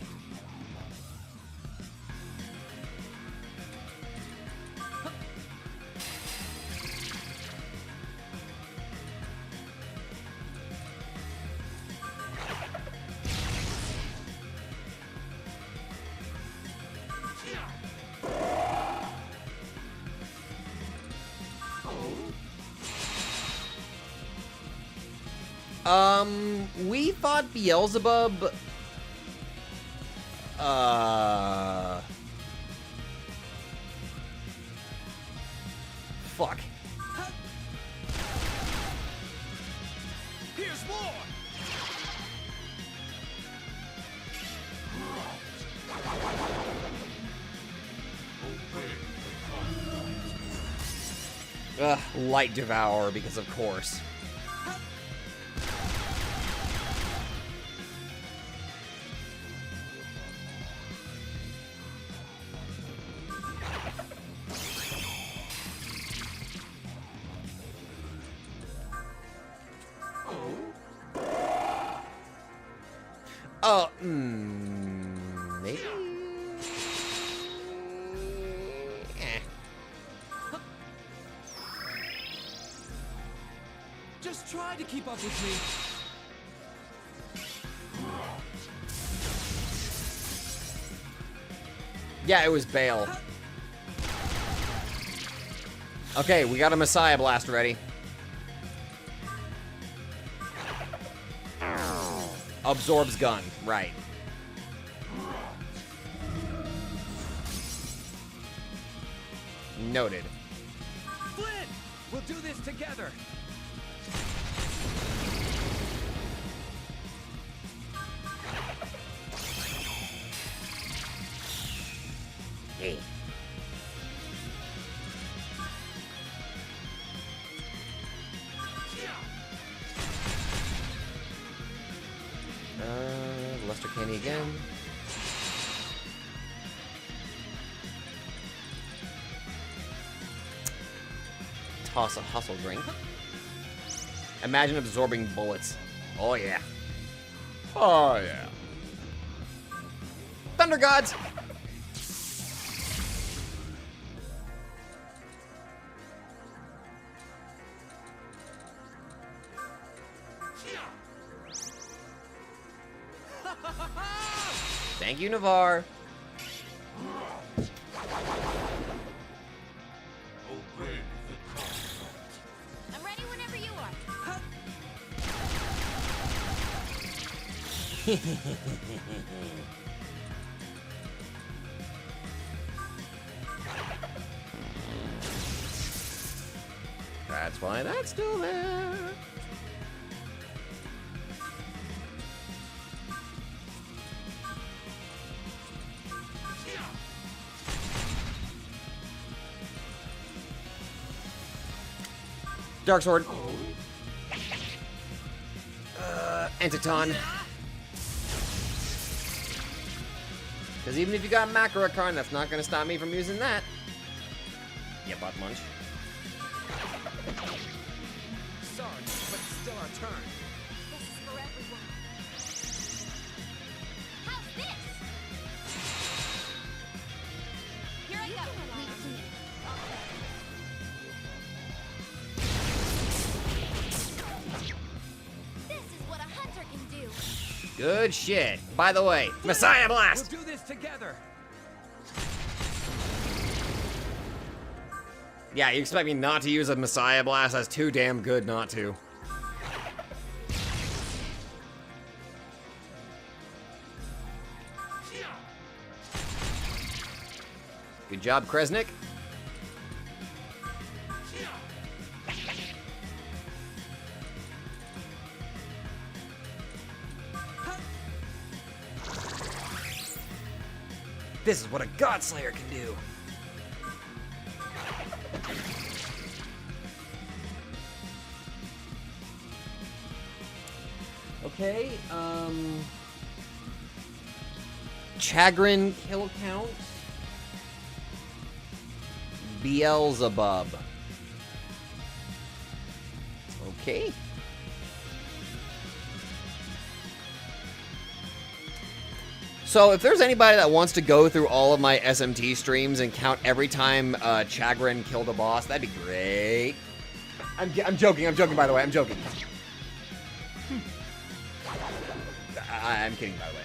We thought Beelzebub, fuck. Here's more. Ugh, Light Devourer, because of course. Oh, maybe? Just try to keep up with me. Yeah, it was Bale. Okay, we got a Messiah Blast ready. Absorbs gun, right. Noted. Flynn, we'll do this together. Hey. Luster Candy again. hustle drink. Imagine absorbing bullets. Oh yeah. Oh, yeah. Thunder Gods! Thank you, Navarre. I'm ready whenever you are. That's why that's still there. Dark Sword. Entiton. Because even if you got Macro Karn, that's not going to stop me from using that. Yeah, butt munch. Sorry, but it's still our turn. This is for everyone. How's this? Here I go. Leave it to me. This is what a hunter can do. Good shit. By the way, Messiah Blast! We'll do this together. Yeah, you expect me not to use a Messiah Blast? That's too damn good not to. Good job, Kresnik. This is what a Godslayer can do. Okay, Chagrin kill count. Beelzebub. Okay. So if there's anybody that wants to go through all of my SMT streams and count every time Chagrin killed a boss, that'd be great. I'm joking, by the way, I'm joking. I'm kidding, by the way.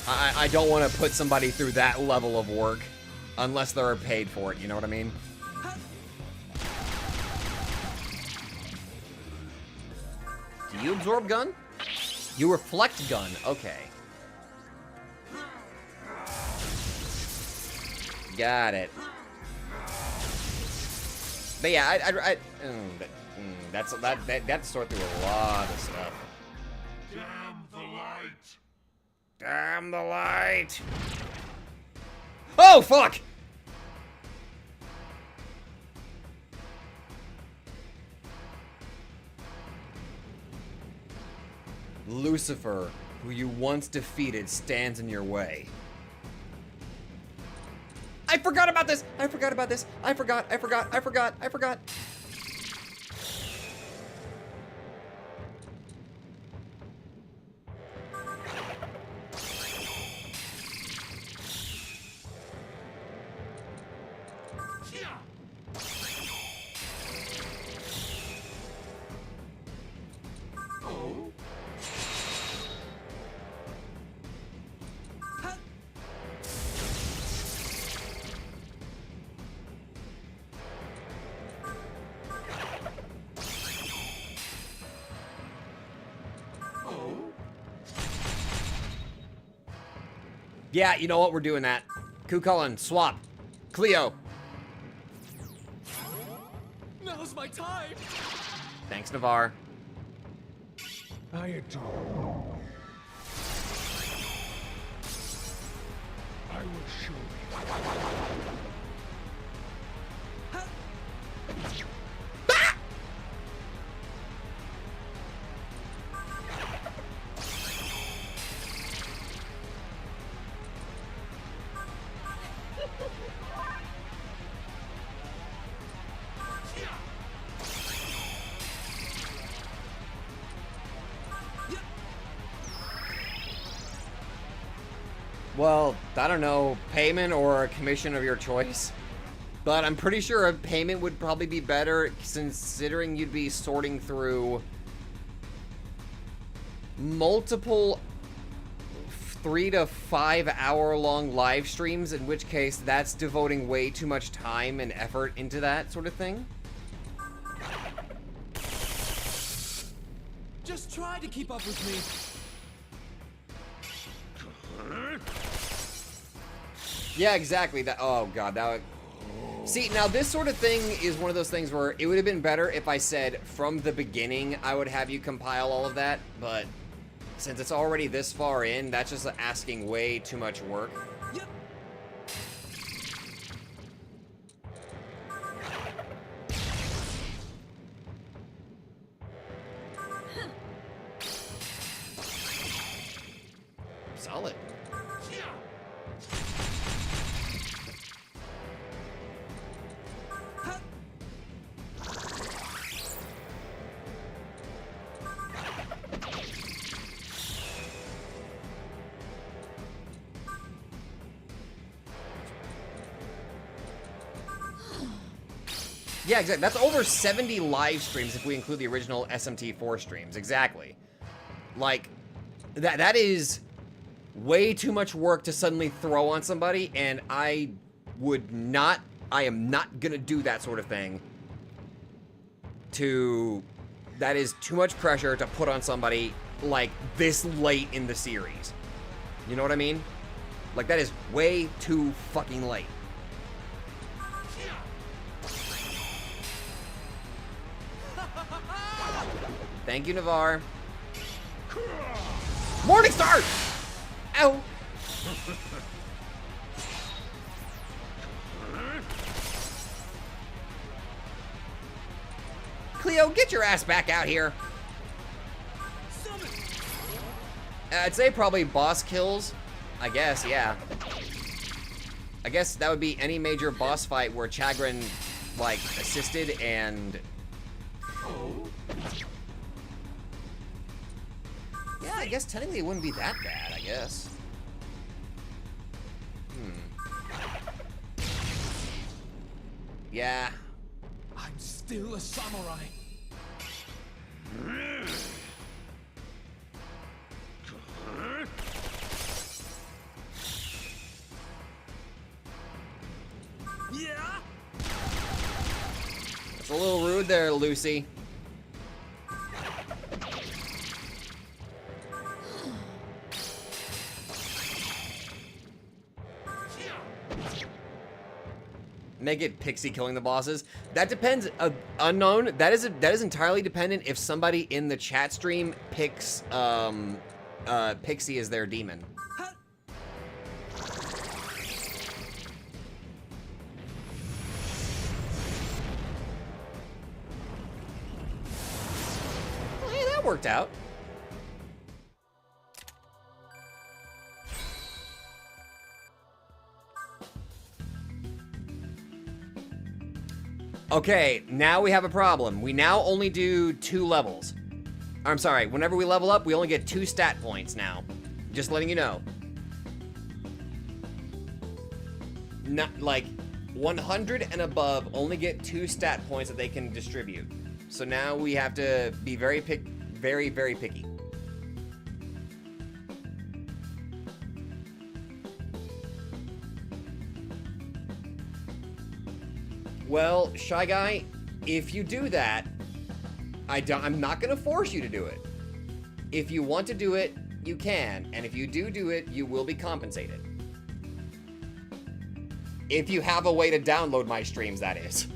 I don't want to put somebody through that level of work unless they're paid for it, you know what I mean? Do you absorb gun? You reflect gun, okay. Got it. But yeah, that's sort through a lot of stuff. Damn the light! Damn the light! Oh, fuck! Lucifer, who you once defeated, stands in your way. I forgot about this! I forgot about this! I forgot! Yeah, you know what? We're doing that. Kukulin, swap. Cleo. Now's my time. Thanks, Navarre. How you doing? I will show you. Well, I don't know, payment or a commission of your choice. But I'm pretty sure a payment would probably be better, considering you'd be sorting through multiple 3 to 5 hour long live streams, in which case that's devoting way too much time and effort into that sort of thing. Just try to keep up with me. Yeah, exactly. That. Oh god, that would... See, now this sort of thing is one of those things where it would have been better if I said from the beginning I would have you compile all of that, but since it's already this far in, that's just asking way too much work. Yep. Solid. Yeah, exactly. That's over 70 live streams if we include the original SMT4 streams. Exactly. Like, that is way too much work to suddenly throw on somebody, and I am not gonna do that sort of thing. That is too much pressure to put on somebody, like, this late in the series. You know what I mean? Like, that is way too fucking late. Thank you, Navarre. Morningstar! Ow! Cleo, get your ass back out here. I'd say probably boss kills. I guess, yeah. I guess that would be any major boss fight where Chagrin, like, assisted and... Yeah, I guess technically it wouldn't be that bad, I guess. Yeah. I'm still a samurai. Yeah. It's a little rude there, Lucy. Make it Pixie killing the bosses. That depends. Unknown. That is entirely dependent if somebody in the chat stream picks Pixie as their demon. Well, hey, that worked out. Okay, now we have a problem. We now only do 2 levels. I'm sorry, whenever we level up, we only get 2 stat points now. Just letting you know. Not like 100 and above only get 2 stat points that they can distribute. So now we have to be very picky. Well, Shy Guy, if you do that, I'm not gonna force you to do it. If you want to do it, you can, and if you do it, you will be compensated. If you have a way to download my streams, that is.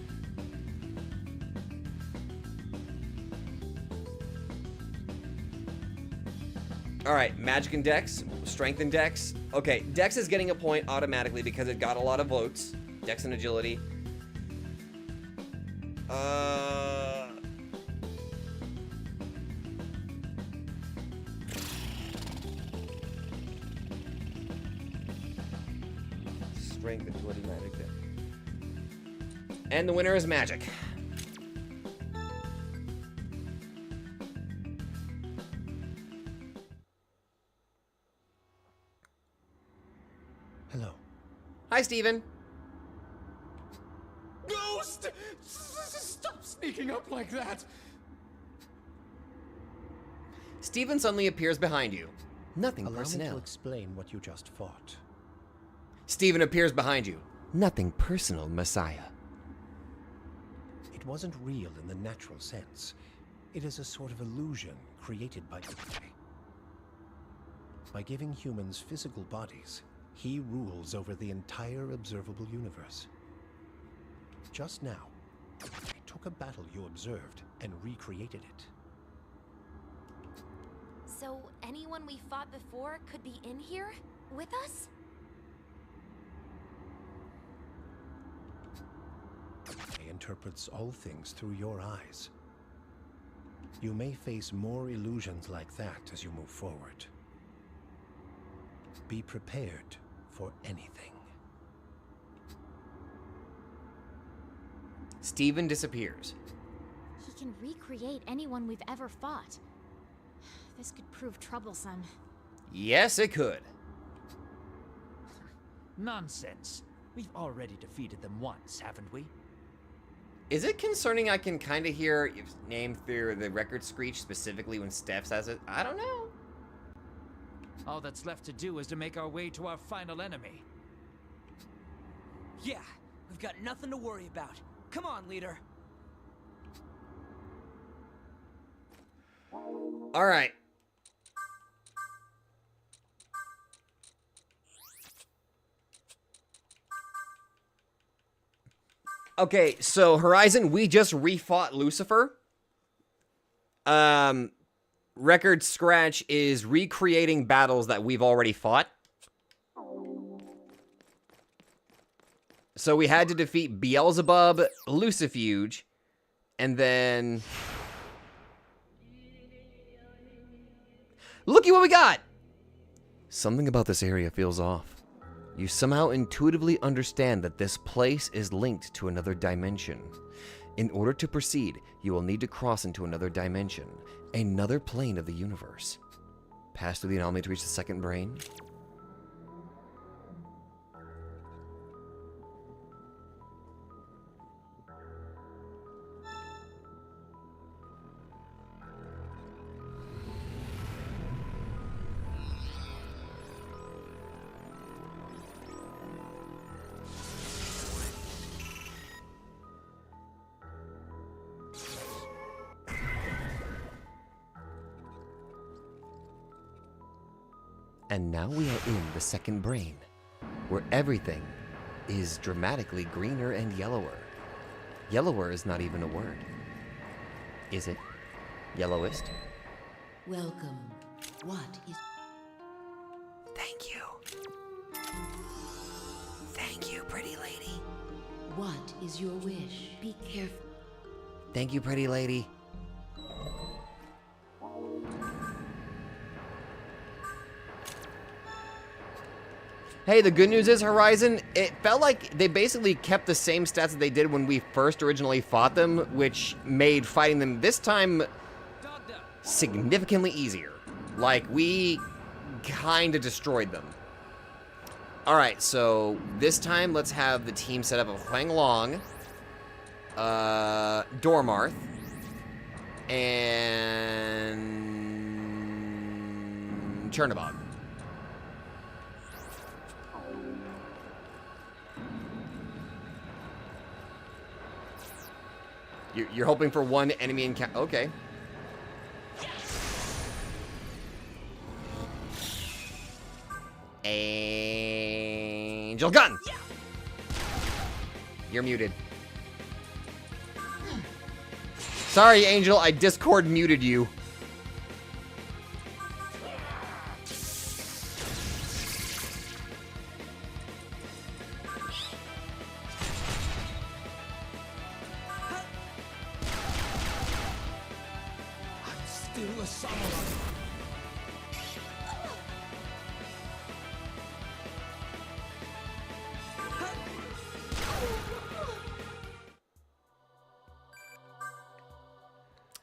Alright, Magic and Dex, Strength and Dex. Okay, Dex is getting a point automatically because it got a lot of votes. Dex and Agility. Strength, Agility, Magic. And the winner is Magic. Hello. Hi, Steven. Ghost! Stop sneaking up like that! Steven suddenly appears behind you. Nothing Allow personnel. me to explain what you just fought. Steven appears behind you. Nothing personal, Messiah. It wasn't real in the natural sense. It is a sort of illusion created by Tensei. By giving humans physical bodies, he rules over the entire observable universe. Just now, he took a battle you observed and recreated it. So anyone we fought before could be in here with us? He interprets all things through your eyes. You may face more illusions like that as you move forward. Be prepared for anything. Steven disappears. He can recreate anyone we've ever fought. This could prove troublesome. Yes, it could. Nonsense. We've already defeated them once, haven't we? Is it concerning I can kind of hear your name through the record screech, specifically when Steph says it? I don't know. All that's left to do is to make our way to our final enemy. Yeah, we've got nothing to worry about. Come on, leader. All right. Okay, so Horizon, we just refought Lucifer. Record Scratch is recreating battles that we've already fought. So we had to defeat Beelzebub, Lucifuge, and then... Looky what we got! Something about this area feels off. You somehow intuitively understand that this place is linked to another dimension. In order to proceed, you will need to cross into another dimension, another plane of the universe. Pass through the anomaly to reach the second brain. And now we are in the second brain, where everything is dramatically greener and yellower. Yellower is not even a word. Is it? Yellowist? Welcome. What is... Thank you. Thank you, pretty lady. What is your wish? Be careful. Thank you, pretty lady. Hey, the good news is, Horizon, it felt like they basically kept the same stats that they did when we first originally fought them, which made fighting them this time significantly easier. Like, we kind of destroyed them. Alright, so this time let's have the team set up of Huang Long, Dormarth, and Chernobog. You're hoping for one enemy encounter. Okay. Angel gun! You're muted. Sorry, Angel, I Discord muted you. Still a samurai.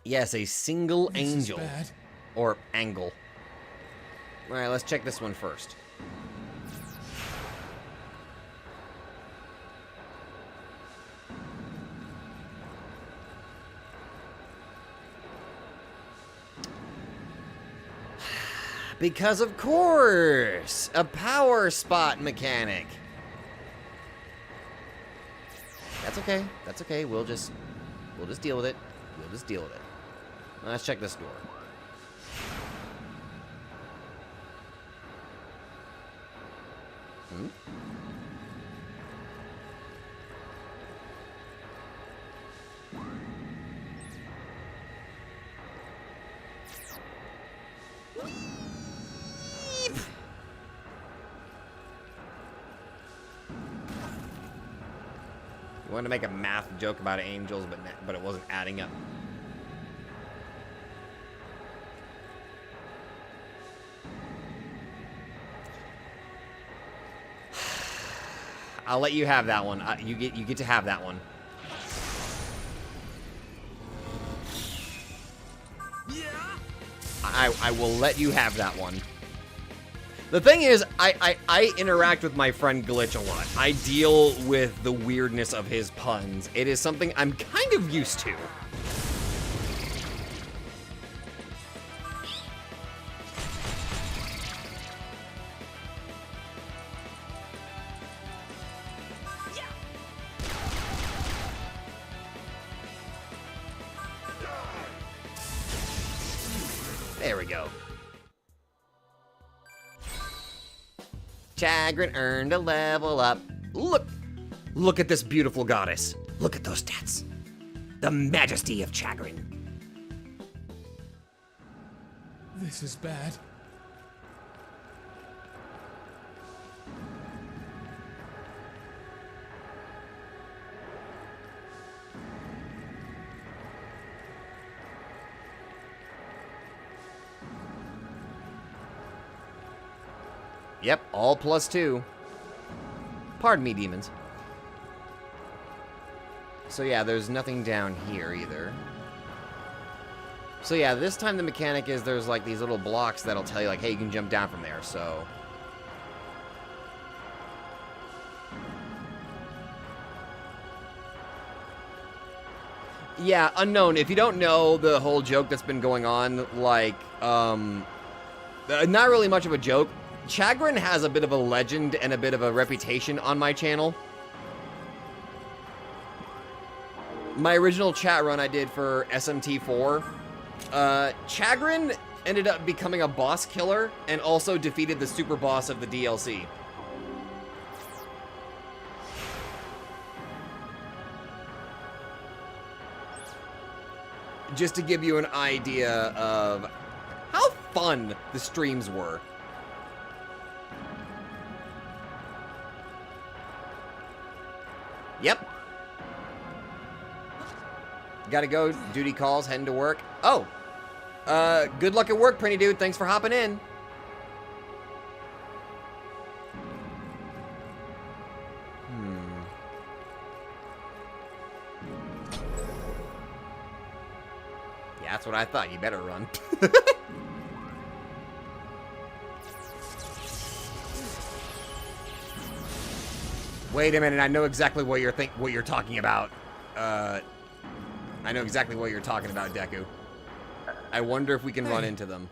Yes, a single This is angel. bad. Or angle. Alright, let's check this one first. Because of course, a power spot mechanic. That's okay. That's okay. We'll just deal with it. We'll just deal with it. Let's check this door. Hmm? I wanted to make a math joke about angels, but it wasn't adding up. I'll let you have that one. You get to have that one. I will let you have that one. The thing is, I interact with my friend Glitch a lot. I deal with the weirdness of his puns. It is something I'm kind of used to. There we go. Chagrin earned a level up. Look at this beautiful goddess. Look at those stats. The majesty of Chagrin. This is bad. Yep, all +2. Pardon me, demons. So yeah, there's nothing down here either. So yeah, this time the mechanic is there's like these little blocks that'll tell you like, hey, you can jump down from there, so. Yeah, unknown. If you don't know the whole joke that's been going on, like, not really much of a joke. Chagrin has a bit of a legend and a bit of a reputation on my channel. My original chat run I did for SMT4, Chagrin ended up becoming a boss killer and also defeated the super boss of the DLC. Just to give you an idea of how fun the streams were. Yep. Gotta go. Duty calls. Heading to work. Oh. Good luck at work, Prinny Dude. Thanks for hopping in. Yeah, that's what I thought. You better run. Wait a minute, I know exactly what you're talking about. I know exactly what you're talking about, Deku. I wonder if we can run into them.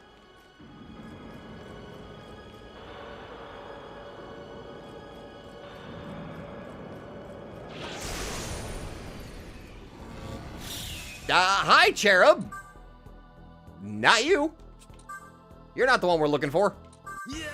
Hi, Cherub. Not you. You're not the one we're looking for. Yeah.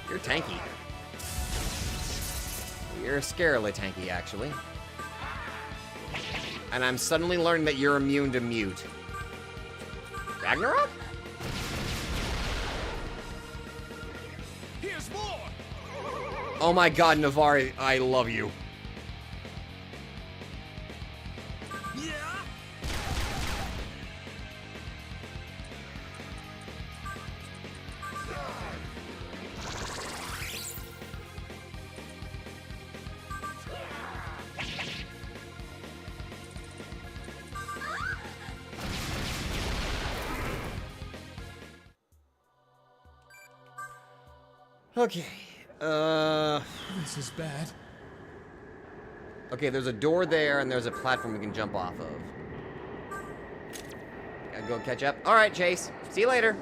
You're tanky. You're scarily tanky, actually. And I'm suddenly learning that you're immune to mute. Ragnarok? Here's more. Oh my god, Navari, I love you. Okay. This is bad. Okay, there's a door there, and there's a platform we can jump off of. Gotta go catch up. All right, Chase. See you later.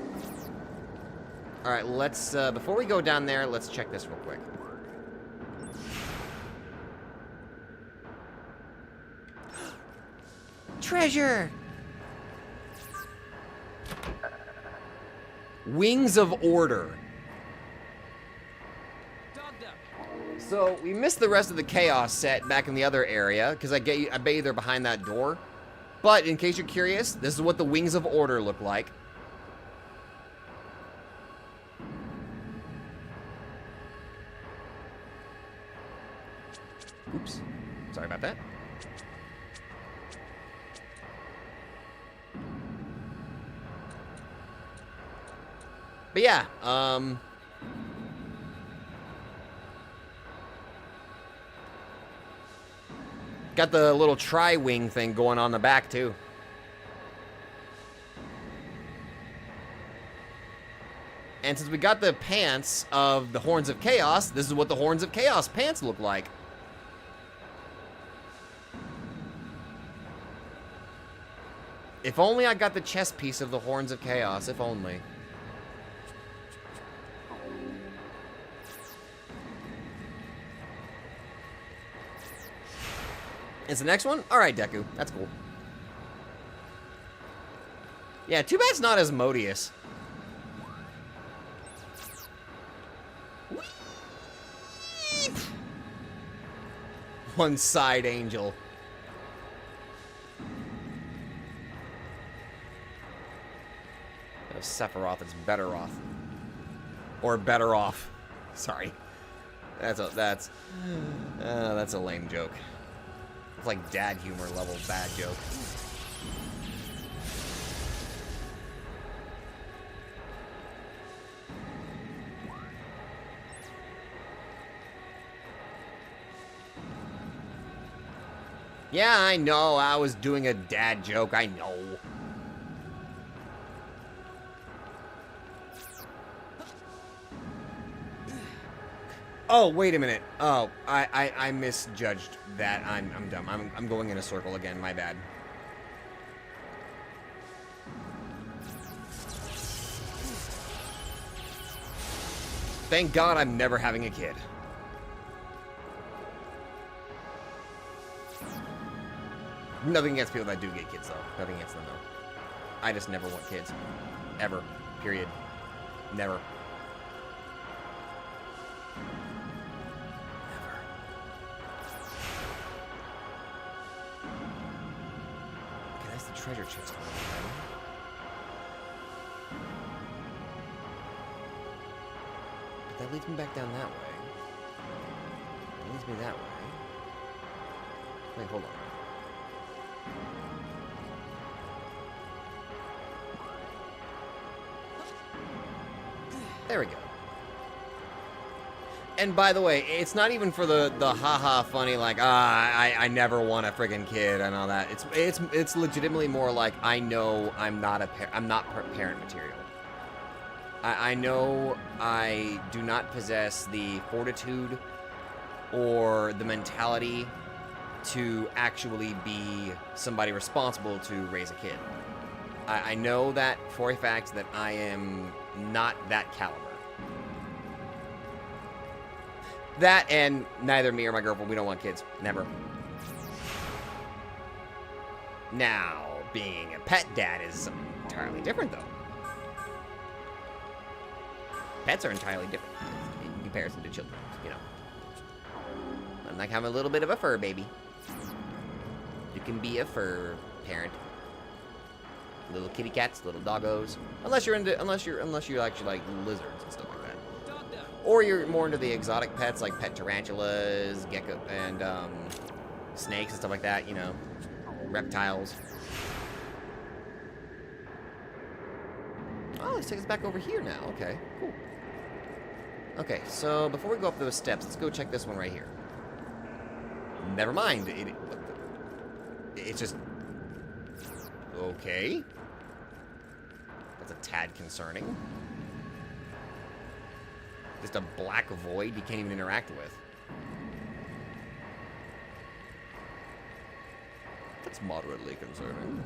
All right, let's, before we go down there, let's check this real quick. Treasure! Wings of Order. So, we missed the rest of the Chaos set back in the other area, because I bet you they're behind that door. But, in case you're curious, this is what the Wings of Order look like. Oops. Sorry about that. But yeah, got the little tri-wing thing going on the back, too. And since we got the pants of the Horns of Chaos, this is what the Horns of Chaos pants look like. If only I got the chest piece of the Horns of Chaos, if only. Is the next one? Alright, Deku. That's cool. Yeah, too bad it's not as Modius. One side angel. Sephiroth is better off. Or better off. Sorry. That's a lame joke. It's like dad humor level bad joke. Yeah, I know. I was doing a dad joke. I know. Oh, wait a minute. Oh, I misjudged that. I'm dumb. I'm going in a circle again. My bad. Thank God I'm never having a kid. Nothing against people that do get kids, though. Nothing against them, though. I just never want kids. Ever. Period. Never. Treasure chest. But that leads me back down that way. That leads me that way. Wait, hold on. There we go. And by the way, it's not even for the haha funny like I never want a friggin' kid and all that. It's legitimately more like I know I'm not parent material. I know I do not possess the fortitude or the mentality to actually be somebody responsible to raise a kid. I know that for a fact that I am not that caliber. That and neither me or my girlfriend, we don't want kids. Never. Now, being a pet dad is something entirely different, though. Pets are entirely different in comparison to children, you know. I'm like having a little bit of a fur baby. You can be a fur parent. Little kitty cats, little doggos. Unless you actually like lizards and stuff like that. Or you're more into the exotic pets like pet tarantulas, gecko, and snakes and stuff like that, you know, reptiles. Oh, let's take us back over here now. Okay, cool. Okay, so before we go up those steps, let's go check this one right here. Never mind. It's just... Okay. That's a tad concerning. Just a black void you can't even interact with. That's moderately concerning.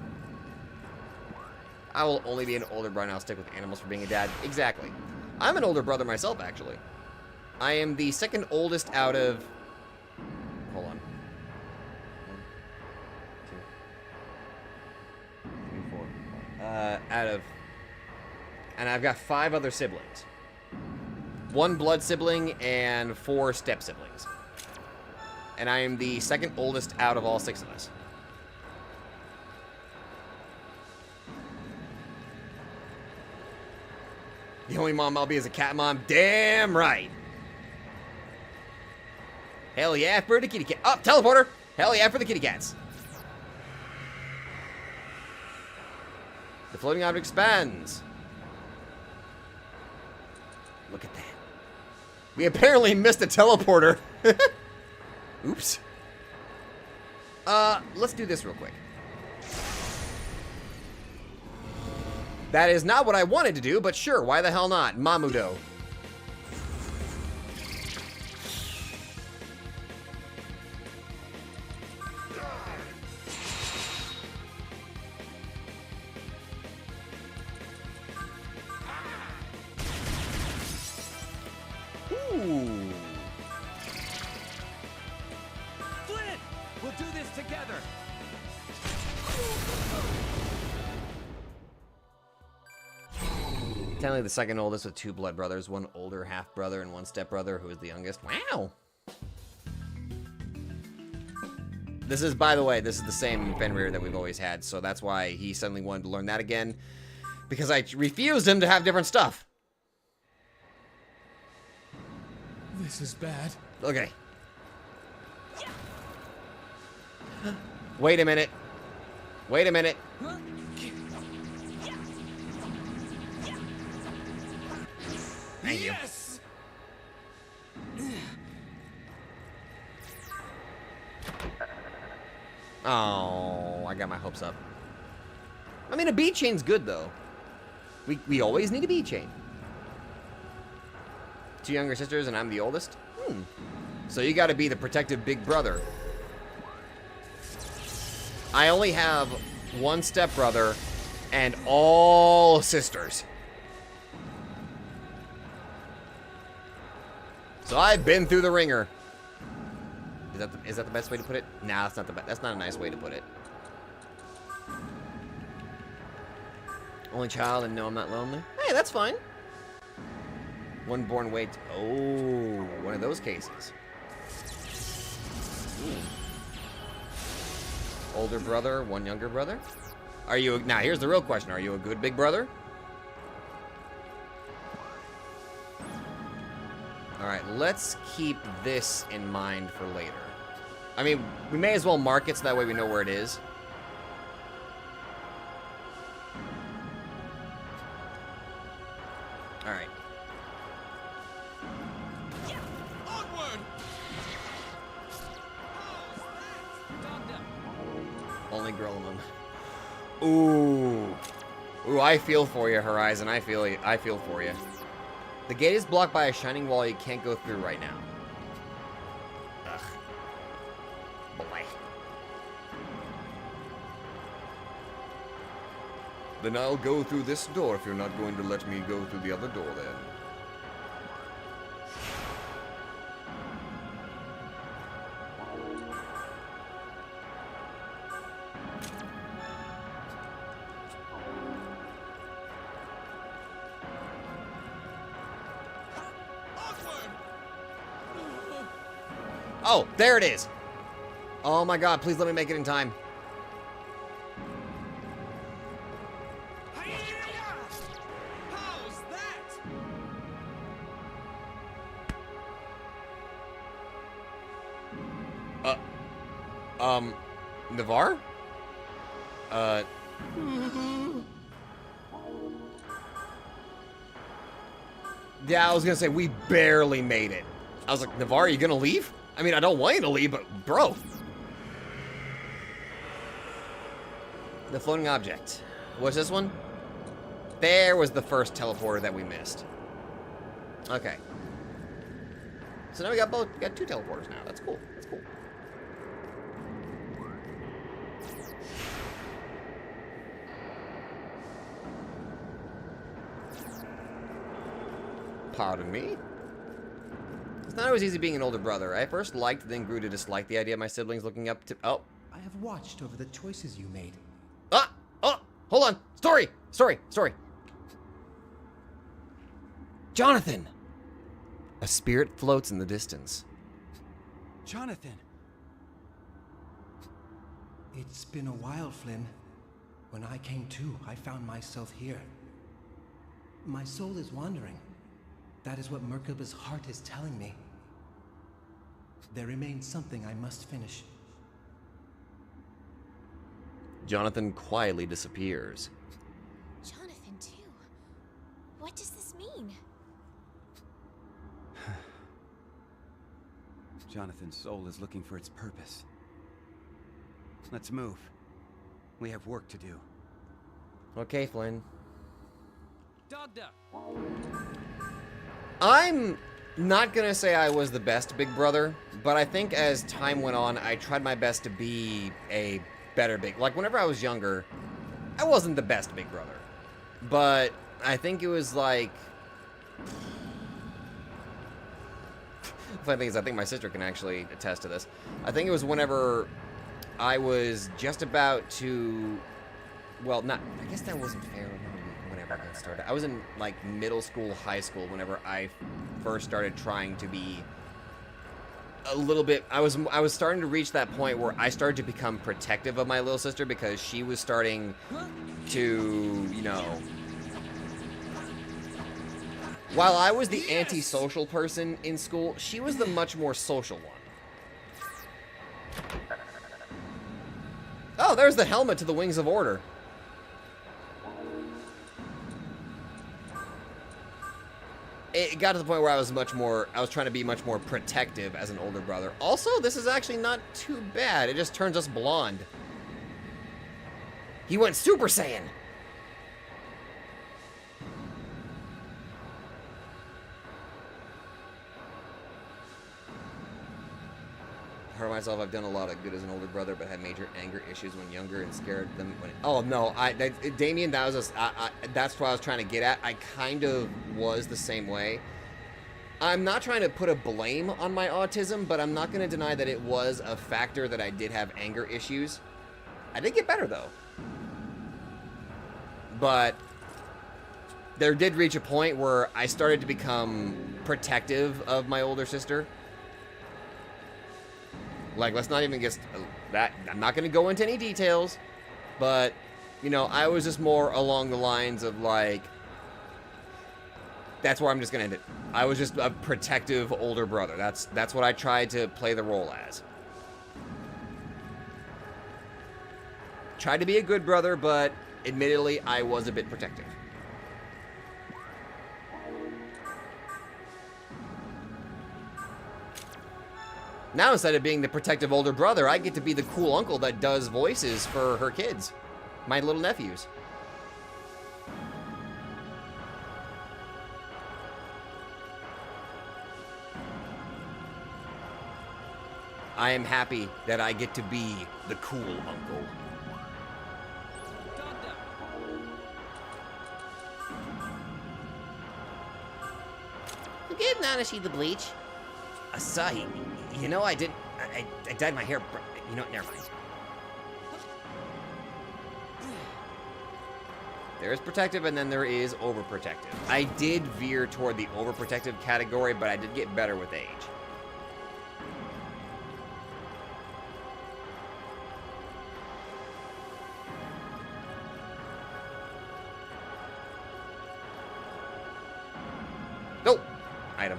I will only be an older brother and I'll stick with animals for being a dad. Exactly. I'm an older brother myself, actually. I am the second oldest out of... Hold on. 1, 2, 3, 4. Out of... And I've got 5 other siblings. 1 blood sibling and 4 step siblings. And I am the second oldest out of all 6 of us. The only mom I'll be is a cat mom. Damn right. Hell yeah for the kitty cat. Oh, teleporter. Hell yeah for the kitty cats. The floating object expands. Look at that. We apparently missed a teleporter. Oops. Let's do this real quick. That is not what I wanted to do, but sure, why the hell not? Mamudo. Ooh. Flynn! We'll do this together! Technically the second oldest with 2 blood brothers, 1 older half brother and 1 step brother who is the youngest. Wow. This is, by the way, this is the same Fenrir that we've always had, so that's why he suddenly wanted to learn that again, because I refused him to have different stuff. This is bad. Okay. Wait a minute. Wait a minute. Thank you. Yes! Oh, I got my hopes up. I mean, a beat chain's good, though. We always need a beat chain. 2 younger sisters, and I'm the oldest? So you gotta be the protective big brother. I only have 1 stepbrother and all sisters. So I've been through the ringer. Is that the best way to put it? Nah, that's not the best. That's not a nice way to put it. Only child, and no, I'm not lonely. Hey, that's fine. 1 born weight. Oh, one of those cases. Ooh. Older brother, 1 younger brother. Are you? Now, here's the real question: are you a good big brother? All right, let's keep this in mind for later. I mean, we may as well mark it so that way we know where it is. All right. Onward! Only girl among. Ooh. Ooh, I feel for you, Horizon. I feel for you. The gate is blocked by a shining wall you can't go through right now. Ugh. Boy. Then I'll go through this door if you're not going to let me go through the other door then. Oh, there it is. Oh my god, please let me make it in time. How's that? Navarre? Yeah, I was gonna say, we barely made it. I was like, Navarre, are you gonna leave? I mean, I don't want you to leave, but bro. The floating object. What's this one? There was the first teleporter that we missed. Okay. So now we got two teleporters now. That's cool. That's cool. Pardon me? It's not always easy being an older brother. I first liked, then grew to dislike the idea of my siblings looking up to... Oh. I have watched over the choices you made. Ah! Oh! Hold on! Story! Jonathan! A spirit floats in the distance. Jonathan! It's been a while, Flynn. When I came to, I found myself here. My soul is wandering. That is what Merkaba's heart is telling me. There remains something I must finish. Jonathan quietly disappears. Jonathan, too. What does this mean? Jonathan's soul is looking for its purpose. Let's move. We have work to do. Okay, Flynn. Dogda! I'm not gonna say I was the best big brother, but I think as time went on, I tried my best to be a better big... Like, whenever I was younger, I wasn't the best big brother. But I think it was like... The funny thing is, I think my sister can actually attest to this. I think it was whenever I was just about to... Well, not... I guess that wasn't fair whenever I got started. I was in, like, middle school, high school, whenever I first started trying to be a little bit... I was starting to reach that point where I started to become protective of my little sister because she was starting to, you know... While I was the antisocial person in school, she was the much more social one. Oh, there's the helmet to the Wings of Order. It got to the point where I was trying to be much more protective as an older brother. Also, this is actually not too bad. It just turns us blonde. He went Super Saiyan. I heard myself, I've done a lot of good as an older brother, but had major anger issues when younger and scared them when... Oh, no, Damien, that's what I was trying to get at. I kind of was the same way. I'm not trying to put a blame on my autism, but I'm not going to deny that it was a factor that I did have anger issues. I did get better, though. But there did reach a point where I started to become protective of my older sister. Like, let's not even get that. I'm not going to go into any details, but, you know, I was just more along the lines of, like, that's where I'm just going to end it. I was just a protective older brother. That's what I tried to play the role as. Tried to be a good brother, but admittedly, I was a bit protective. Now, instead of being the protective older brother, I get to be the cool uncle that does voices for her kids. My little nephews. I am happy that I get to be the cool uncle. Who gave Nanashi the bleach? Asahi, you know, I dyed my hair, you know, never mind. There is protective and then there is overprotective. I did veer toward the overprotective category, but I did get better with age. Nope. Item.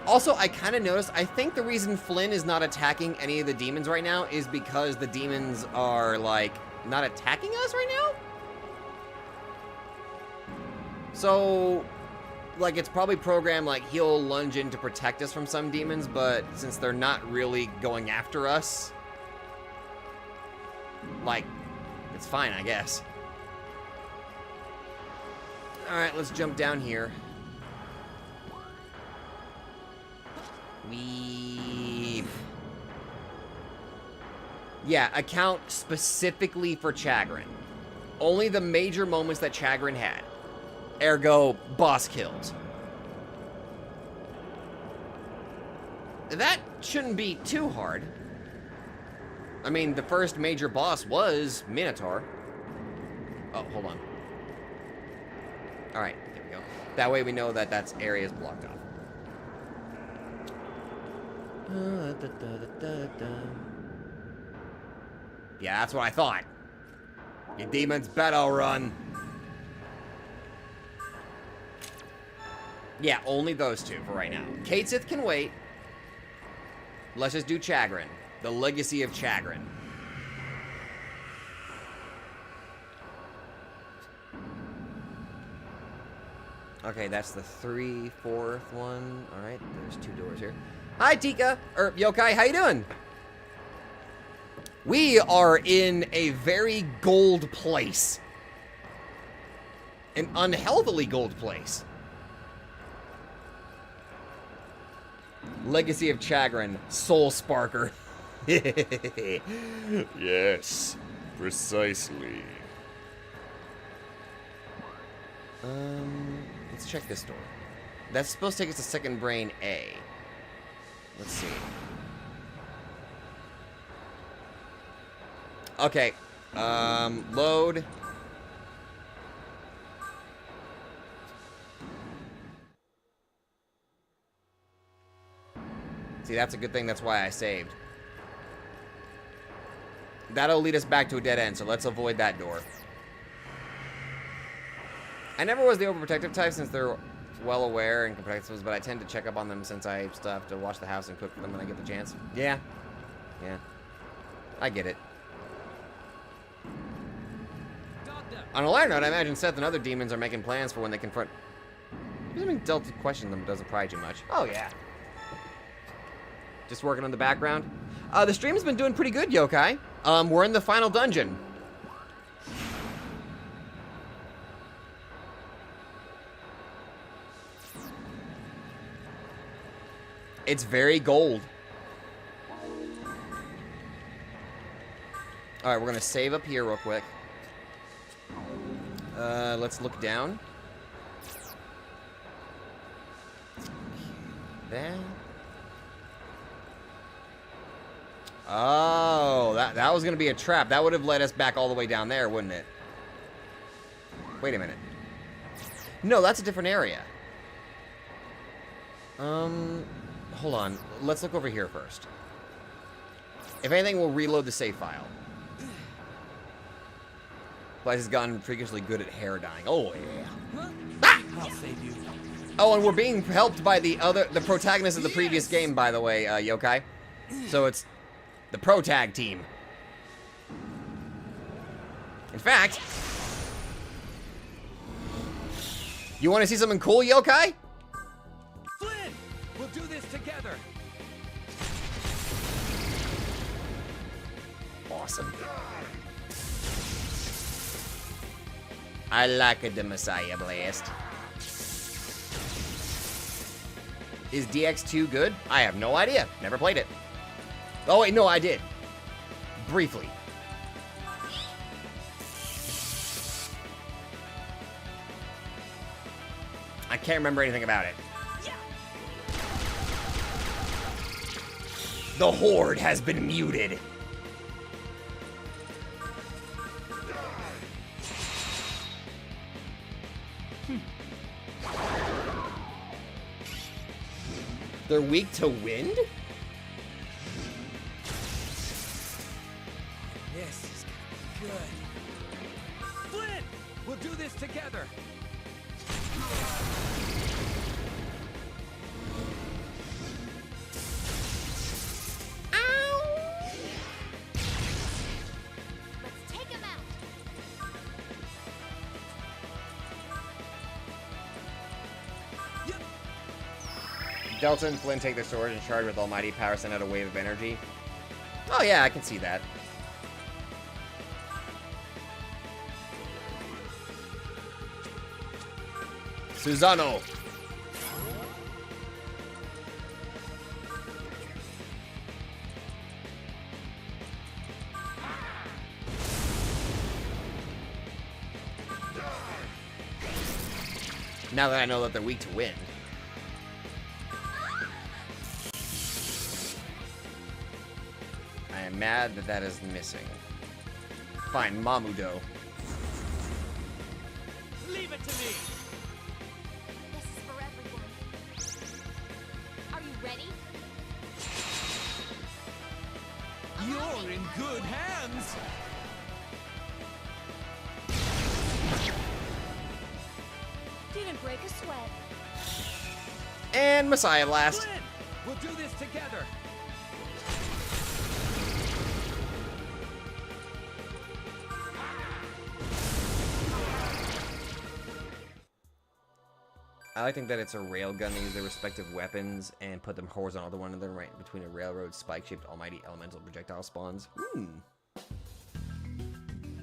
Also, I kind of noticed, I think the reason Flynn is not attacking any of the demons right now is because the demons are, like, not attacking us right now? So, like, it's probably programmed, like, he'll lunge in to protect us from some demons, but since they're not really going after us, like, It's fine, I guess. Alright, let's jump down here. Weave. Yeah, account specifically for Chagrin. Only the major moments that Chagrin had. Ergo, boss kills. That shouldn't be too hard. I mean, the first major boss was Minotaur. Oh, hold on. Alright, there we go. That way we know that that's area's blocked off. Yeah, that's what I thought. You demons better run. Yeah, only those two for right now. Kate Sith can wait. Let's just do Chagrin. The Legacy of Chagrin. Okay, that's the 3/4 one. Alright, there's 2 doors here. Hi, Tika! Yokai, how you doing? We are in a very gold place. An unhealthily gold place. Legacy of Chagrin, Soul Sparker. Yes, precisely. Let's check this door. That's supposed to take us to Second Brain A. Let's see. Okay. Load. See, that's a good thing. That's why I saved. That'll lead us back to a dead end, so let's avoid that door. I never was the overprotective type since they're well aware and can protect themselves, but I tend to check up on them since I still have to wash the house and cook for them when I get the chance. Yeah. Yeah. I get it. On a lighter note, I imagine Seth and other demons are making plans for when they confront... Presuming Delta questioned them doesn't surprise you much. Oh, yeah. Just working on the background. The stream's been doing pretty good, Yokai. We're in the final dungeon. It's very gold. Alright, we're gonna save up here real quick. Let's look down. That. Oh, that was gonna be a trap. That would have led us back all the way down there, wouldn't it? Wait a minute. No, that's a different area. Hold on. Let's look over here first. If anything, we'll reload the save file. Blaze has gotten freakishly good at hair dyeing. Oh, yeah. Ah! I'll save you. Oh, and we're being helped by the protagonist of the previous game, by the way, Yokai. So it's the pro tag team. In fact, you want to see something cool, Yokai? Flynn, we'll do this together. Awesome. I like the Messiah Blast. Is DX2 good? I have no idea. Never played it. Oh, wait, no, I did. Briefly. I can't remember anything about it. The Horde has been muted. They're weak to wind? This is gonna be good. Flynn, we'll do this together. Let's take him out. Delta and Flynn take their swords and charge with almighty power, send out a wave of energy. Oh yeah, I can see that. Susano. Now that I know that they're weak to wind. I am mad that that is missing. Fine, Mamudo. Leave it to me. This is for everyone. Are you ready? You're in good hands. Didn't break a sweat. And Messiah Blast. Flynn, we'll do this together. I like to think that it's a railgun. They use their respective weapons and put them horizontal to one another right between a railroad spike-shaped almighty elemental projectile spawns.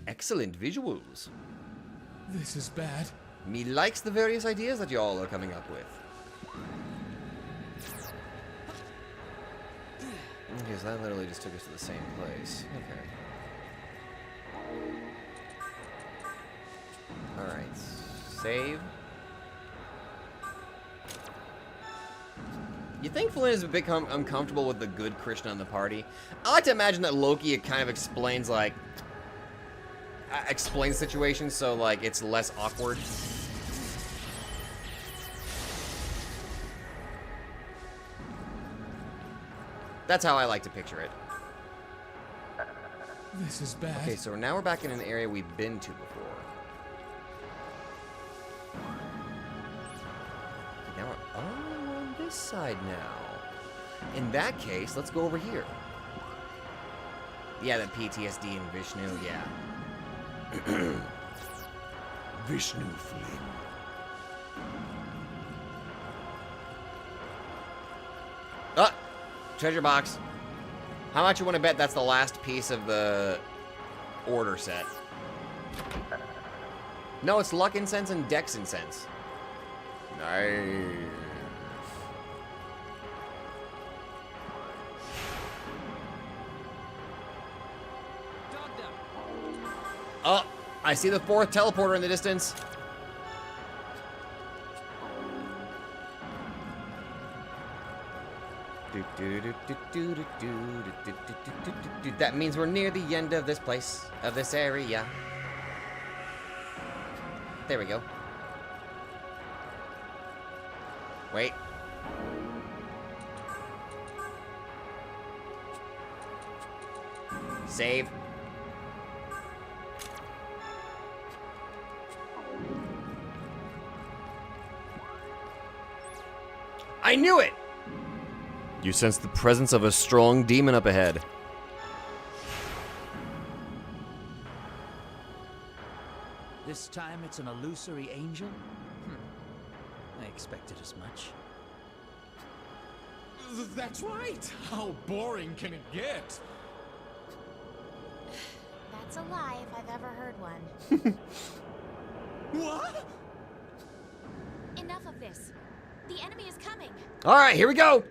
Excellent visuals. This is bad. Me likes the various ideas that y'all are coming up with. Okay, so that literally just took us to the same place. Okay. Alright. Save. You think Flynn has become uncomfortable with the good Krishna in the party? I like to imagine that Loki kind of explains, like, explains the situation so, like, it's less awkward. That's how I like to picture it. This is bad. Okay, so now we're back in an area we've been to before. Okay, now we're on this side now. In that case, let's go over here. Yeah, the PTSD and Vishnu, yeah. Vishnu Flynn. Ah! Treasure box. How much you want to bet that's the last piece of the order set? No, it's luck incense and dex incense. Nice. Oh, I see the fourth teleporter in the distance. That means we're near the end of this place, of this area. There we go. Wait. Save. I knew it! You sense the presence of a strong demon up ahead. This time it's an illusory angel? I expected as much. That's right. How boring can it get? That's a lie if I've ever heard one. What? Enough of this. The enemy is coming. All right, here we go.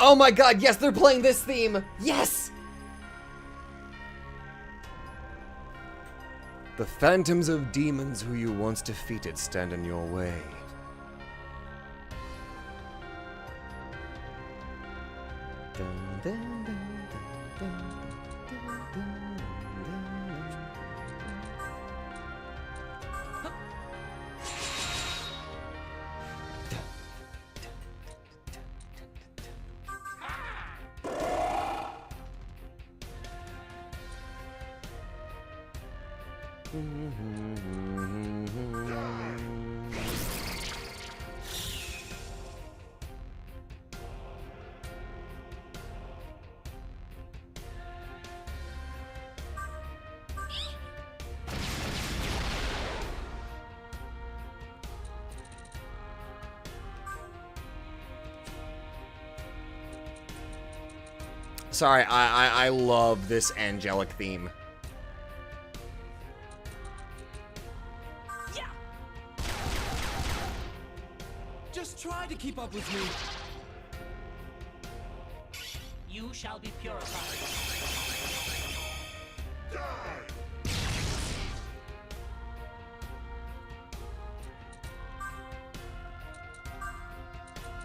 Oh my god, yes, they're playing this theme. Yes! The phantoms of demons who you once defeated stand in your way. Dun, dun, dun, dun, dun, dun, dun, dun. Sorry, I love this angelic theme. Just try to keep up with me. You shall be purified.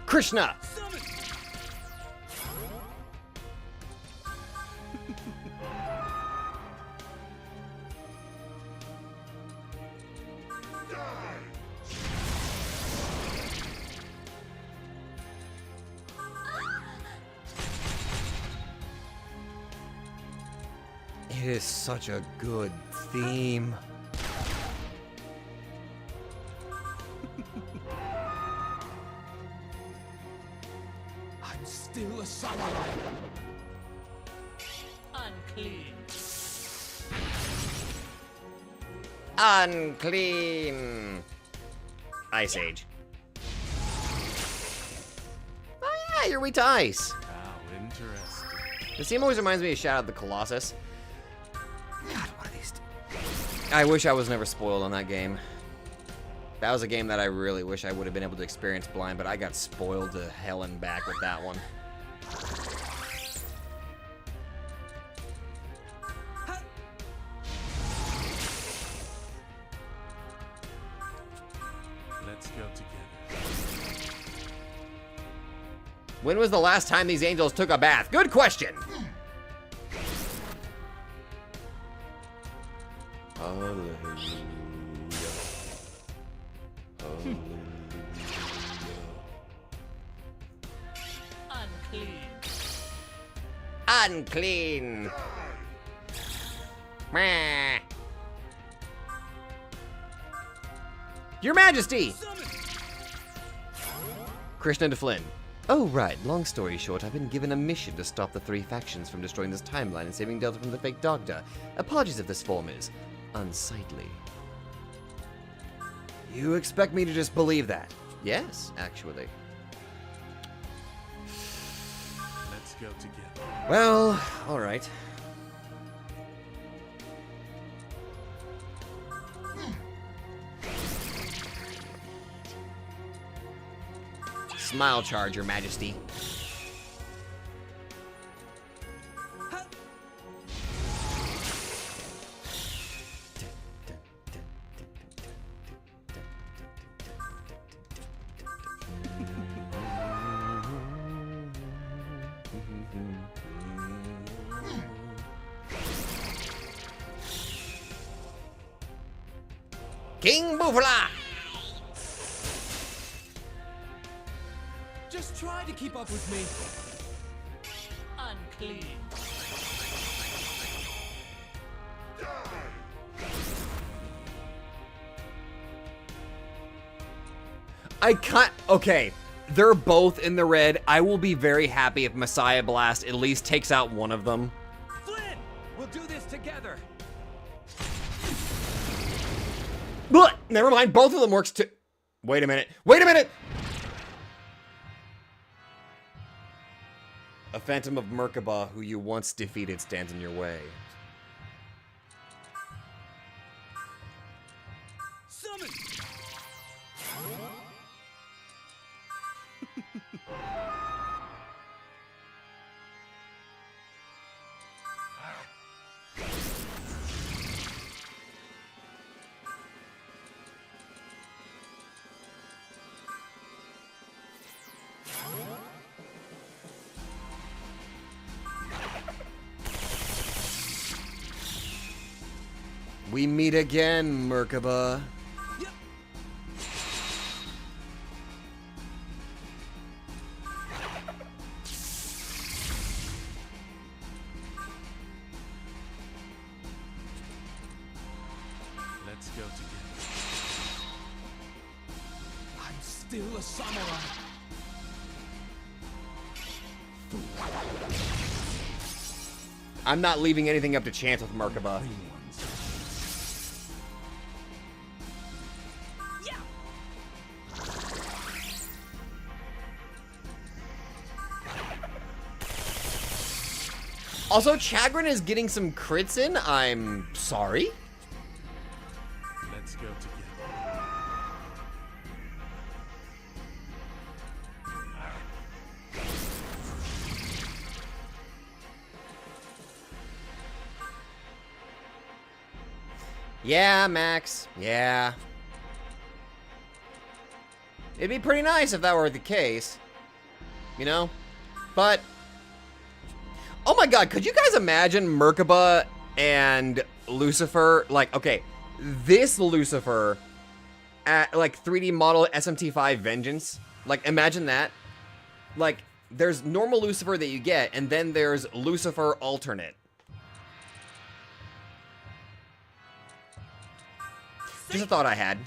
Krishna! It is such a good theme. I'm still a samurai. Unclean. Unclean. Ice Age. Oh yeah, you're weak to ice. How interesting. This theme always reminds me of Shadow of the Colossus. God, what are these? I wish I was never spoiled on that game. That was a game that I really wish I would have been able to experience blind, but I got spoiled to hell and back with that one. Let's go together. When was the last time these angels took a bath? Good question. Hallelujah. Hallelujah. Unclean. Unclean. Meh. Your Majesty! Krishna to Flynn. Oh, right. Long story short, I've been given a mission to stop the three factions from destroying this timeline and saving Delta from the fake doctor. Apologies if this form is unsightly. You expect me to just believe that? Yes, actually. Let's go together. Well, alright. Smile charge, Your Majesty. King Bufala! Just try to keep up with me. Unclean. I can't. Okay, they're both in the red. I will be very happy if Messiah Blast at least takes out one of them. Flynn, we'll do this together. But never mind, both of them works too. Wait a minute. Wait a minute! A phantom of Merkaba who you once defeated stands in your way. Summon! We meet again, Merkaba. Yep. Let's go together. I'm still a samurai. I'm not leaving anything up to chance with Merkaba. Also, Chagrin is getting some crits in. I'm sorry. Let's go together. Yeah, Max. Yeah. It'd be pretty nice if that were the case. You know? But... oh my god, could you guys imagine Merkaba and Lucifer? Like, okay, this Lucifer at, like, 3D model SMT5 Vengeance. Like, imagine that. Like, there's normal Lucifer that you get, and then there's Lucifer alternate. Just a thought I had.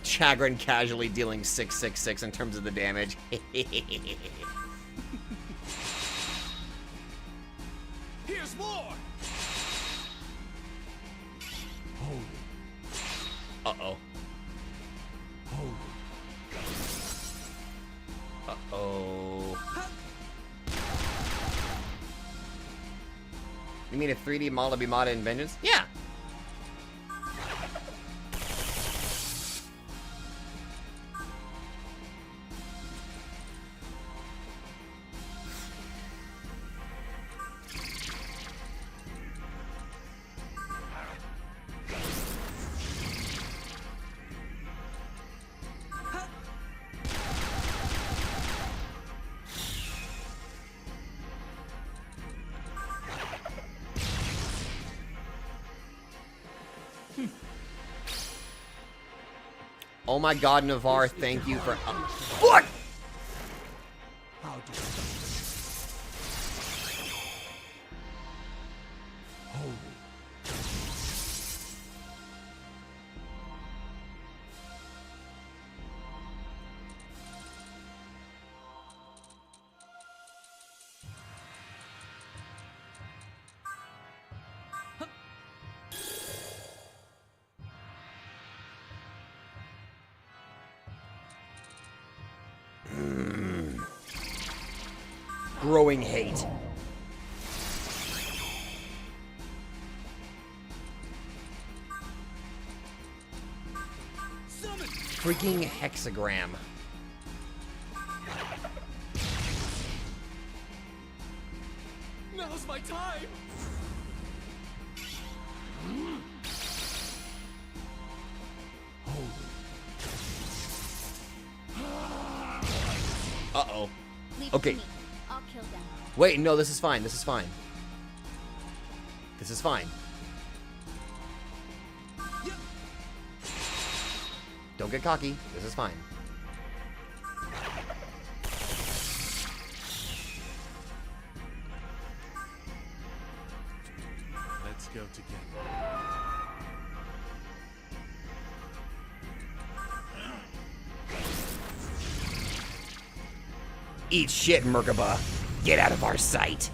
Chagrin casually dealing 666 in terms of the damage. Here's more. Uh-oh. Uh-oh. You mean a 3D model to be modded in Vengeance? Yeah. Oh my god, Navarre, thank you for... what? Growing hate. Freaking hexagram. Now's my time. Uh-oh. Leave Okay. it to me. I'll kill them. Wait, no, this is fine. This is fine. This is fine. Don't get cocky. This is fine. Let's go together. Eat shit, Merkaba. Get out of our sight.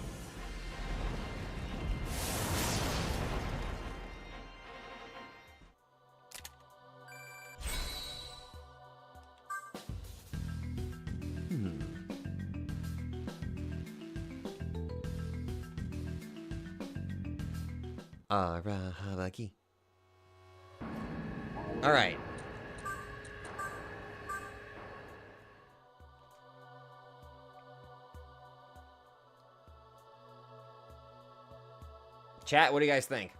Arahabaki. All right. Chat, what do you guys think?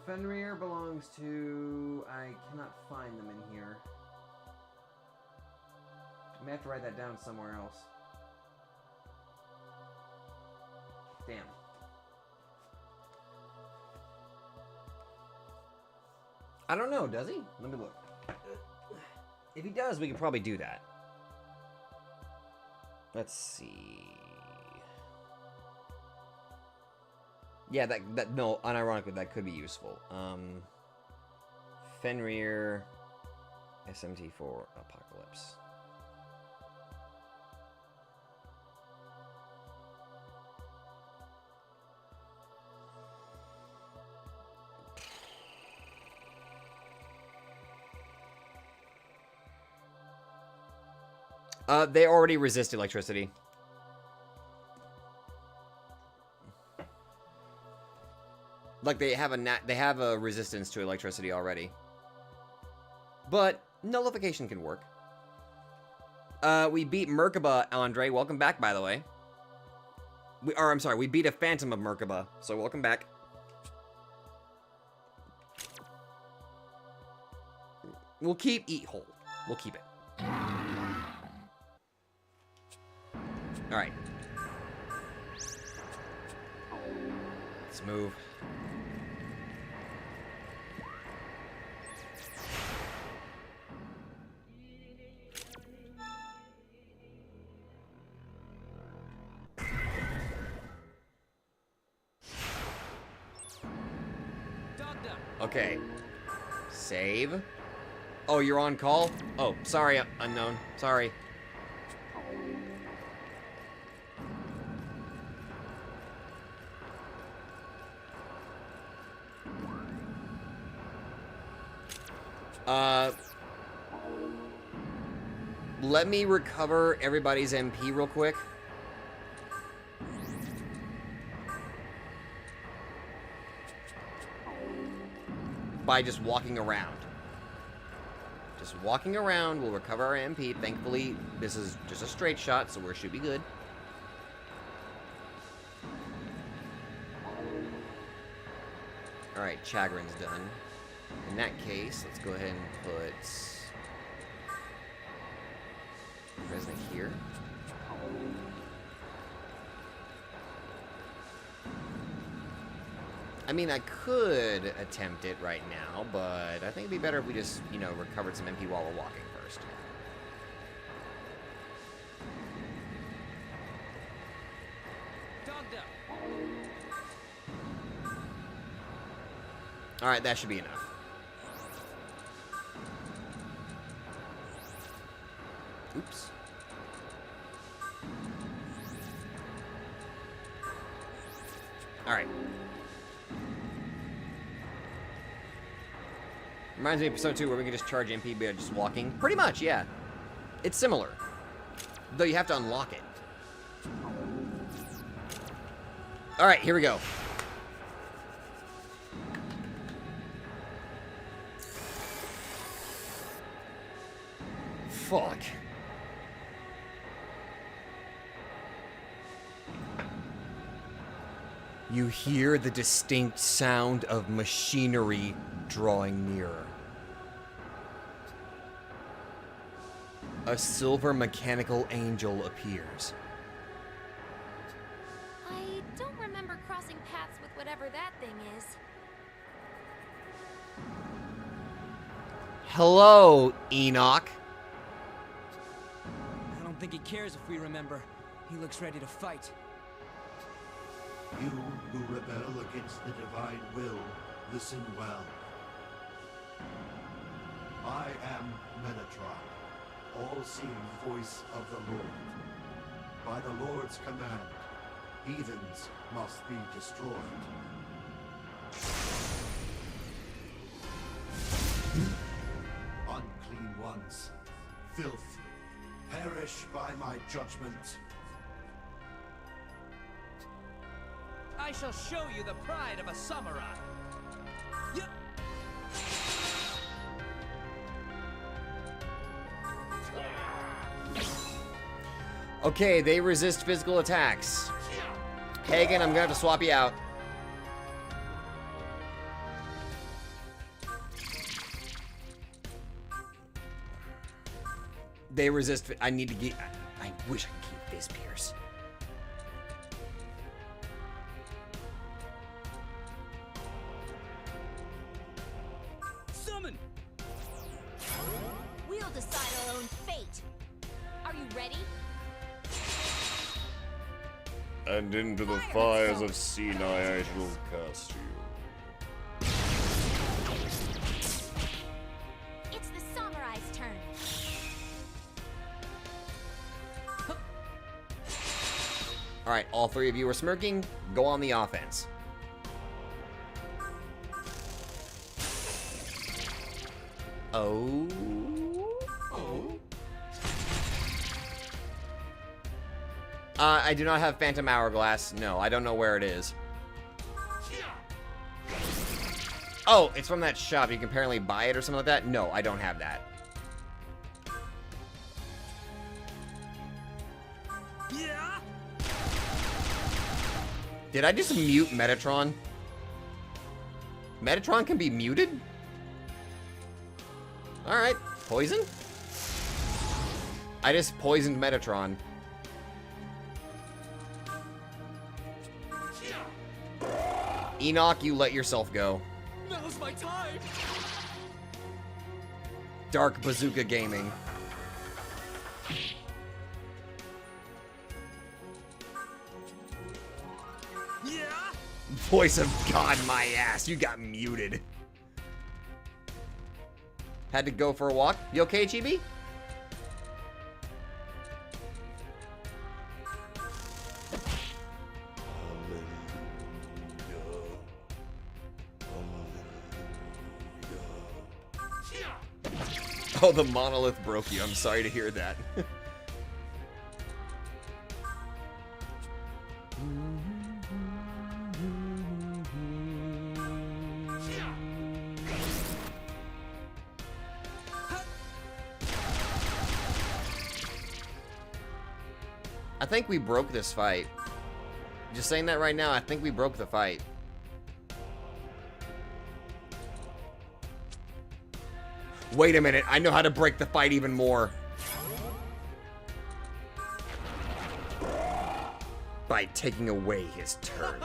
Fenrir belongs to... I cannot find them in here. I may have to write that down somewhere else. Damn. I don't know, does he? Let me look. If he does, we can probably do that. Let's see. Yeah, no, unironically, that could be useful. Fenrir, SMT4, Apocalypse. They already resist electricity. Like they have a resistance to electricity already. But nullification can work. We beat Merkaba, Andre. Welcome back, by the way. We beat a Phantom of Merkaba, so welcome back. We'll keep Eat Whole. We'll keep it. Alright. Let's move. Okay. Save. Oh, you're on call? Oh, sorry, unknown. Sorry. Let me recover everybody's MP real quick. By just walking around. Just walking around will recover our MP. Thankfully, this is just a straight shot, so we should be good. Alright, Chagrin's done. In that case, let's go ahead and put Resnick here. I mean, I could attempt it right now, but I think it'd be better if we just, you know, recovered some MP while we're walking first. Alright, that should be enough. Oops. Alright. Reminds me of Persona 2 where we can just charge MP by just walking. Pretty much, yeah. It's similar. Though you have to unlock it. Alright, here we go. Fuck. You hear the distinct sound of machinery drawing nearer. A silver mechanical angel appears. I don't remember crossing paths with whatever that thing is. Hello, Enoch. I don't think he cares if we remember. He looks ready to fight. You who rebel against the divine will, listen well. I am Menatron, all-seeing voice of the Lord. By the Lord's command, heathens must be destroyed. Unclean ones, filth, perish by my judgment. I shall show you the pride of a samurai. Okay, they resist physical attacks. Hagen, I'm gonna have to swap you out. They resist. I need to get. I wish I could keep Fizz Pierce. Summon! We'll decide our own fate. Are you ready? And into the fires of Sinai I shall cast you. It's the samurai's turn. Alright, all three of you are smirking. Go on the offense. Oh. I do not have Phantom Hourglass. No, I don't know where it is. Oh, it's from that shop. You can apparently buy it or something like that? No, I don't have that. Yeah. Did I just mute Metatron? Metatron can be muted? Alright, poison? I just poisoned Metatron. Enoch, you let yourself go. Now's my time. Dark Bazooka Gaming. Yeah. Voice of God, my ass. You got muted. Had to go for a walk. You okay, Chibi? Oh, the monolith broke you. I'm sorry to hear that. I think we broke this fight. Just saying that right now, I think we broke the fight. Wait a minute, I know how to break the fight even more. By taking away his turn.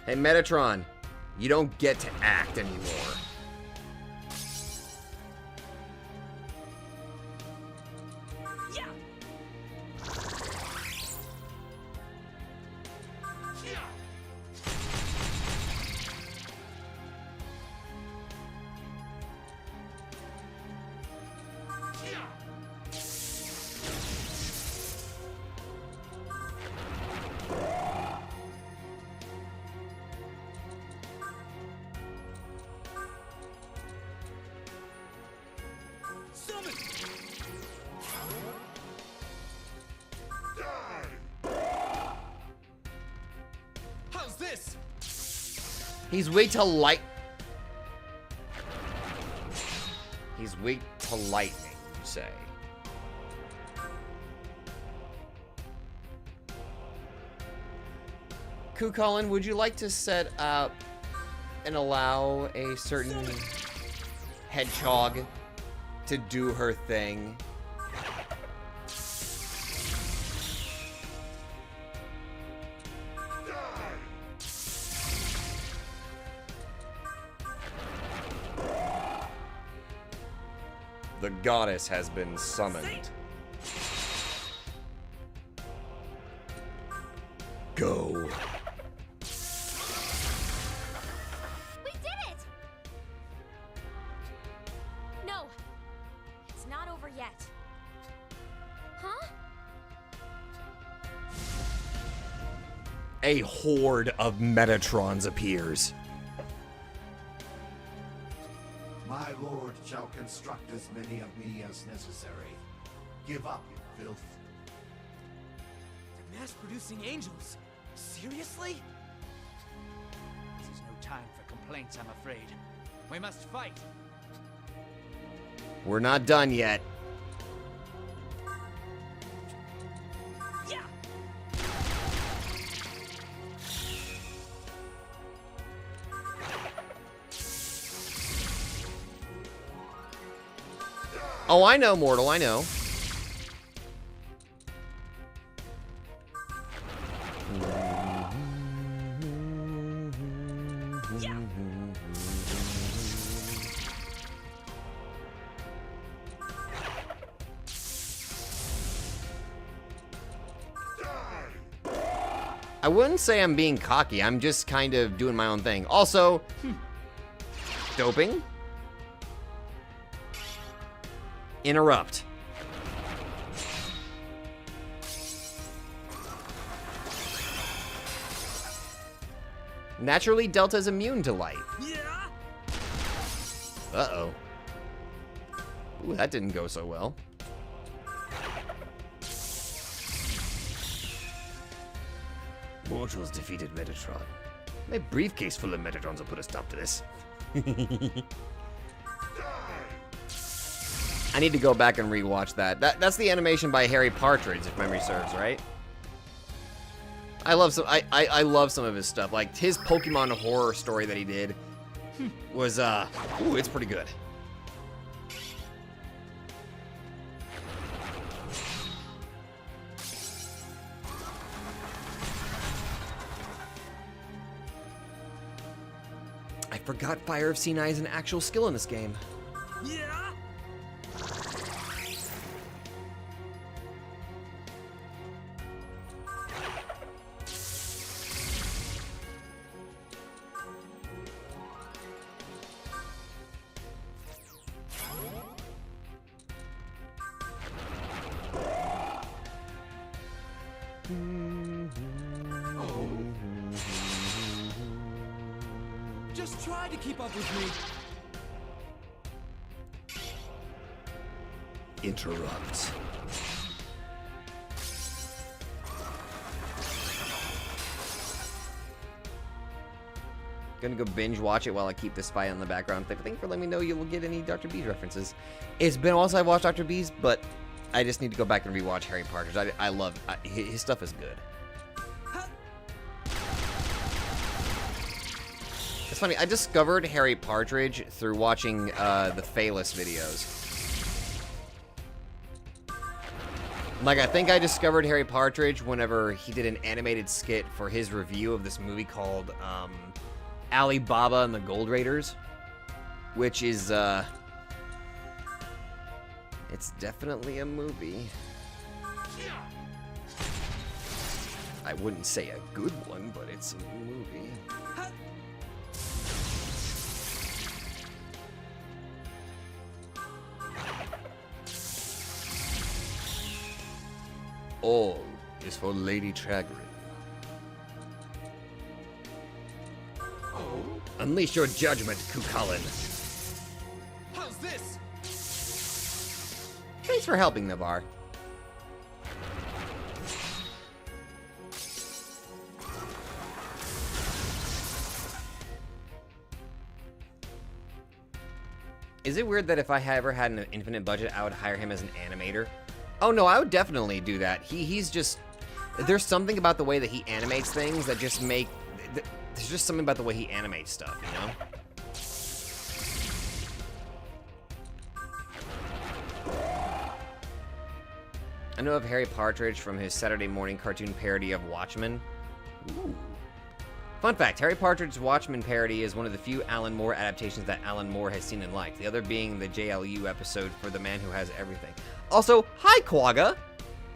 Hey, Metatron, you don't get to act anymore. How's this? He's weak to light. He's weak to lightning, you say. Kukulin, would you like to set up and allow a certain hedgehog to do her thing? The goddess has been summoned. Go. We did it! No, it's not over yet. Huh? A horde of Metatrons appears. My lord shall construct as many of me as necessary. Give up, you filth. They're mass-producing angels. Seriously? This is no time for complaints, I'm afraid. We must fight. We're not done yet. Yeah. Oh, I know, Mortal, I know. I wouldn't say I'm being cocky, I'm just kind of doing my own thing. Also, doping. Interrupt. Naturally, Delta's immune to light. Uh-oh. Ooh, that didn't go so well. Mortals defeated Metatron. My briefcase full of Metatrons will put a stop to this. I need to go back and rewatch that. That's the animation by Harry Partridge, if memory serves, right? I love I love some of his stuff. Like his Pokemon horror story that he did was ooh, it's pretty good. I forgot Fire of Sinai is an actual skill in this game. Yeah. Just try to keep up with me. Interrupt. Gonna go binge watch it while I keep this fight on the background. Thank you for letting me know you will get any Dr. Bees references. It's been a while since I've watched Dr. Bees, but I just need to go back and rewatch Harry Partridge. I love his stuff is good. It's funny, I discovered Harry Partridge through watching the Phaelus videos. Like, I think I discovered Harry Partridge whenever he did an animated skit for his review of this movie called Alibaba and the Gold Raiders, which is, it's definitely a movie. I wouldn't say a good one, but it's a movie. All is for Lady Chagrin. Unleash your judgment, Kukulin. How's this? Thanks for helping, Navarre. Is it weird that if I ever had an infinite budget, I would hire him as an animator? Oh no, I would definitely do that. He's just... There's something about the way that he animates things that just make... There's just something about the way he animates stuff, you know? I know of Harry Partridge from his Saturday morning cartoon parody of Watchmen. Ooh. Fun fact, Harry Partridge's Watchmen parody is one of the few Alan Moore adaptations that Alan Moore has seen and liked, the other being the JLU episode for The Man Who Has Everything. Also, hi Quagga!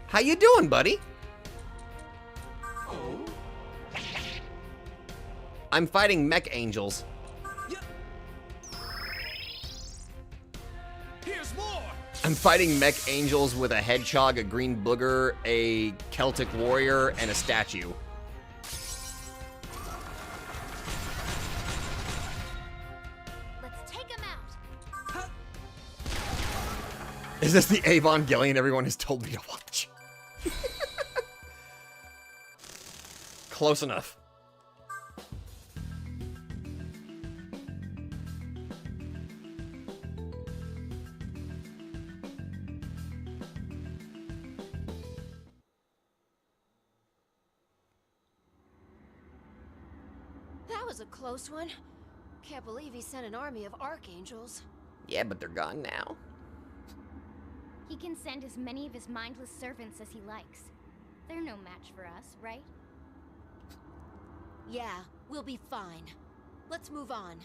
How you doing, buddy? I'm fighting mech angels. Here's more. I'm fighting mech angels with a hedgehog, a green booger, a Celtic warrior, and a statue. Let's take him out. Is this the Evangelion everyone has told me to watch? Close enough. That was a close one. Can't believe he sent an army of archangels. Yeah, but they're gone now. He can send as many of his mindless servants as he likes. They're no match for us, right? Yeah, we'll be fine. Let's move on.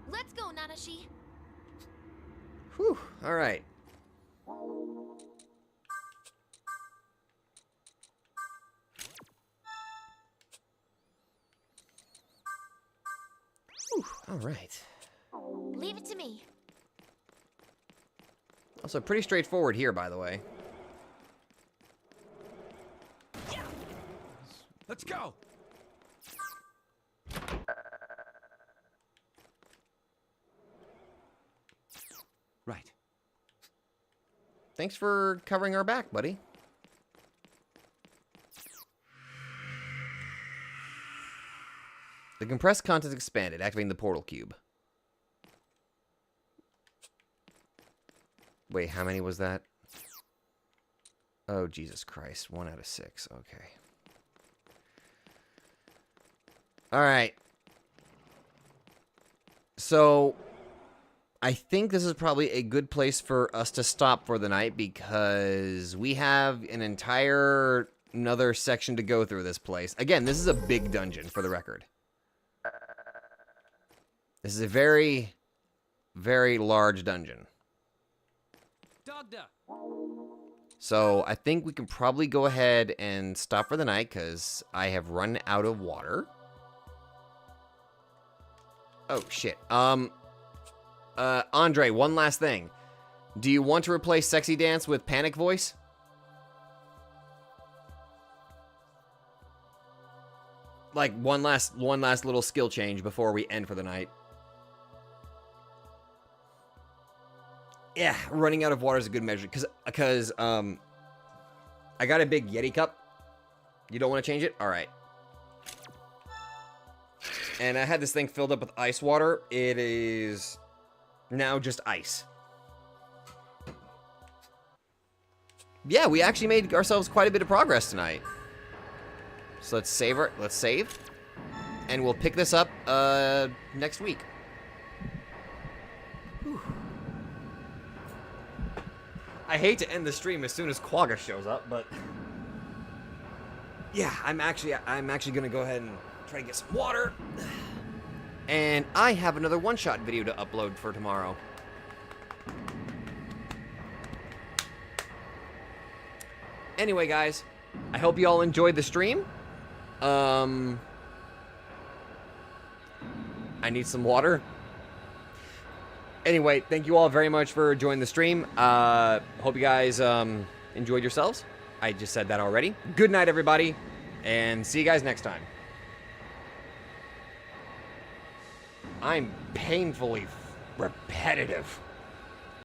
Let's go, Nanashi. Whew, alright. Alright. Leave it to me. Also, pretty straightforward here, by the way. Let's go. Right. Thanks for covering our back, buddy. The compressed content expanded, activating the portal cube. Wait, how many was that? Oh, Jesus Christ. 1 out of 6. Okay. Alright. So, I think this is probably a good place for us to stop for the night because we have an entire another section to go through this place. Again, this is a big dungeon for the record. This is a very, very large dungeon. Dogda. So I think we can probably go ahead and stop for the night because I have run out of water. Oh, shit. Andre, one last thing. Do you want to replace Sexy Dance with Panic Voice? Like, one last little skill change before we end for the night. Yeah, running out of water is a good measure. Because I got a big Yeti cup. You don't want to change it? Alright. And I had this thing filled up with ice water. It is now just ice. Yeah, we actually made ourselves quite a bit of progress tonight. So let's save let's save. And we'll pick this up next week. Whew. I hate to end the stream as soon as Quagga shows up, but yeah, I'm actually gonna go ahead and try to get some water. And I have another one-shot video to upload for tomorrow. Anyway, guys, I hope you all enjoyed the stream. I need some water. Anyway, thank you all very much for joining the stream. Hope you guys enjoyed yourselves. I just said that already. Good night, everybody, and see you guys next time. I'm painfully repetitive.